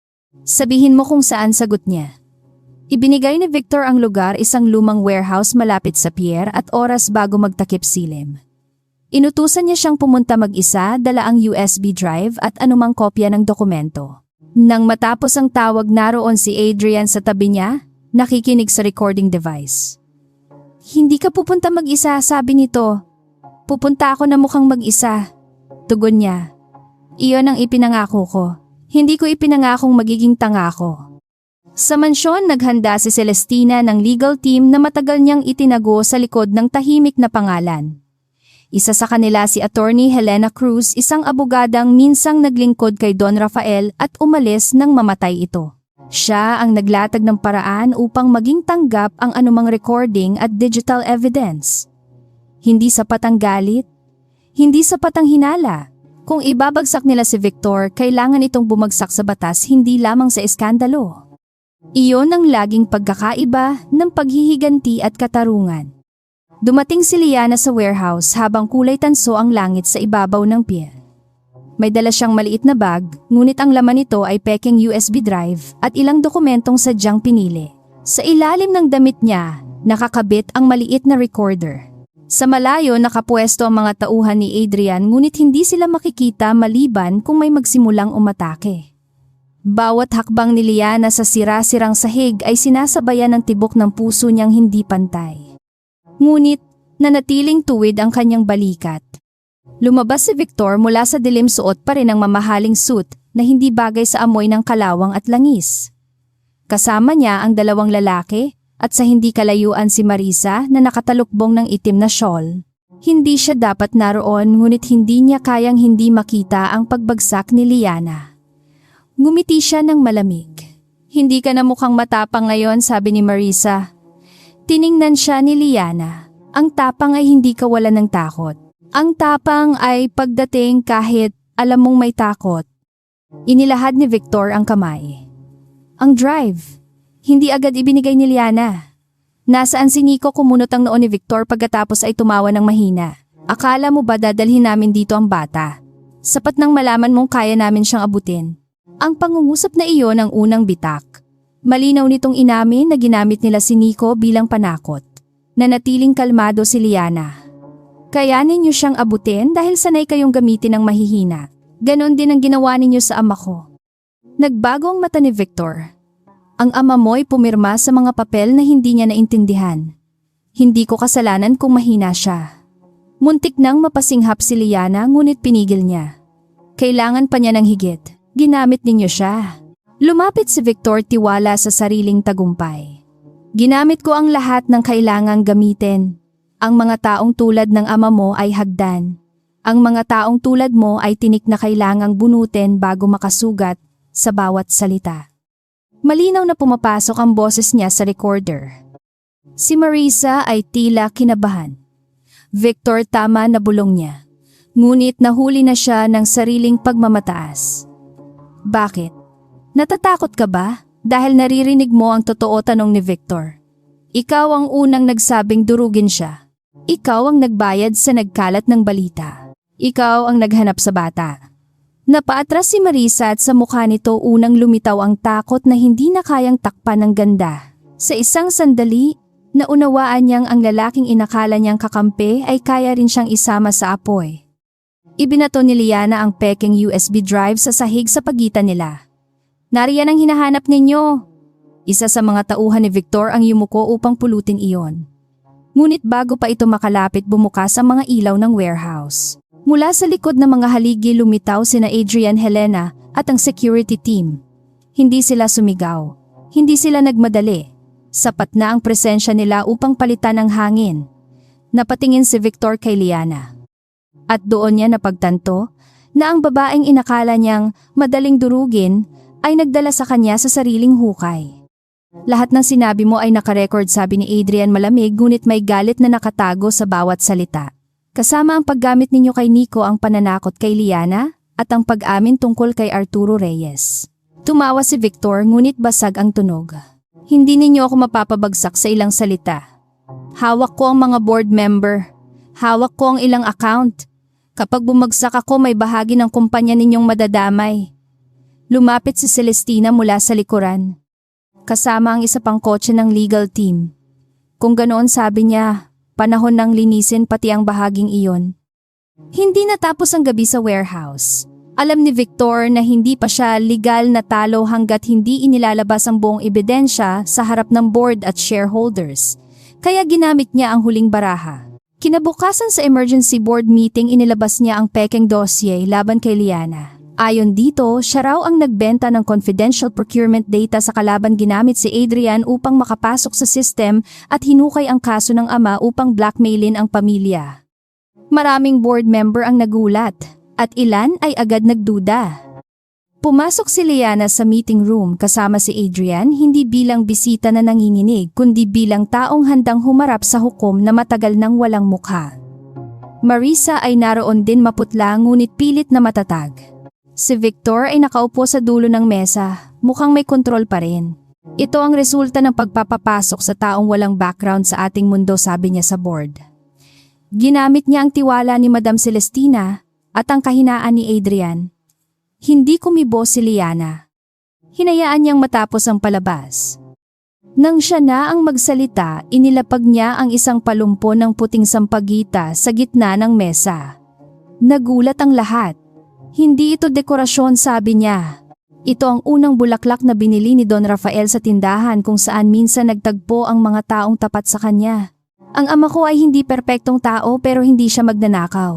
Sabihin mo kung saan, sagot niya. Ibinigay ni Victor ang lugar, isang lumang warehouse malapit sa pier at oras bago magtakip silim. Inutusan niya siyang pumunta mag-isa, dala ang USB drive at anumang kopya ng dokumento. Nang matapos ang tawag, naroon si Adrian sa tabi niya, nakikinig sa recording device. Hindi ka pupunta mag-isa, sabi nito. Pupunta ako na mukhang mag-isa. Tugon niya. Iyon ang ipinangako ko. Hindi ko ipinangakong magiging tanga ko. Sa mansyon, naghanda si Celestina ng legal team na matagal niyang itinago sa likod ng tahimik na pangalan. Isa sa kanila si Attorney Helena Cruz, isang abogadang minsang naglingkod kay Don Rafael at umalis nang mamatay ito. Siya ang naglatag ng paraan upang maging tanggap ang anumang recording at digital evidence. Hindi sapat ang galit, hindi sapat ang hinala. Kung ibabagsak nila si Victor, kailangan itong bumagsak sa batas, hindi lamang sa eskandalo. Iyon ang laging pagkakaiba ng paghihiganti at katarungan. Dumating si Liana sa warehouse habang kulay tanso ang langit sa ibabaw ng pier. May dala siyang maliit na bag, ngunit ang laman nito ay peking USB drive at ilang dokumentong sadyang pinili. Sa ilalim ng damit niya, nakakabit ang maliit na recorder. Sa malayo, nakapwesto ang mga tauhan ni Adrian, ngunit hindi sila makikita maliban kung may magsimulang umatake. Bawat hakbang ni Liana sa sira-sirang sahig ay sinasabayan ng tibok ng puso niyang hindi pantay. Ngunit, nanatiling tuwid ang kanyang balikat. Lumabas si Victor mula sa dilim, suot pa rin ang mamahaling suit na hindi bagay sa amoy ng kalawang at langis. Kasama niya ang dalawang lalaki at sa hindi kalayuan si Marisa na nakatalukbong ng itim na shawl. Hindi siya dapat naroon, ngunit hindi niya kayang hindi makita ang pagbagsak ni Liana. Ngumiti siya ng malamig. Hindi ka na mukhang matapang ngayon, sabi ni Marisa. Tiningnan siya ni Liana. Ang tapang ay hindi kawalan ng takot. Ang tapang ay pagdating kahit alam mong may takot. Inilahad ni Victor ang kamay. Ang drive. Hindi agad ibinigay ni Liana. Nasaan si Nico? Kumunot ang noo ni Victor pagkatapos ay tumawa ng mahina. Akala mo ba dadalhin namin dito ang bata? Sapat nang malaman mong kaya namin siyang abutin. Ang pangungusap na iyon ang unang bitak. Malinaw nitong inamin na ginamit nila si Nico bilang panakot. Nanatiling kalmado si Liana. Kayanin niyo siyang abutin dahil sanay kayong gamitin ng mahihina. Ganon din ang ginawa ninyo sa ama ko. Nagbago ang mata ni Victor. Ang ama mo'y pumirma sa mga papel na hindi niya naintindihan. Hindi ko kasalanan kung mahina siya. Muntik nang mapasinghap si Liana, ngunit pinigil niya. Kailangan pa niya ng higit. Ginamit ninyo siya. Lumapit si Victor, tiwala sa sariling tagumpay. Ginamit ko ang lahat ng kailangang gamitin. Ang mga taong tulad ng ama mo ay hagdan. Ang mga taong tulad mo ay tinik na kailangang bunutin bago makasugat sa bawat salita. Malinaw na pumapasok ang boses niya sa recorder. Si Marisa ay tila kinabahan. Victor, tama na bulong niya. Ngunit nahuli na siya ng sariling pagmamataas. Bakit? Natatakot ka ba dahil naririnig mo ang totoo, tanong ni Victor? Ikaw ang unang nagsabing durugin siya. Ikaw ang nagbayad sa nagkalat ng balita. Ikaw ang naghanap sa bata. Napaatras si Marisa at sa mukha nito unang lumitaw ang takot na hindi na kayang takpan ng ganda. Sa isang sandali, naunawaan niyang ang lalaking inakala niyang kakampi ay kaya rin siyang isama sa apoy. Ibinato ni Liana ang peking USB drive sa sahig sa pagitan nila. Nariyan ang hinahanap ninyo. Isa sa mga tauhan ni Victor ang yumuko upang pulutin iyon. Ngunit bago pa ito makalapit bumukas ang mga ilaw ng warehouse. Mula sa likod ng mga haligi lumitaw sina Adrian, Helena at ang security team. Hindi sila sumigaw. Hindi sila nagmadali. Sapat na ang presensya nila upang palitan ang hangin. Napatingin si Victor kay Liana. At doon niya napagtanto na ang babaeng inakala niyang madaling durugin ay nagdala sa kanya sa sariling hukay. Lahat ng sinabi mo ay nakarecord, sabi ni Adrian malamig ngunit may galit na nakatago sa bawat salita. Kasama ang paggamit ninyo kay Nico ang pananakot kay Liana at ang pag-amin tungkol kay Arturo Reyes. Tumawa si Victor ngunit basag ang tunog. Hindi ninyo ako mapapabagsak sa ilang salita. Hawak ko ang mga board member. Hawak ko ang ilang account. Kapag bumagsak ako may bahagi ng kumpanya ninyong madadamay. Lumapit si Celestina mula sa likuran. Kasama ang isa pang kotse ng legal team. Kung ganoon sabi niya, panahon ng linisin pati ang bahaging iyon. Hindi natapos ang gabi sa warehouse. Alam ni Victor na hindi pa siya legal na talo hanggat hindi inilalabas ang buong ebidensya sa harap ng board at shareholders. Kaya ginamit niya ang huling baraha. Kinabukasan sa emergency board meeting inilabas niya ang peking dossier laban kay Liana. Ayon dito, siya raw ang nagbenta ng confidential procurement data sa kalaban ginamit si Adrian upang makapasok sa system at hinukay ang kaso ng ama upang blackmailin ang pamilya. Maraming board member ang nagulat at ilan ay agad nagduda. Pumasok si Liana sa meeting room kasama si Adrian hindi bilang bisita na nanginginig kundi bilang taong handang humarap sa hukom na matagal nang walang mukha. Marisa ay naroon din maputla ngunit pilit na matatag. Si Victor ay nakaupo sa dulo ng mesa, mukhang may kontrol pa rin. Ito ang resulta ng pagpapapasok sa taong walang background sa ating mundo, sabi niya sa board. Ginamit niya ang tiwala ni Madam Celestina at ang kahinaan ni Adrian. Hindi kumibo si Liana. Hinayaan niyang matapos ang palabas. Nang siya na ang magsalita, inilapag niya ang isang palumpo ng puting sampagita sa gitna ng mesa. Nagulat ang lahat. Hindi ito dekorasyon, sabi niya. Ito ang unang bulaklak na binili ni Don Rafael sa tindahan kung saan minsan nagtagpo ang mga taong tapat sa kanya. Ang ama ko ay hindi perpektong tao pero hindi siya magnanakaw.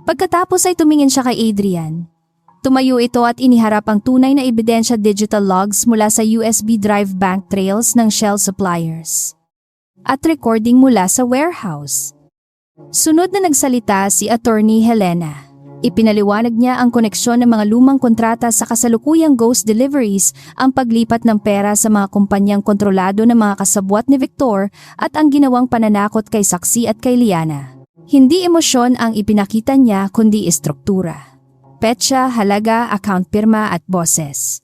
Pagkatapos ay tumingin siya kay Adrian. Tumayo ito at iniharap ang tunay na ebidensya, digital logs mula sa USB drive bank trails ng Shell suppliers. At recording mula sa warehouse. Sunod na nagsalita si Attorney Helena. Ipinaliwanag niya ang koneksyon ng mga lumang kontrata sa kasalukuyang ghost deliveries, ang paglipat ng pera sa mga kumpanyang kontrolado ng mga kasabwat ni Victor at ang ginawang pananakot kay Saksi at kay Liana. Hindi emosyon ang ipinakita niya kundi istruktura. Petsa, halaga, account pirma at boses.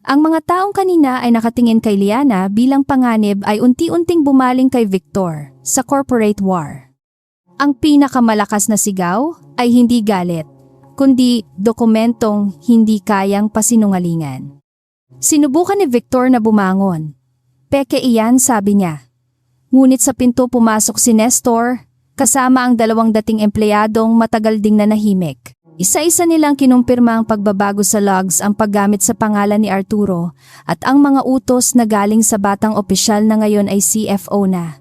Ang mga taong kanina ay nakatingin kay Liana bilang panganib ay unti-unting bumaling kay Victor sa corporate war. Ang pinakamalakas na sigaw ay hindi galit, kundi dokumentong hindi kayang pasinungalingan. Sinubukan ni Victor na bumangon. Peke iyan, sabi niya. Ngunit sa pinto pumasok si Nestor, kasama ang dalawang dating empleyadong matagal ding nanahimik. Isa-isa nilang kinumpirma ang pagbabago sa logs, ang paggamit sa pangalan ni Arturo at ang mga utos na galing sa batang opisyal na ngayon ay CFO na.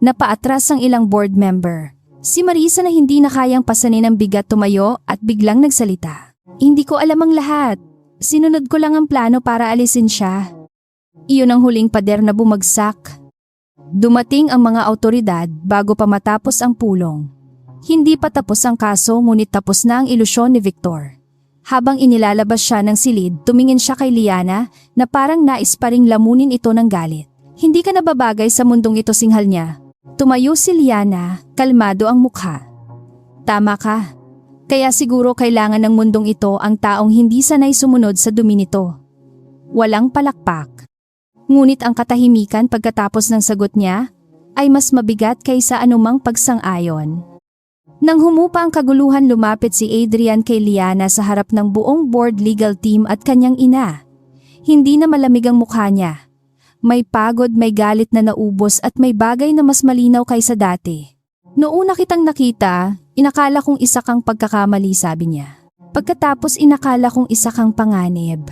Napaatras ang ilang board member. Si Marisa na hindi na kayang pasanin ang bigat tumayo at biglang nagsalita. Hindi ko alam ang lahat. Sinunod ko lang ang plano para alisin siya. Iyon ang huling pader na bumagsak. Dumating ang mga awtoridad bago pa matapos ang pulong. Hindi pa tapos ang kaso ngunit tapos na ang ilusyon ni Victor. Habang inilalabas siya ng silid, tumingin siya kay Liana na parang nais pa ring lamunin ito ng galit. Hindi ka nababagay sa mundong ito, singhal niya. Tumayo si Liana, kalmado ang mukha. Tama ka. Kaya siguro kailangan ng mundong ito ang taong hindi sanay sumunod sa dumi nito. Walang palakpak. Ngunit ang katahimikan pagkatapos ng sagot niya ay mas mabigat kaysa anumang pagsang-ayon. Nang humupa ang kaguluhan, lumapit si Adrian kay Liana sa harap ng buong board legal team at kanyang ina. Hindi na malamig ang mukha niya. May pagod, may galit na naubos at may bagay na mas malinaw kaysa dati. Noong kitang nakita, inakala kong isa kang pagkakamali, sabi niya. Pagkatapos inakala kong isa kang panganib.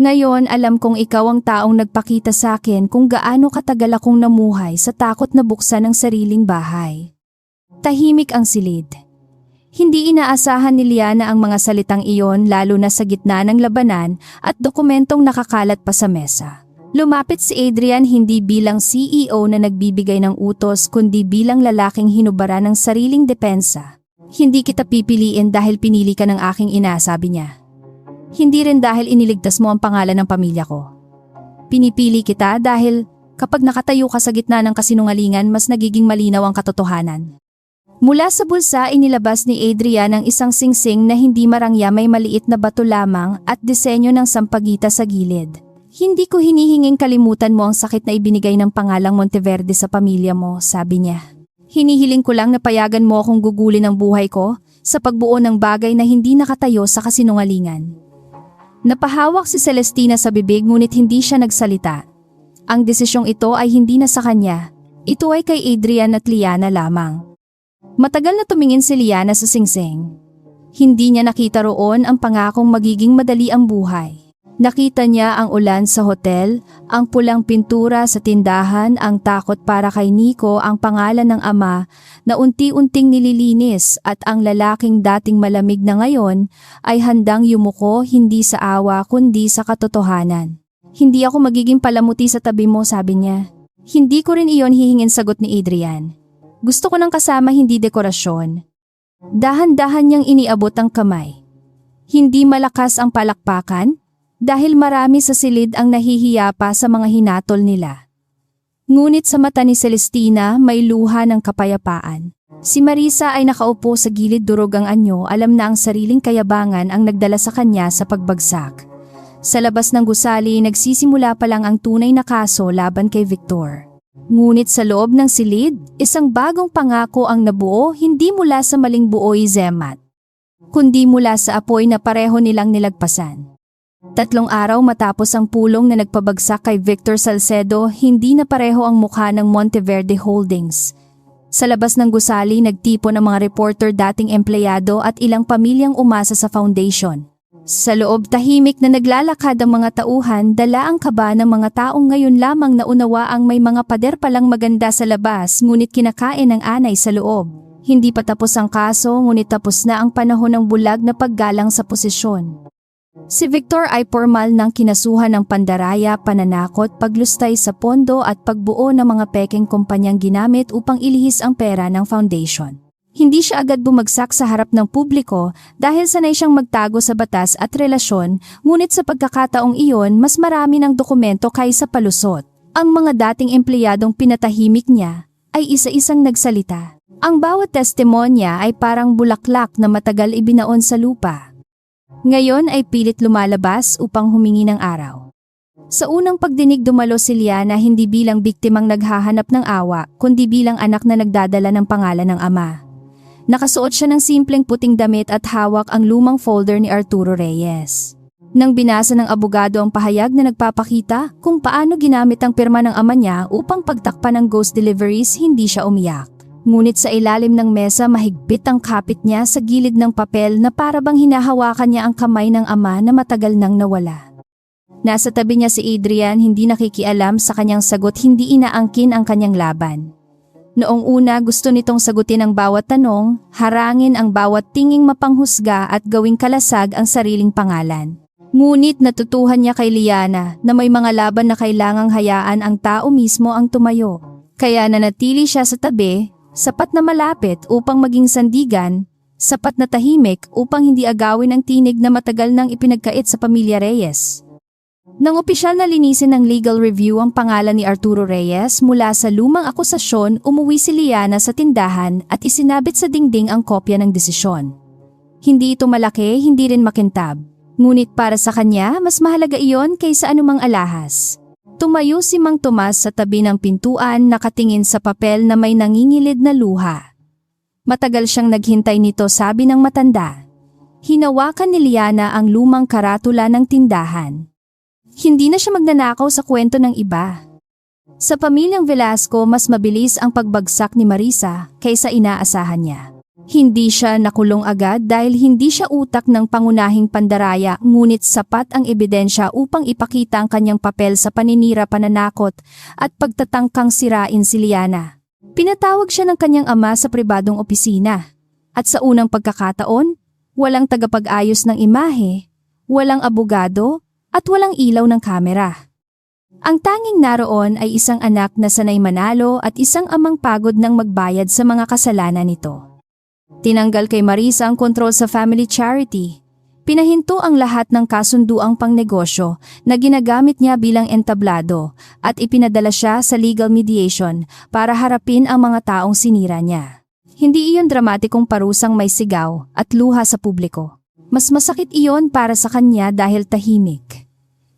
Ngayon alam kong ikaw ang taong nagpakita sa akin kung gaano katagal akong namuhay sa takot na buksan ang sariling bahay. Tahimik ang silid. Hindi inaasahan ni Liana ang mga salitang iyon, lalo na sa gitna ng labanan at dokumentong nakakalat pa sa mesa. Lumapit si Adrian hindi bilang CEO na nagbibigay ng utos, kundi bilang lalaking hinubara ng sariling depensa. Hindi kita pipiliin dahil pinili ka ng aking ina, sabi niya. Hindi rin dahil iniligtas mo ang pangalan ng pamilya ko. Pinipili kita dahil kapag nakatayo ka sa gitna ng kasinungalingan, mas nagiging malinaw ang katotohanan. Mula sa bulsa inilabas ni Adrian ang isang singsing na hindi marangya, may maliit na bato lamang at disenyo ng sampagita sa gilid. Hindi ko hinihinging kalimutan mo ang sakit na ibinigay ng pangalang Monteverde sa pamilya mo, sabi niya. Hinihiling ko lang na payagan mo akong gugulin ang buhay ko sa pagbuo ng bagay na hindi nakatayo sa kasinungalingan. Napahawak si Celestina sa bibig ngunit hindi siya nagsalita. Ang desisyong ito ay hindi na sa kanya. Ito ay kay Adrian at Liana lamang. Matagal na tumingin si Liana sa singsing. Hindi niya nakita roon ang pangakong magiging madali ang buhay. Nakita niya ang ulan sa hotel, ang pulang pintura sa tindahan, ang takot para kay Nico, ang pangalan ng ama na unti-unting nililinis at ang lalaking dating malamig na ngayon ay handang yumuko hindi sa awa kundi sa katotohanan. Hindi ako magiging palamuti sa tabi mo, sabi niya. Hindi ko rin iyon hihingin, sagot ni Adrian. Gusto ko ng kasama, hindi dekorasyon. Dahan-dahan niyang iniabot ang kamay. Hindi malakas ang palakpakan dahil marami sa silid ang nahihiya pa sa mga hinatol nila. Ngunit sa mata ni Celestina may luha ng kapayapaan. Si Marisa ay nakaupo sa gilid, durog ang anyo, alam na ang sariling kayabangan ang nagdala sa kanya sa pagbagsak. Sa labas ng gusali, nagsisimula pa lang ang tunay na kaso laban kay Victor. Ngunit sa loob ng silid, isang bagong pangako ang nabuo, hindi mula sa maling buoy Zemat, kundi mula sa apoy na pareho nilang nilagpasan. 3 araw matapos ang pulong na nagpabagsak kay Victor Salcedo, hindi na pareho ang mukha ng Monteverde Holdings. Sa labas ng gusali, nagtipon ang mga reporter, dating empleyado at ilang pamilyang umasa sa foundation. Sa loob, tahimik na naglalakad ang mga tauhan, dala ang kaba ng mga taong ngayon lamang naunawa ang may mga pader palang maganda sa labas ngunit kinakain ng anay sa loob. Hindi pa tapos ang kaso ngunit tapos na ang panahon ng bulag na paggalang sa posisyon. Si Victor ay formal ng kinasuhan ng pandaraya, pananakot, paglustay sa pondo at pagbuo ng mga pekeng kumpanyang ginamit upang ilihis ang pera ng foundation. Hindi siya agad bumagsak sa harap ng publiko dahil sanay siyang magtago sa batas at relasyon, ngunit sa pagkakataong iyon mas marami ng dokumento kaysa palusot. Ang mga dating empleyadong pinatahimik niya ay isa-isang nagsalita. Ang bawat testimonya ay parang bulaklak na matagal ibinaon sa lupa. Ngayon ay pilit lumalabas upang humingi ng araw. Sa unang pagdinig dumalo si Liana hindi bilang biktimang naghahanap ng awa, kundi bilang anak na nagdadala ng pangalan ng ama. Nakasuot siya ng simpleng puting damit at hawak ang lumang folder ni Arturo Reyes. Nang binasa ng abogado ang pahayag na nagpapakita kung paano ginamit ang pirma ng ama niya upang pagtakpan ng ghost deliveries, hindi siya umiyak. Ngunit sa ilalim ng mesa mahigpit ang kapit niya sa gilid ng papel na parabang hinahawakan niya ang kamay ng ama na matagal nang nawala. Nasa tabi niya si Adrian, hindi nakikialam sa kanyang sagot, hindi inaangkin ang kanyang laban. Noong una gusto nitong sagutin ang bawat tanong, harangin ang bawat tinging mapanghusga at gawing kalasag ang sariling pangalan. Ngunit natutuhan niya kay Liana na may mga laban na kailangang hayaan ang tao mismo ang tumayo. Kaya nanatili siya sa tabi, sapat na malapit upang maging sandigan, sapat na tahimik upang hindi agawin ang tinig na matagal nang ipinagkait sa pamilya Reyes. Nang opisyal na linisin ng legal review ang pangalan ni Arturo Reyes mula sa lumang akusasyon, umuwi si Liana sa tindahan at isinabit sa dingding ang kopya ng desisyon. Hindi ito malaki, hindi rin makintab. Ngunit para sa kanya, mas mahalaga iyon kaysa anumang alahas. Tumayo si Mang Tomas sa tabi ng pintuan nakatingin sa papel na may nangingilid na luha. Matagal siyang naghintay nito, sabi ng matanda. Hinawakan ni Liana ang lumang karatula ng tindahan. Hindi na siya magnanakaw sa kwento ng iba. Sa pamilyang Velasco, mas mabilis ang pagbagsak ni Marisa kaysa inaasahan niya. Hindi siya nakulong agad dahil hindi siya utak ng pangunahing pandaraya, ngunit sapat ang ebidensya upang ipakita ang kanyang papel sa paninira, pananakot at pagtatangkang sirain si Liana. Pinatawag siya ng kanyang ama sa pribadong opisina. At sa unang pagkakataon, walang tagapag-ayos ng imahe, walang abogado, at walang ilaw ng kamera. Ang tanging naroon ay isang anak na sanay manalo at isang amang pagod ng magbayad sa mga kasalanan nito. Tinanggal kay Marisa ang kontrol sa family charity. Pinahinto ang lahat ng kasunduang pangnegosyo na ginagamit niya bilang entablado at ipinadala siya sa legal mediation para harapin ang mga taong sinira niya. Hindi iyon dramatikong parusang may sigaw at luha sa publiko. Mas masakit iyon para sa kanya dahil tahimik.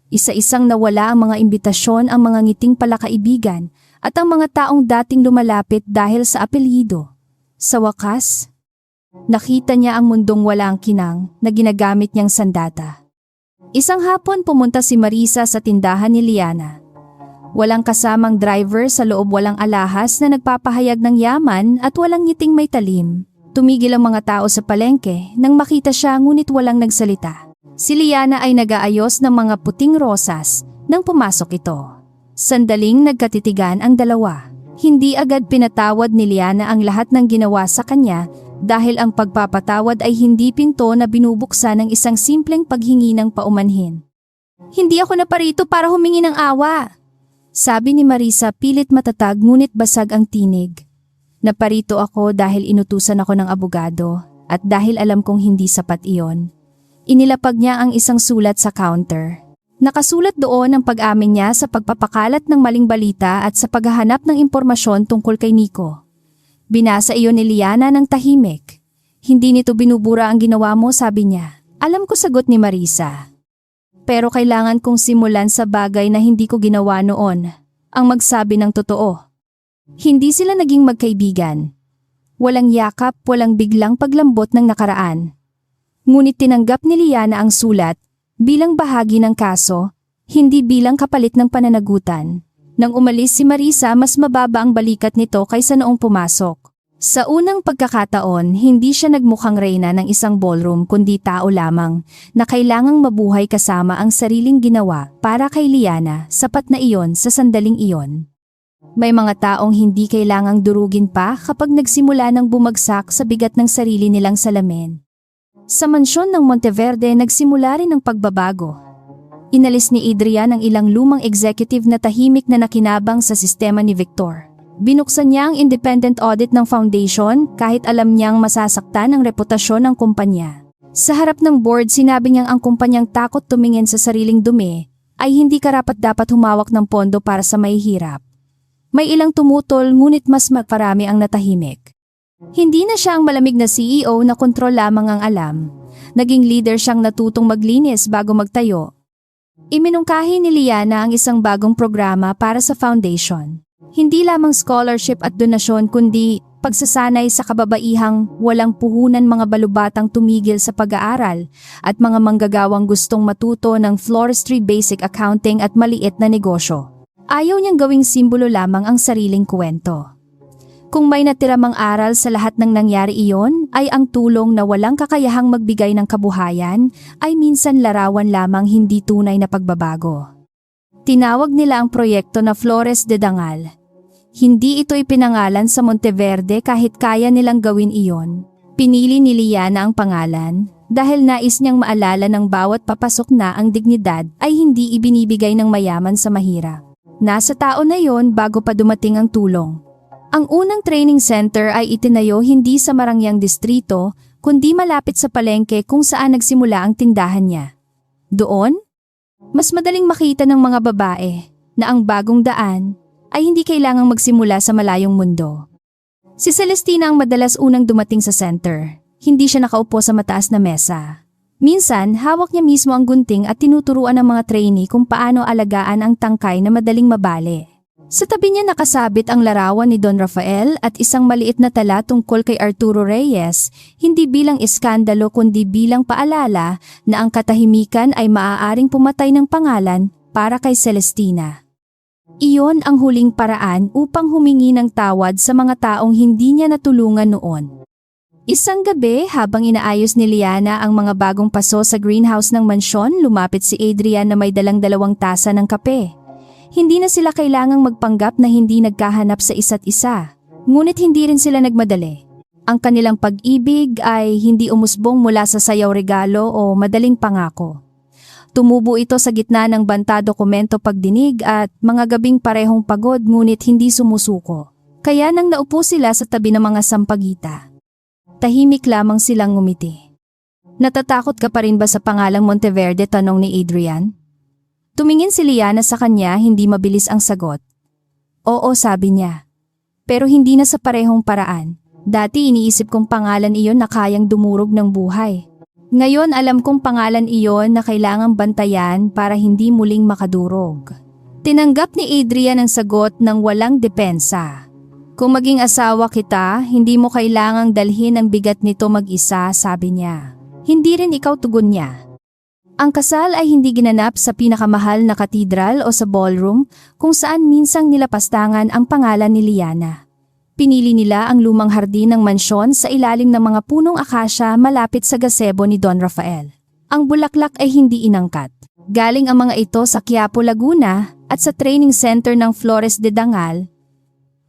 Isa-isang nawala ang mga imbitasyon, ang mga ngiting palakaibigan at ang mga taong dating lumalapit dahil sa apelyido. Sa wakas, nakita niya ang mundong walang kinang na ginagamit niyang sandata. Isang hapon pumunta si Marisa sa tindahan ni Liana. Walang kasamang driver sa loob, walang alahas na nagpapahayag ng yaman at walang ngiting may talim. Tumigil ang mga tao sa palengke nang makita siya, ngunit walang nagsalita. Si Liana ay nag-aayos ng mga puting rosas nang pumasok ito. Sandaling nagkatitigan ang dalawa. Hindi agad pinatawad ni Liana ang lahat ng ginawa sa kanya dahil ang pagpapatawad ay hindi pinto na binubuksan ng isang simpleng paghingi ng paumanhin. Hindi ako naparito para humingi ng awa, sabi ni Marisa, pilit matatag ngunit basag ang tinig. Naparito ako dahil inutusan ako ng abogado at dahil alam kong hindi sapat iyon. Inilapag niya ang isang sulat sa counter. Nakasulat doon ang pag-amin niya sa pagpapakalat ng maling balita at sa paghahanap ng impormasyon tungkol kay Nico. Binasa iyon ni Liana ng tahimik. Hindi nito binubura ang ginawa mo, sabi niya. Alam ko, sagot ni Marisa. Pero kailangan kong simulan sa bagay na hindi ko ginawa noon, ang magsabi ng totoo. Hindi sila naging magkaibigan. Walang yakap, walang biglang paglambot ng nakaraan. Ngunit tinanggap ni Liana ang sulat bilang bahagi ng kaso, hindi bilang kapalit ng pananagutan. Nang umalis si Marisa, mas mababa ang balikat nito kaysa noong pumasok. Sa unang pagkakataon, hindi siya nagmukhang reyna ng isang ballroom kundi tao lamang na kailangang mabuhay kasama ang sariling ginawa. Para kay Liana, sapat na iyon sa sandaling iyon. May mga taong hindi kailangang durugin pa kapag nagsimula ng bumagsak sa bigat ng sarili nilang salamin. Sa mansyon ng Monteverde, nagsimula rin ang pagbabago. Inalis ni Adrian ang ilang lumang executive na tahimik na nakinabang sa sistema ni Victor. Binuksan niya ang independent audit ng foundation kahit alam niyang masasaktan ang reputasyon ng kumpanya. Sa harap ng board, sinabi niyang ang kumpanyang takot tumingin sa sariling dumi ay hindi karapat-dapat humawak ng pondo para sa mahihirap. May ilang tumutol ngunit mas marami ang natahimik. Hindi na siya ang malamig na CEO na kontrol lamang ang alam. Naging leader siyang natutong maglinis bago magtayo. Iminungkahi ni Liana ang isang bagong programa para sa foundation. Hindi lamang scholarship at donasyon kundi pagsasanay sa kababaihang walang puhunan, mga balubatang tumigil sa pag-aaral at mga manggagawang gustong matuto ng floristry, basic accounting at maliit na negosyo. Ayaw niyang gawing simbolo lamang ang sariling kwento. Kung may natira mang aral sa lahat ng nangyari, iyon ay ang tulong na walang kakayahang magbigay ng kabuhayan ay minsan larawan lamang, hindi tunay na pagbabago. Tinawag nila ang proyekto na Flores de Dangal. Hindi ito ipinangalan sa Monteverde kahit kaya nilang gawin iyon. Pinili ni Liana ang pangalan dahil nais niyang maalala ng bawat papasok na ang dignidad ay hindi ibinibigay ng mayaman sa mahirap. Nasa tao na yon bago pa dumating ang tulong. Ang unang training center ay itinayo hindi sa Marangyang distrito, kundi malapit sa palengke kung saan nagsimula ang tindahan niya. Doon, mas madaling makita ng mga babae na ang bagong daan ay hindi kailangang magsimula sa malayong mundo. Si Celestina ang madalas unang dumating sa center. Hindi siya nakaupo sa mataas na mesa. Minsan, hawak niya mismo ang gunting at tinuturuan ng mga trainee kung paano alagaan ang tangkay na madaling mabali. Sa tabi niya nakasabit ang larawan ni Don Rafael at isang maliit na tala tungkol kay Arturo Reyes, hindi bilang iskandalo kundi bilang paalala na ang katahimikan ay maaaring pumatay ng pangalan para kay Celestina. Iyon ang huling paraan upang humingi ng tawad sa mga taong hindi niya natulungan noon. Isang gabi habang inaayos ni Liana ang mga bagong paso sa greenhouse ng mansyon, lumapit si Adrian na may dalang 2 tasa ng kape. Hindi na sila kailangang magpanggap na hindi nagkahanap sa isa't isa. Ngunit hindi rin sila nagmadali. Ang kanilang pag-ibig ay hindi umusbong mula sa sayaw regalo o madaling pangako. Tumubo ito sa gitna ng banta dokumento pagdinig at mga gabing parehong pagod ngunit hindi sumusuko. Kaya nang naupo sila sa tabi ng mga sampagita, tahimik lamang silang ngumiti. Natatakot ka pa rin ba sa pangalang Monteverde? Tanong ni Adrian. Tumingin si Liana sa kanya, hindi mabilis ang sagot. Oo, sabi niya. Pero hindi na sa parehong paraan. Dati iniisip kong pangalan iyon na kayang dumurog ng buhay. Ngayon alam kong pangalan iyon na kailangang bantayan para hindi muling makadurog. Tinanggap ni Adrian ang sagot ng walang depensa. Kung maging asawa kita, hindi mo kailangang dalhin ang bigat nito mag-isa, sabi niya. Hindi rin ikaw, tugon niya. Ang kasal ay hindi ginanap sa pinakamahal na katedral o sa ballroom kung saan minsang nilapastangan ang pangalan ni Liana. Pinili nila ang lumang hardin ng mansyon sa ilalim ng mga punong akasya malapit sa gazebo ni Don Rafael. Ang bulaklak ay hindi inangkat. Galing ang mga ito sa Quiapo, Laguna at sa training center ng Flores de Dangal.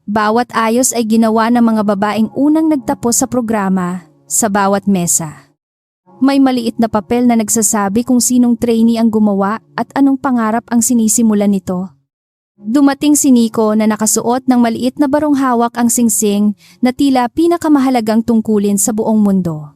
Bawat ayos ay ginawa ng mga babaeng unang nagtapos sa programa sa bawat mesa. May maliit na papel na nagsasabi kung sinong trainee ang gumawa at anong pangarap ang sinisimulan nito. Dumating si Nico na nakasuot ng maliit na barong hawak ang singsing na tila pinakamahalagang tungkulin sa buong mundo.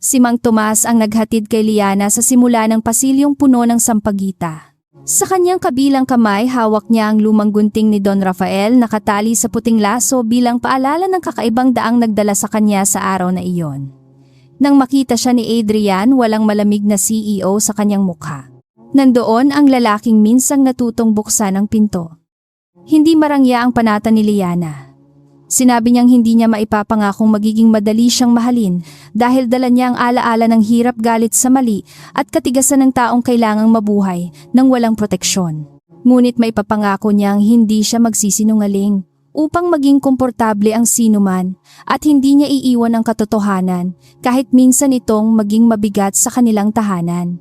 Si Mang Tomas ang naghatid kay Liana sa simula ng pasilyong puno ng sampagita. Sa kanyang kabilang kamay hawak niya ang lumang gunting ni Don Rafael nakatali sa puting laso bilang paalala ng kakaibang daang nagdala sa kanya sa araw na iyon. Nang makita siya ni Adrian, walang malamig na CEO sa kanyang mukha. Nandoon ang lalaking minsang natutong buksan ang pinto. Hindi marangya ang panata ni Liana. Sinabi niyang hindi niya maipapangakong magiging madali siyang mahalin dahil dala niya ang alaala ng hirap, galit sa mali at katigasan ng taong kailangang mabuhay nang walang proteksyon. Ngunit may papangako niyang hindi siya magsisinungaling upang maging komportable ang sinuman at hindi niya iiwan ang katotohanan kahit minsan itong maging mabigat sa kanilang tahanan.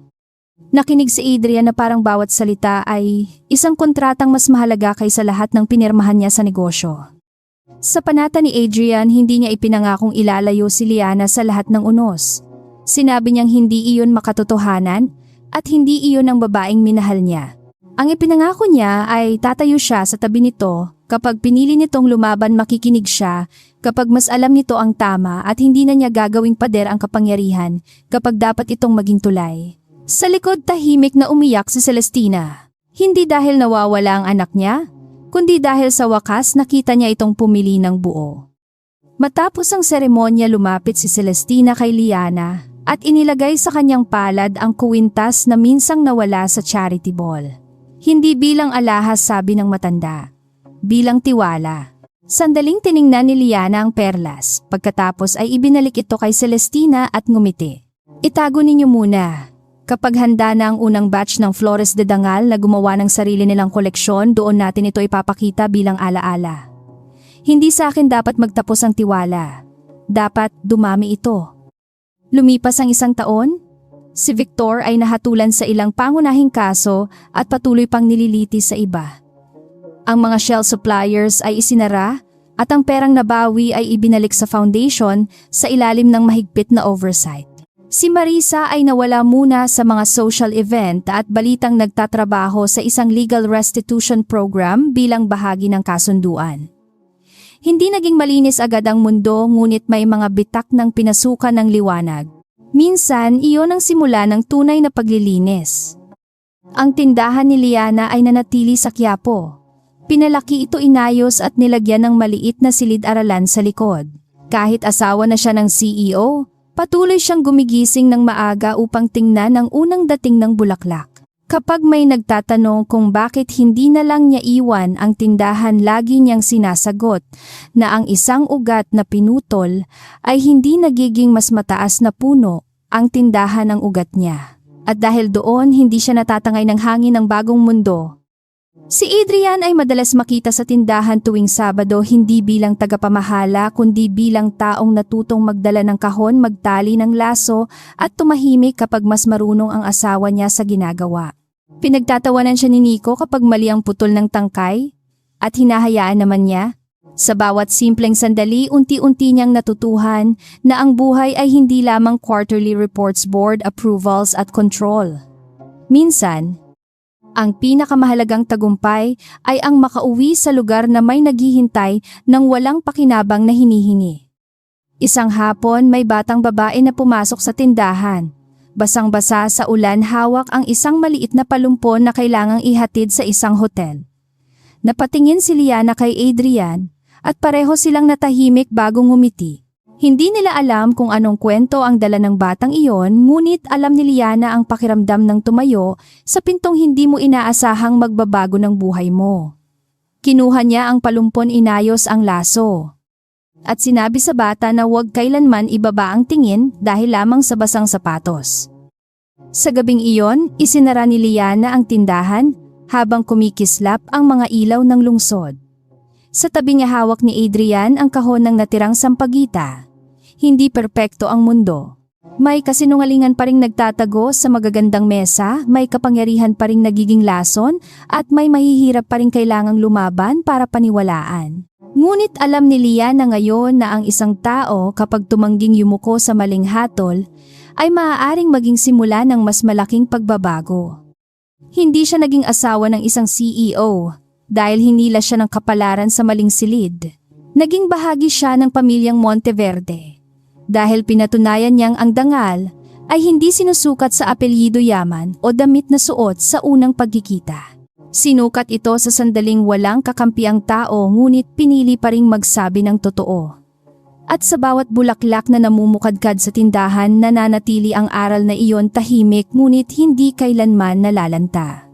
Nakinig si Adrian na parang bawat salita ay isang kontratang mas mahalaga kaysa lahat ng pinirmahan niya sa negosyo. Sa panata ni Adrian, hindi niya ipinangakong ilalayo si Liana sa lahat ng unos. Sinabi niyang hindi iyon makatotohanan at hindi iyon ang babaeng minahal niya. Ang ipinangako niya ay tatayo siya sa tabi nito kapag pinili nitong lumaban, makikinig siya kapag mas alam nito ang tama at hindi na niya gagawing pader ang kapangyarihan kapag dapat itong maging tulay. Sa likod tahimik na umiyak si Celestina. Hindi dahil nawawala ang anak niya, kundi dahil sa wakas nakita niya itong pumili ng buo. Matapos ang seremonya lumapit si Celestina kay Liana at inilagay sa kanyang palad ang kuwintas na minsang nawala sa charity ball. Hindi bilang alahas, sabi ng matanda. Bilang tiwala. Sandaling tiningnan ni Liana ang perlas, pagkatapos ay ibinalik ito kay Celestina at ngumiti. Itago ninyo muna. Kapag handa na ang unang batch ng Flores de Dangal na gumawa ng sarili nilang koleksyon, doon natin ito ipapakita bilang alaala. Hindi sa akin dapat magtapos ang tiwala. Dapat dumami ito. Lumipas ang 1 taon, si Victor ay nahatulan sa ilang pangunahing kaso at patuloy pang nililitis sa iba. Ang mga shell suppliers ay isinara at ang perang nabawi ay ibinalik sa foundation sa ilalim ng mahigpit na oversight. Si Marisa ay nawala muna sa mga social event at balitang nagtatrabaho sa isang legal restitution program bilang bahagi ng kasunduan. Hindi naging malinis agad ang mundo, ngunit may mga bitak ng pinasukan ng liwanag. Minsan, iyon ang simula ng tunay na paglilinis. Ang tindahan ni Liana ay nanatili sa Quiapo. Pinalaki ito, inayos at nilagyan ng maliit na silid-aralan sa likod. Kahit asawa na siya ng CEO, Patuloy siyang gumigising ng maaga upang tingnan ang unang dating ng bulaklak. Kapag may nagtatanong kung bakit hindi na lang niya iwan ang tindahan, lagi niyang sinasagot na ang isang ugat na pinutol ay hindi nagiging mas mataas na puno ang tindahan ng ugat niya. At dahil doon, hindi siya natatangay ng hangin ng bagong mundo. Si Adrian ay madalas makita sa tindahan tuwing Sabado, hindi bilang tagapamahala kundi bilang taong natutong magdala ng kahon, magtali ng laso at tumahimik kapag mas marunong ang asawa niya sa ginagawa. Pinagtatawanan siya ni Nico kapag mali ang putol ng tangkay at hinahayaan naman niya. Sa bawat simpleng sandali, unti-unti niyang natutuhan na ang buhay ay hindi lamang quarterly reports, board approvals at control. Minsan, ang pinakamahalagang tagumpay ay ang makauwi sa lugar na may naghihintay ng walang pakinabang na hinihingi. Isang hapon, may batang babae na pumasok sa tindahan. Basang-basa sa ulan, hawak ang isang maliit na palumpon na kailangang ihatid sa isang hotel. Napatingin si Liana kay Adrian at pareho silang natahimik bago ngumiti. Hindi nila alam kung anong kwento ang dala ng batang iyon, ngunit alam ni Liana ang pakiramdam ng tumayo sa pintong hindi mo inaasahang magbabago ng buhay mo. Kinuha niya ang palumpon, inayos ang laso. At sinabi sa bata na huwag kailanman ibaba ang tingin dahil lamang sa basang sapatos. Sa gabing iyon, isinara ni Liana ang tindahan habang kumikislap ang mga ilaw ng lungsod. Sa tabi niya hawak ni Adrian ang kahon ng natirang sampagita. Hindi perpekto ang mundo. May kasinungalingan pa ring nagtatago sa magagandang mesa, may kapangyarihan pa ring nagiging lason, at may mahihirap pa ring kailangang lumaban para paniwalaan. Ngunit alam ni Liana ngayon na ang isang tao kapag tumangging yumuko sa maling hatol, ay maaaring maging simula ng mas malaking pagbabago. Hindi siya naging asawa ng isang CEO dahil hinila siya ng kapalaran sa maling silid. Naging bahagi siya ng pamilyang Monteverde. Dahil pinatunayan niyang ang dangal ay hindi sinusukat sa apelyido, yaman o damit na suot sa unang pagkikita. Sinukat ito sa sandaling walang kakampiang tao, ngunit pinili pa ring magsabi ng totoo. At sa bawat bulaklak na namumukadkad sa tindahan, nananatili ang aral na iyon, tahimik ngunit hindi kailanman nalalanta.